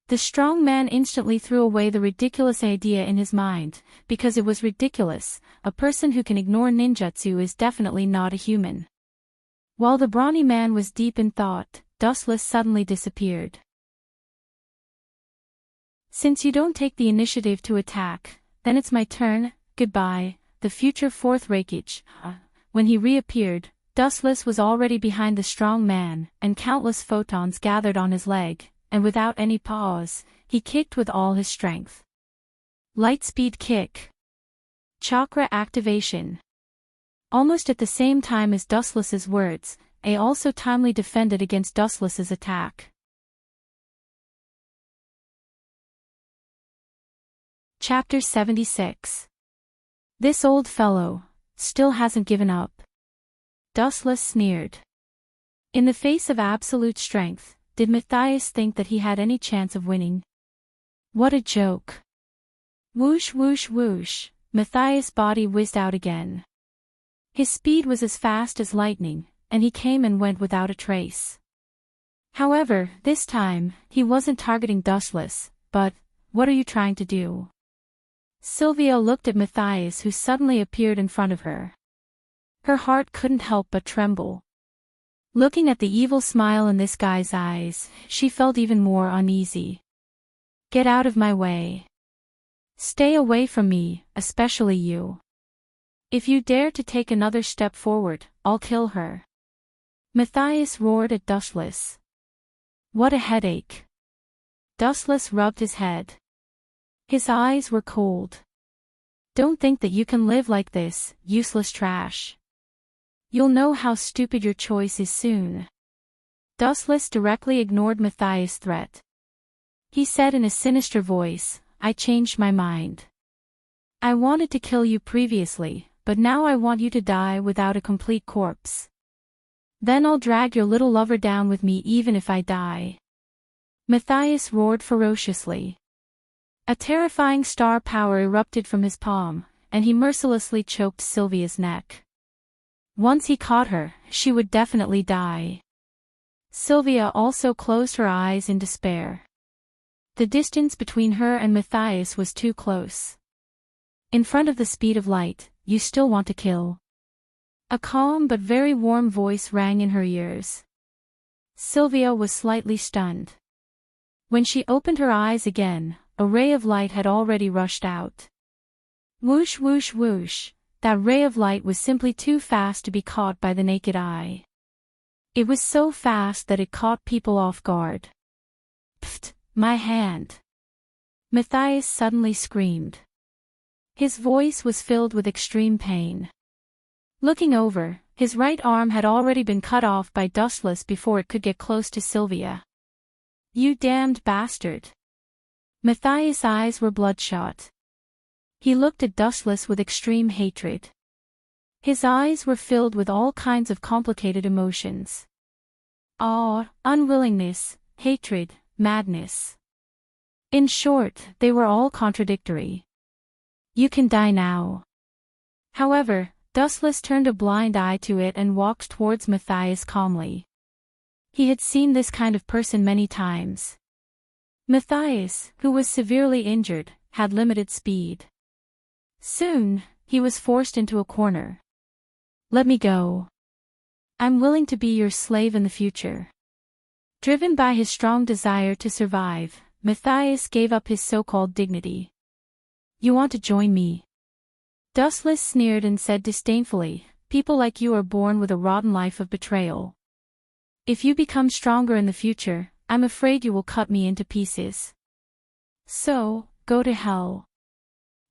The strong man instantly threw away the ridiculous idea in his mind, because it was ridiculous. A person who can ignore ninjutsu is definitely not a human. While the brawny man was deep in thought, Dustless suddenly disappeared. Since you don't take the initiative to attack, then it's my turn, goodbye, the future fourth Reikage. When he reappeared, Dustless was already behind the strong man, and countless photons gathered on his leg, and without any pause, he kicked with all his strength. Lightspeed kick. Chakra activation. Almost at the same time as Dustless's words, A also timely defended against Dustless's attack. Chapter 76. This old fellow still hasn't given up. Dustless sneered. In the face of absolute strength, did Matthias think that he had any chance of winning? What a joke. Whoosh whoosh whoosh, Matthias' body whizzed out again. His speed was as fast as lightning, and he came and went without a trace. However, this time, he wasn't targeting Dustless, but, what are you trying to do? Sylvia looked at Matthias, who suddenly appeared in front of her. Her heart couldn't help but tremble. Looking at the evil smile in this guy's eyes, she felt even more uneasy. Get out of my way. Stay away from me, especially you. If you dare to take another step forward, I'll kill her. Matthias roared at Dustless. What a headache. Dustless rubbed his head. His eyes were cold. Don't think that you can live like this, useless trash. You'll know how stupid your choice is soon. Dustless directly ignored Matthias' threat. He said in a sinister voice, I changed my mind. I wanted to kill you previously, but now I want you to die without a complete corpse. Then I'll drag your little lover down with me even if I die. Matthias roared ferociously. A terrifying star power erupted from his palm, and he mercilessly choked Sylvia's neck. Once he caught her, she would definitely die. Sylvia also closed her eyes in despair. The distance between her and Matthias was too close. In front of the speed of light, you still want to kill? A calm but very warm voice rang in her ears. Sylvia was slightly stunned. When she opened her eyes again, a ray of light had already rushed out. Whoosh whoosh whoosh, that ray of light was simply too fast to be caught by the naked eye. It was so fast that it caught people off guard. Pfft, my hand! Matthias suddenly screamed. His voice was filled with extreme pain. Looking over, His right arm had already been cut off by Dustless before it could get close to Sylvia. "You damned bastard." Matthias' eyes were bloodshot. He looked at Dustless with extreme hatred. His eyes were filled with all kinds of complicated emotions. Awe, unwillingness, hatred, madness. In short, they were all contradictory. "You can die now." However, Dustless turned a blind eye to it and walked towards Matthias calmly. He had seen this kind of person many times. Matthias, who was severely injured, had limited speed. Soon, he was forced into a corner. "Let me go. I'm willing to be your slave in the future." Driven by his strong desire to survive, Matthias gave up his so-called dignity. "You want to join me?" Dustless sneered and said disdainfully, "People like you are born with a rotten life of betrayal. If you become stronger in the future, I'm afraid you will cut me into pieces. So, go to hell."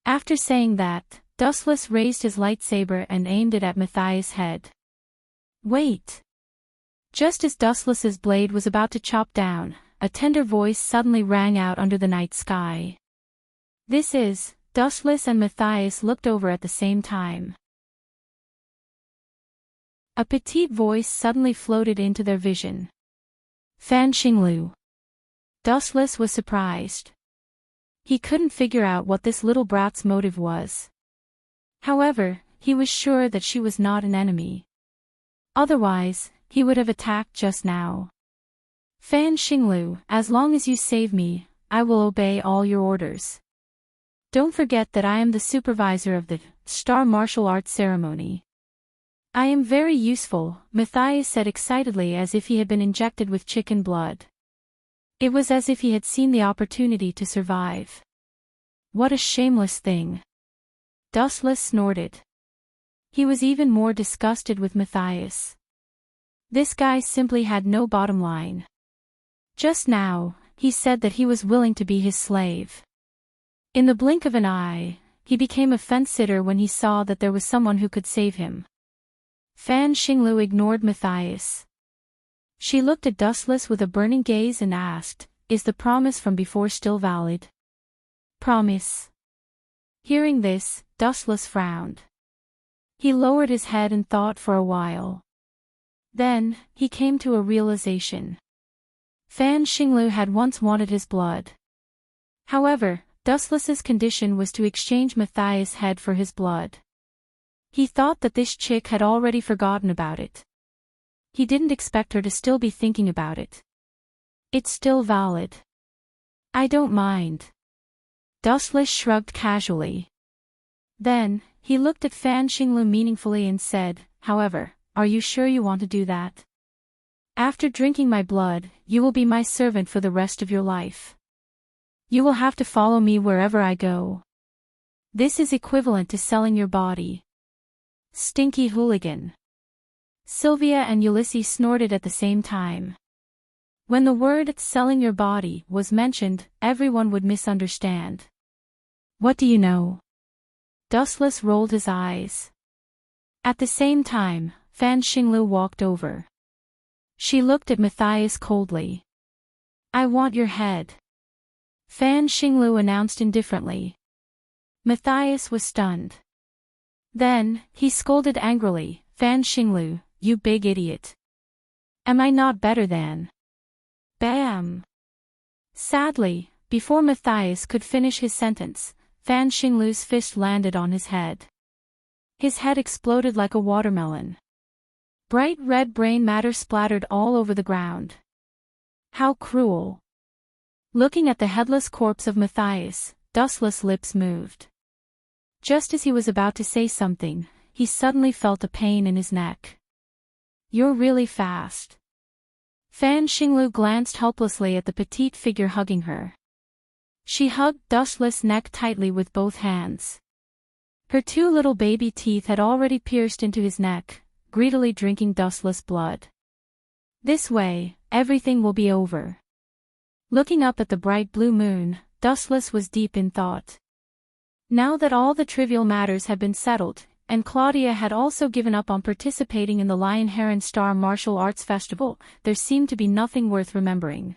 After saying that, Dustless raised his lightsaber and aimed it at Matthias' head. "Wait." Just as Dustless's blade was about to chop down, a tender voice suddenly rang out under the night sky. "This is..." Dustless and Matthias looked over at the same time. A petite voice suddenly floated into their vision. "Fan Xinglu." Dustless was surprised. He couldn't figure out what this little brat's motive was. However, he was sure that she was not an enemy. Otherwise, he would have attacked just now. "Fan Xinglu, as long as you save me, I will obey all your orders. Don't forget that I am the supervisor of the Star Martial Arts ceremony." "I am very useful," Matthias said excitedly as if he had been injected with chicken blood. It was as if he had seen the opportunity to survive. "What a shameless thing." Dustless snorted. He was even more disgusted with Matthias. This guy simply had no bottom line. Just now, he said that he was willing to be his slave. In the blink of an eye, he became a fence-sitter when he saw that there was someone who could save him. Fan Xinglu ignored Matthias. She looked at Dustless with a burning gaze and asked, "Is the promise from before still valid?" "Promise." Hearing this, Dustless frowned. He lowered his head and thought for a while. Then, he came to a realization. Fan Xinglu had once wanted his blood. However, Dustless's condition was to exchange Matthias' head for his blood. He thought that this chick had already forgotten about it. He didn't expect her to still be thinking about it. "It's still valid." "I don't mind." Dustless shrugged casually. Then, he looked at Fan Xinglu meaningfully and said, "However, are you sure you want to do that? After drinking my blood, you will be my servant for the rest of your life. You will have to follow me wherever I go. This is equivalent to selling your body." Stinky hooligan. Sylvia and Ulysses snorted at the same time. When the word "selling your body" was mentioned, everyone would misunderstand. "What do you know?" Dustless rolled his eyes. At the same time, Fan Xinglu walked over. She looked at Matthias coldly. "I want your head," Fan Xinglu announced indifferently. Matthias was stunned. Then, he scolded angrily, "Fan Xinglu, you big idiot. Am I not better than?" Bam! Sadly, before Matthias could finish his sentence, Fan Xinglu's fist landed on his head. His head exploded like a watermelon. Bright red brain matter splattered all over the ground. How cruel! Looking at the headless corpse of Matthias, Dustless' lips moved. Just as he was about to say something, he suddenly felt a pain in his neck. "You're really fast." Fan Xinglu glanced helplessly at the petite figure hugging her. She hugged Dustless' neck tightly with both hands. Her two little baby teeth had already pierced into his neck, greedily drinking Dustless' blood. "This way, everything will be over." Looking up at the bright blue moon, Dustless was deep in thought. Now that all the trivial matters had been settled, and Claudia had also given up on participating in the Lion Heron Star Martial Arts Festival. There seemed to be nothing worth remembering.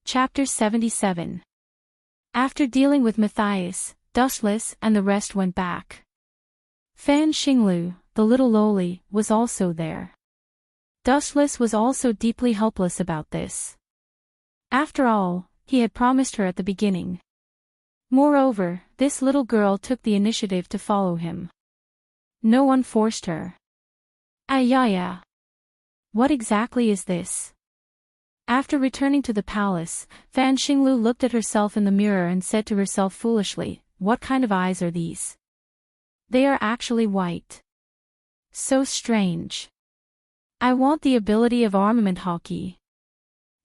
Chapter 77. After dealing with Matthias, Dustless and the rest went back. Fan Xinglu, the little loli, was also there. Dustless was also deeply helpless about this. After all, he had promised her at the beginning. Moreover, this little girl took the initiative to follow him. No one forced her. Ayaya. What exactly is this? After returning to the palace, Fan Xinglu looked at herself in the mirror and said to herself foolishly, "What kind of eyes are these? They are actually white. So strange. I want the ability of armament hockey.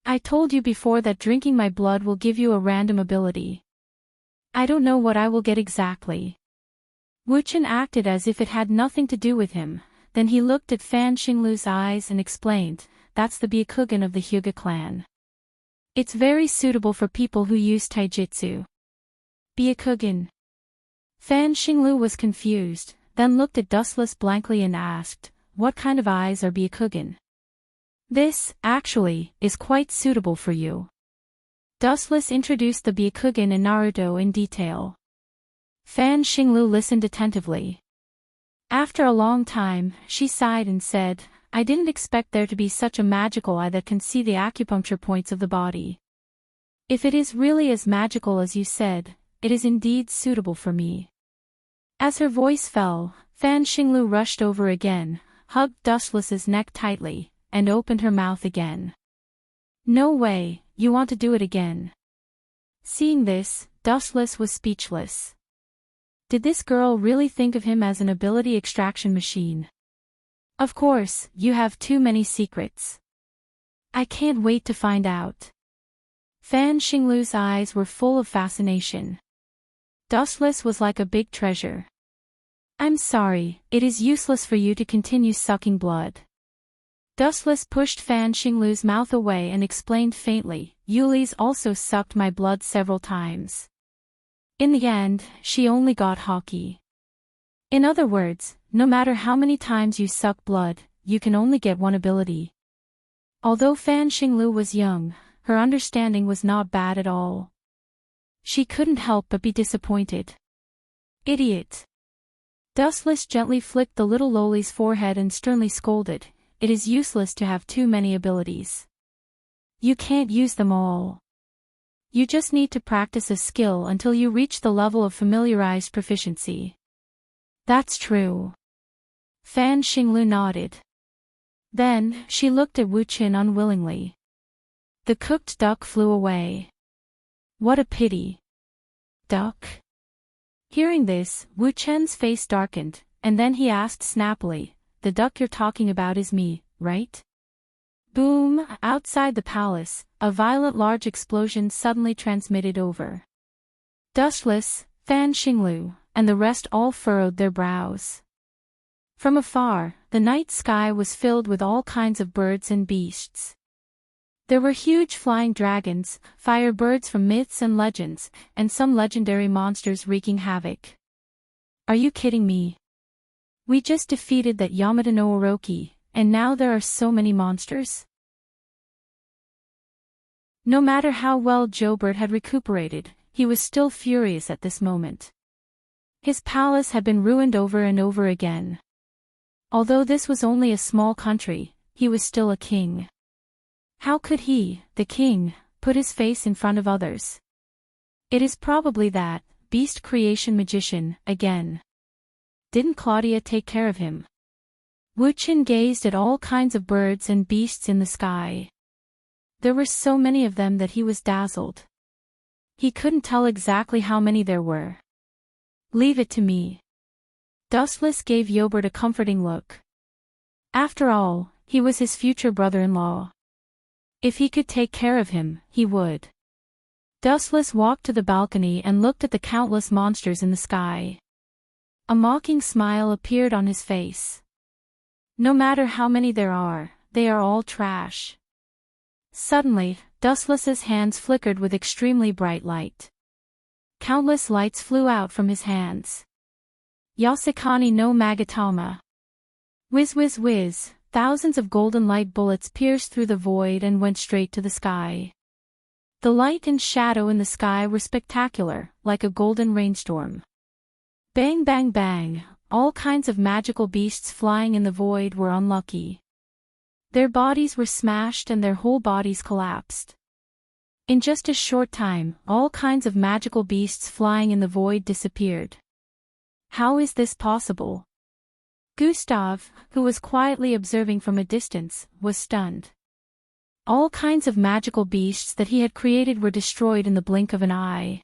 I told you before that drinking my blood will give you a random ability. I don't know what I will get exactly." Wu Chen acted as if it had nothing to do with him, then he looked at Fan Xinglu's eyes and explained, "That's the Byakugan of the Hyuga clan. It's very suitable for people who use taijutsu." Byakugan. Fan Xinglu was confused, then looked at Dustless blankly and asked, "What kind of eyes are Byakugan?" "This, actually, is quite suitable for you." Dustless introduced the Byakugan in Naruto in detail. Fan Xinglu listened attentively. After a long time, she sighed and said, "I didn't expect there to be such a magical eye that can see the acupuncture points of the body. If it is really as magical as you said, it is indeed suitable for me." As her voice fell, Fan Xinglu rushed over again, hugged Dustless's neck tightly, and opened her mouth again. "No way, you want to do it again." Seeing this, Dustless was speechless. Did this girl really think of him as an ability extraction machine? "Of course, you have too many secrets. I can't wait to find out." Fan Xinglu's eyes were full of fascination. Dustless was like a big treasure. "I'm sorry, it is useless for you to continue sucking blood." Dustless pushed Fan Xinglu's mouth away and explained faintly, "Yuli's also sucked my blood several times. In the end, she only got hockey. In other words, no matter how many times you suck blood, you can only get one ability." Although Fan Xinglu was young, her understanding was not bad at all. She couldn't help but be disappointed. "Idiot." Dustless gently flicked the little loli's forehead and sternly scolded, "It is useless to have too many abilities. You can't use them all. You just need to practice a skill until you reach the level of familiarized proficiency." "That's true." Fan Xinglu nodded. Then, she looked at Wu Chen unwillingly. The cooked duck flew away. "What a pity." "Duck?" Hearing this, Wu Chen's face darkened, and then he asked snappily, "The duck you're talking about is me, right?" Boom! Outside the palace, a violent large explosion suddenly transmitted over. Dustless, Fan Xinglu, and the rest all furrowed their brows. From afar, the night sky was filled with all kinds of birds and beasts. There were huge flying dragons, fire birds from myths and legends, and some legendary monsters wreaking havoc. "Are you kidding me? We just defeated that Yamada no Orochi, and now there are so many monsters?" No matter how well Jobert had recuperated, he was still furious at this moment. His palace had been ruined over and over again. Although this was only a small country, he was still a king. How could he, the king, put his face in front of others? It is probably that beast creation magician, again. Didn't Claudia take care of him? Wu Chen gazed at all kinds of birds and beasts in the sky. There were so many of them that he was dazzled. He couldn't tell exactly how many there were. "Leave it to me." Dustless gave Jobert a comforting look. After all, he was his future brother-in-law. If he could take care of him, he would. Dustless walked to the balcony and looked at the countless monsters in the sky. A mocking smile appeared on his face. "No matter how many there are, they are all trash." Suddenly, Dustless's hands flickered with extremely bright light. Countless lights flew out from his hands. Yasekani no Magatama. Whiz whiz whiz, thousands of golden light bullets pierced through the void and went straight to the sky. The light and shadow in the sky were spectacular, like a golden rainstorm. Bang bang bang, all kinds of magical beasts flying in the void were unlucky. Their bodies were smashed and their whole bodies collapsed. In just a short time, all kinds of magical beasts flying in the void disappeared. How is this possible? Gustav, who was quietly observing from a distance, was stunned. All kinds of magical beasts that he had created were destroyed in the blink of an eye.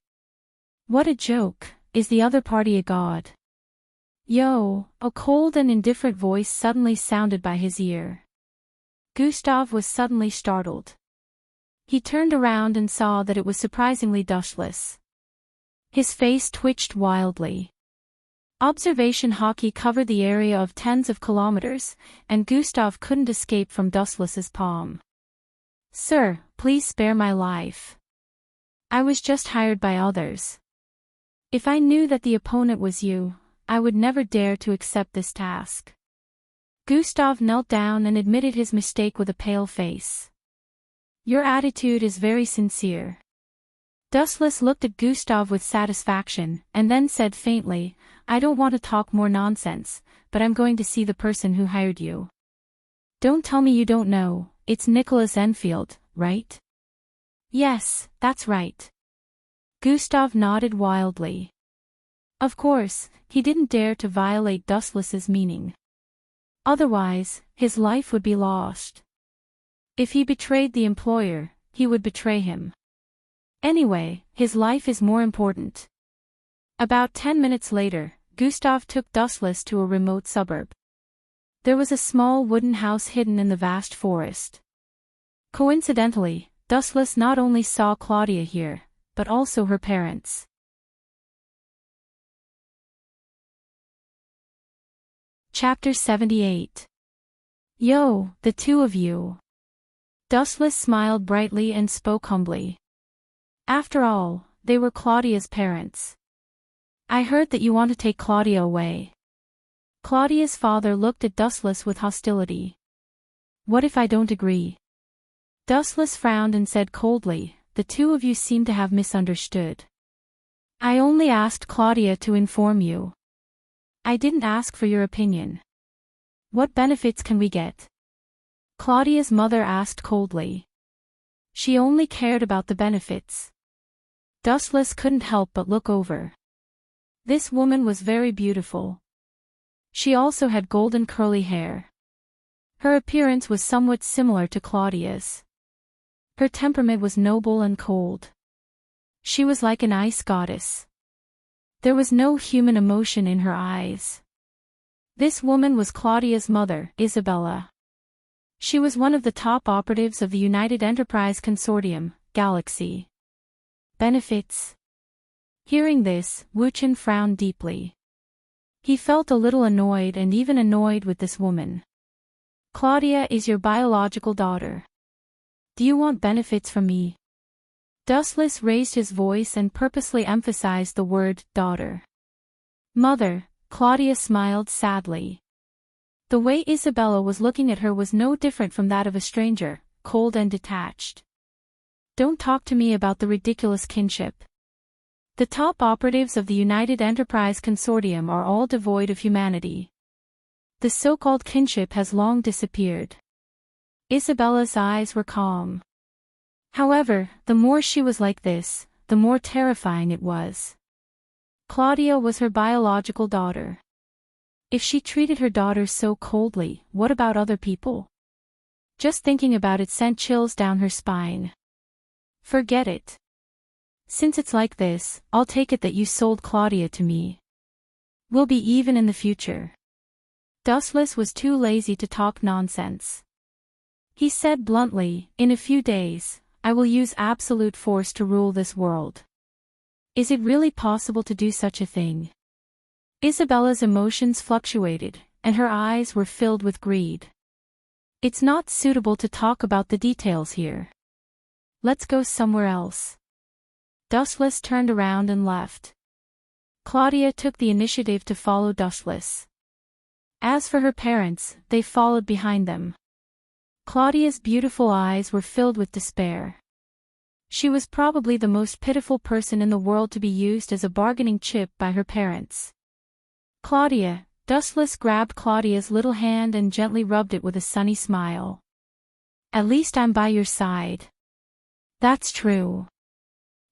What a joke, is the other party a god? Yo, a cold and indifferent voice suddenly sounded by his ear. Gustav was suddenly startled. He turned around and saw that it was surprisingly dustless. His face twitched wildly. Observation hockey covered the area of tens of kilometers, and Gustav couldn't escape from Dustless's palm. Sir, please spare my life. I was just hired by others. If I knew that the opponent was you, I would never dare to accept this task. Gustav knelt down and admitted his mistake with a pale face. Your attitude is very sincere. Dustless looked at Gustav with satisfaction, and then said faintly, I don't want to talk more nonsense, but I'm going to see the person who hired you. Don't tell me you don't know, it's Nicholas Enfield, right? Yes, that's right. Gustav nodded wildly. Of course, he didn't dare to violate Dustless's meaning. Otherwise, his life would be lost. If he betrayed the employer, he would betray him. Anyway, his life is more important. About 10 minutes later, Gustav took Dustless to a remote suburb. There was a small wooden house hidden in the vast forest. Coincidentally, Dustless not only saw Claudia here, but also her parents. Chapter 78. Yo, the two of you. Dustless smiled brightly and spoke humbly. After all, they were Claudia's parents. I heard that you want to take Claudia away. Claudia's father looked at Dustless with hostility. What if I don't agree? Dustless frowned and said coldly, the two of you seem to have misunderstood. I only asked Claudia to inform you. I didn't ask for your opinion. What benefits can we get? Claudia's mother asked coldly. She only cared about the benefits. Dustless couldn't help but look over. This woman was very beautiful. She also had golden curly hair. Her appearance was somewhat similar to Claudia's. Her temperament was noble and cold. She was like an ice goddess. There was no human emotion in her eyes. This woman was Claudia's mother, Isabella. She was one of the top operatives of the United Enterprise Consortium, Galaxy. Benefits? Hearing this, Wuchen frowned deeply. He felt a little annoyed and even annoyed with this woman. Claudia is your biological daughter. Do you want benefits from me? Dustless raised his voice and purposely emphasized the word, daughter. Mother, Claudia smiled sadly. The way Isabella was looking at her was no different from that of a stranger, cold and detached. Don't talk to me about the ridiculous kinship. The top operatives of the United Enterprise Consortium are all devoid of humanity. The so-called kinship has long disappeared. Isabella's eyes were calm. However, the more she was like this, the more terrifying it was. Claudia was her biological daughter. If she treated her daughter so coldly, what about other people? Just thinking about it sent chills down her spine. Forget it. Since it's like this, I'll take it that you sold Claudia to me. We'll be even in the future. Dustless was too lazy to talk nonsense. He said bluntly, in a few days, I will use absolute force to rule this world. Is it really possible to do such a thing? Isabella's emotions fluctuated, and her eyes were filled with greed. It's not suitable to talk about the details here. Let's go somewhere else. Dustless turned around and left. Claudia took the initiative to follow Dustless. As for her parents, they followed behind them. Claudia's beautiful eyes were filled with despair. She was probably the most pitiful person in the world to be used as a bargaining chip by her parents. Claudia, Dustless grabbed Claudia's little hand and gently rubbed it with a sunny smile. At least I'm by your side. That's true.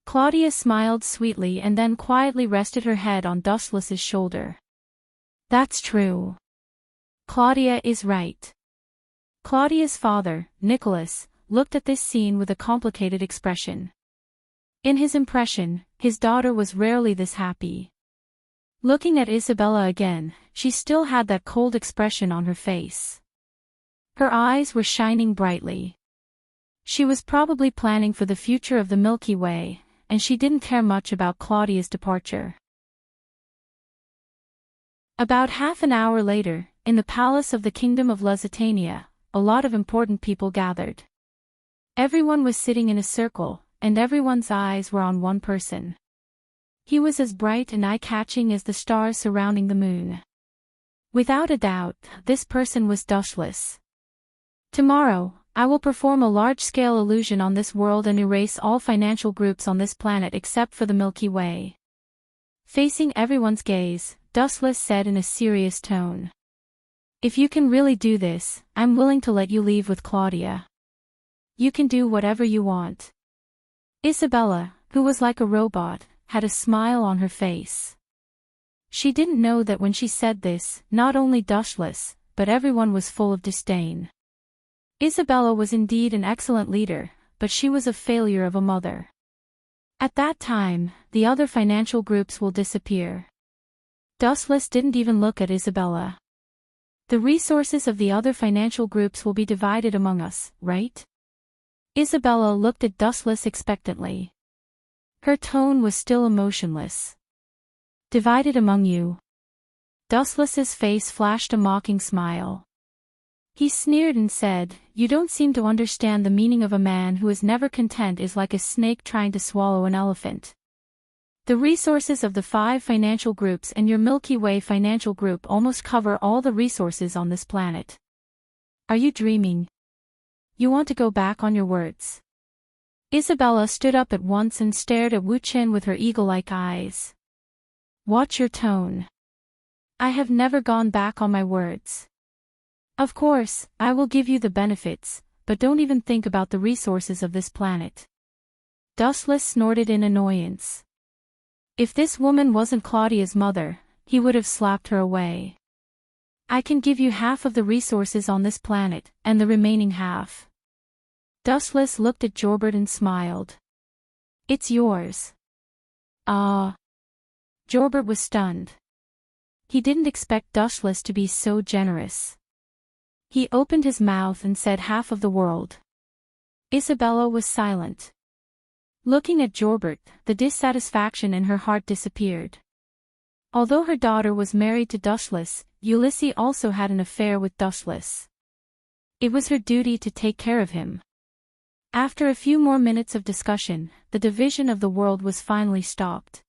Claudia smiled sweetly and then quietly rested her head on Dustless's shoulder. That's true. Claudia is right. Claudia's father, Nicholas, looked at this scene with a complicated expression. In his impression, his daughter was rarely this happy. Looking at Isabella again, she still had that cold expression on her face. Her eyes were shining brightly. She was probably planning for the future of the Milky Way, and she didn't care much about Claudia's departure. About half an hour later, in the palace of the Kingdom of Lusitania, a lot of important people gathered. Everyone was sitting in a circle, and everyone's eyes were on one person. He was as bright and eye-catching as the stars surrounding the moon. Without a doubt, this person was Dustless. Tomorrow, I will perform a large-scale illusion on this world and erase all financial groups on this planet except for the Milky Way. Facing everyone's gaze, Dustless said in a serious tone. If you can really do this, I'm willing to let you leave with Claudia. You can do whatever you want. Isabella, who was like a robot, had a smile on her face. She didn't know that when she said this, not only Dustless, but everyone was full of disdain. Isabella was indeed an excellent leader, but she was a failure of a mother. At that time, the other financial groups will disappear. Dustless didn't even look at Isabella. The resources of the other financial groups will be divided among us, right? Isabella looked at Dustless expectantly. Her tone was still emotionless. Divided among you. Dustless's face flashed a mocking smile. He sneered and said, You don't seem to understand the meaning of a man who is never content is like a snake trying to swallow an elephant. The resources of the 5 financial groups and your Milky Way financial group almost cover all the resources on this planet. Are you dreaming? You want to go back on your words? Isabella stood up at once and stared at Wu Qin with her eagle-like eyes. Watch your tone. I have never gone back on my words. Of course, I will give you the benefits, but don't even think about the resources of this planet. Dustless snorted in annoyance. If this woman wasn't Claudia's mother, he would have slapped her away. I can give you half of the resources on this planet, and the remaining half. Dustless looked at Jorbert and smiled. It's yours. Ah. Jorbert was stunned. He didn't expect Dustless to be so generous. He opened his mouth and said half of the world. Isabella was silent. Looking at Jorbert, the dissatisfaction in her heart disappeared. Although her daughter was married to Dustless, Ulysses also had an affair with Dustless. It was her duty to take care of him. After a few more minutes of discussion, the division of the world was finally stopped.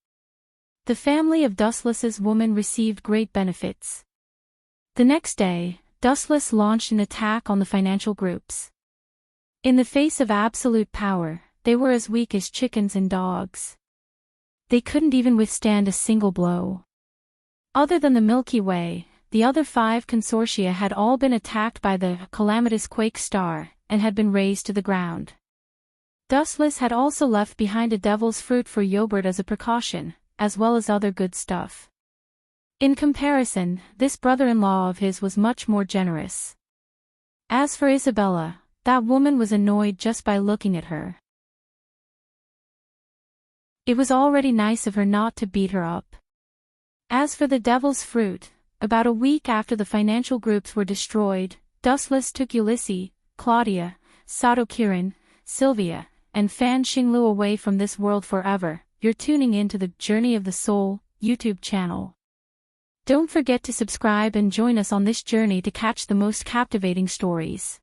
The family of Dustless's woman received great benefits. The next day, Dustless launched an attack on the financial groups. In the face of absolute power, they were as weak as chickens and dogs. They couldn't even withstand a single blow. Other than the Milky Way, the other 5 consortia had all been attacked by the calamitous quake star, and had been razed to the ground. Dustless had also left behind a devil's fruit for Jobbert as a precaution, as well as other good stuff. In comparison, this brother-in-law of his was much more generous. As for Isabella, that woman was annoyed just by looking at her. It was already nice of her not to beat her up. As for the devil's fruit, about a week after the financial groups were destroyed, Dustless took Ulysses, Claudia, Sato Kirin, Sylvia, and Fan Xinglu away from this world forever. You're tuning in to the Journey of the Soul YouTube channel. Don't forget to subscribe and join us on this journey to catch the most captivating stories.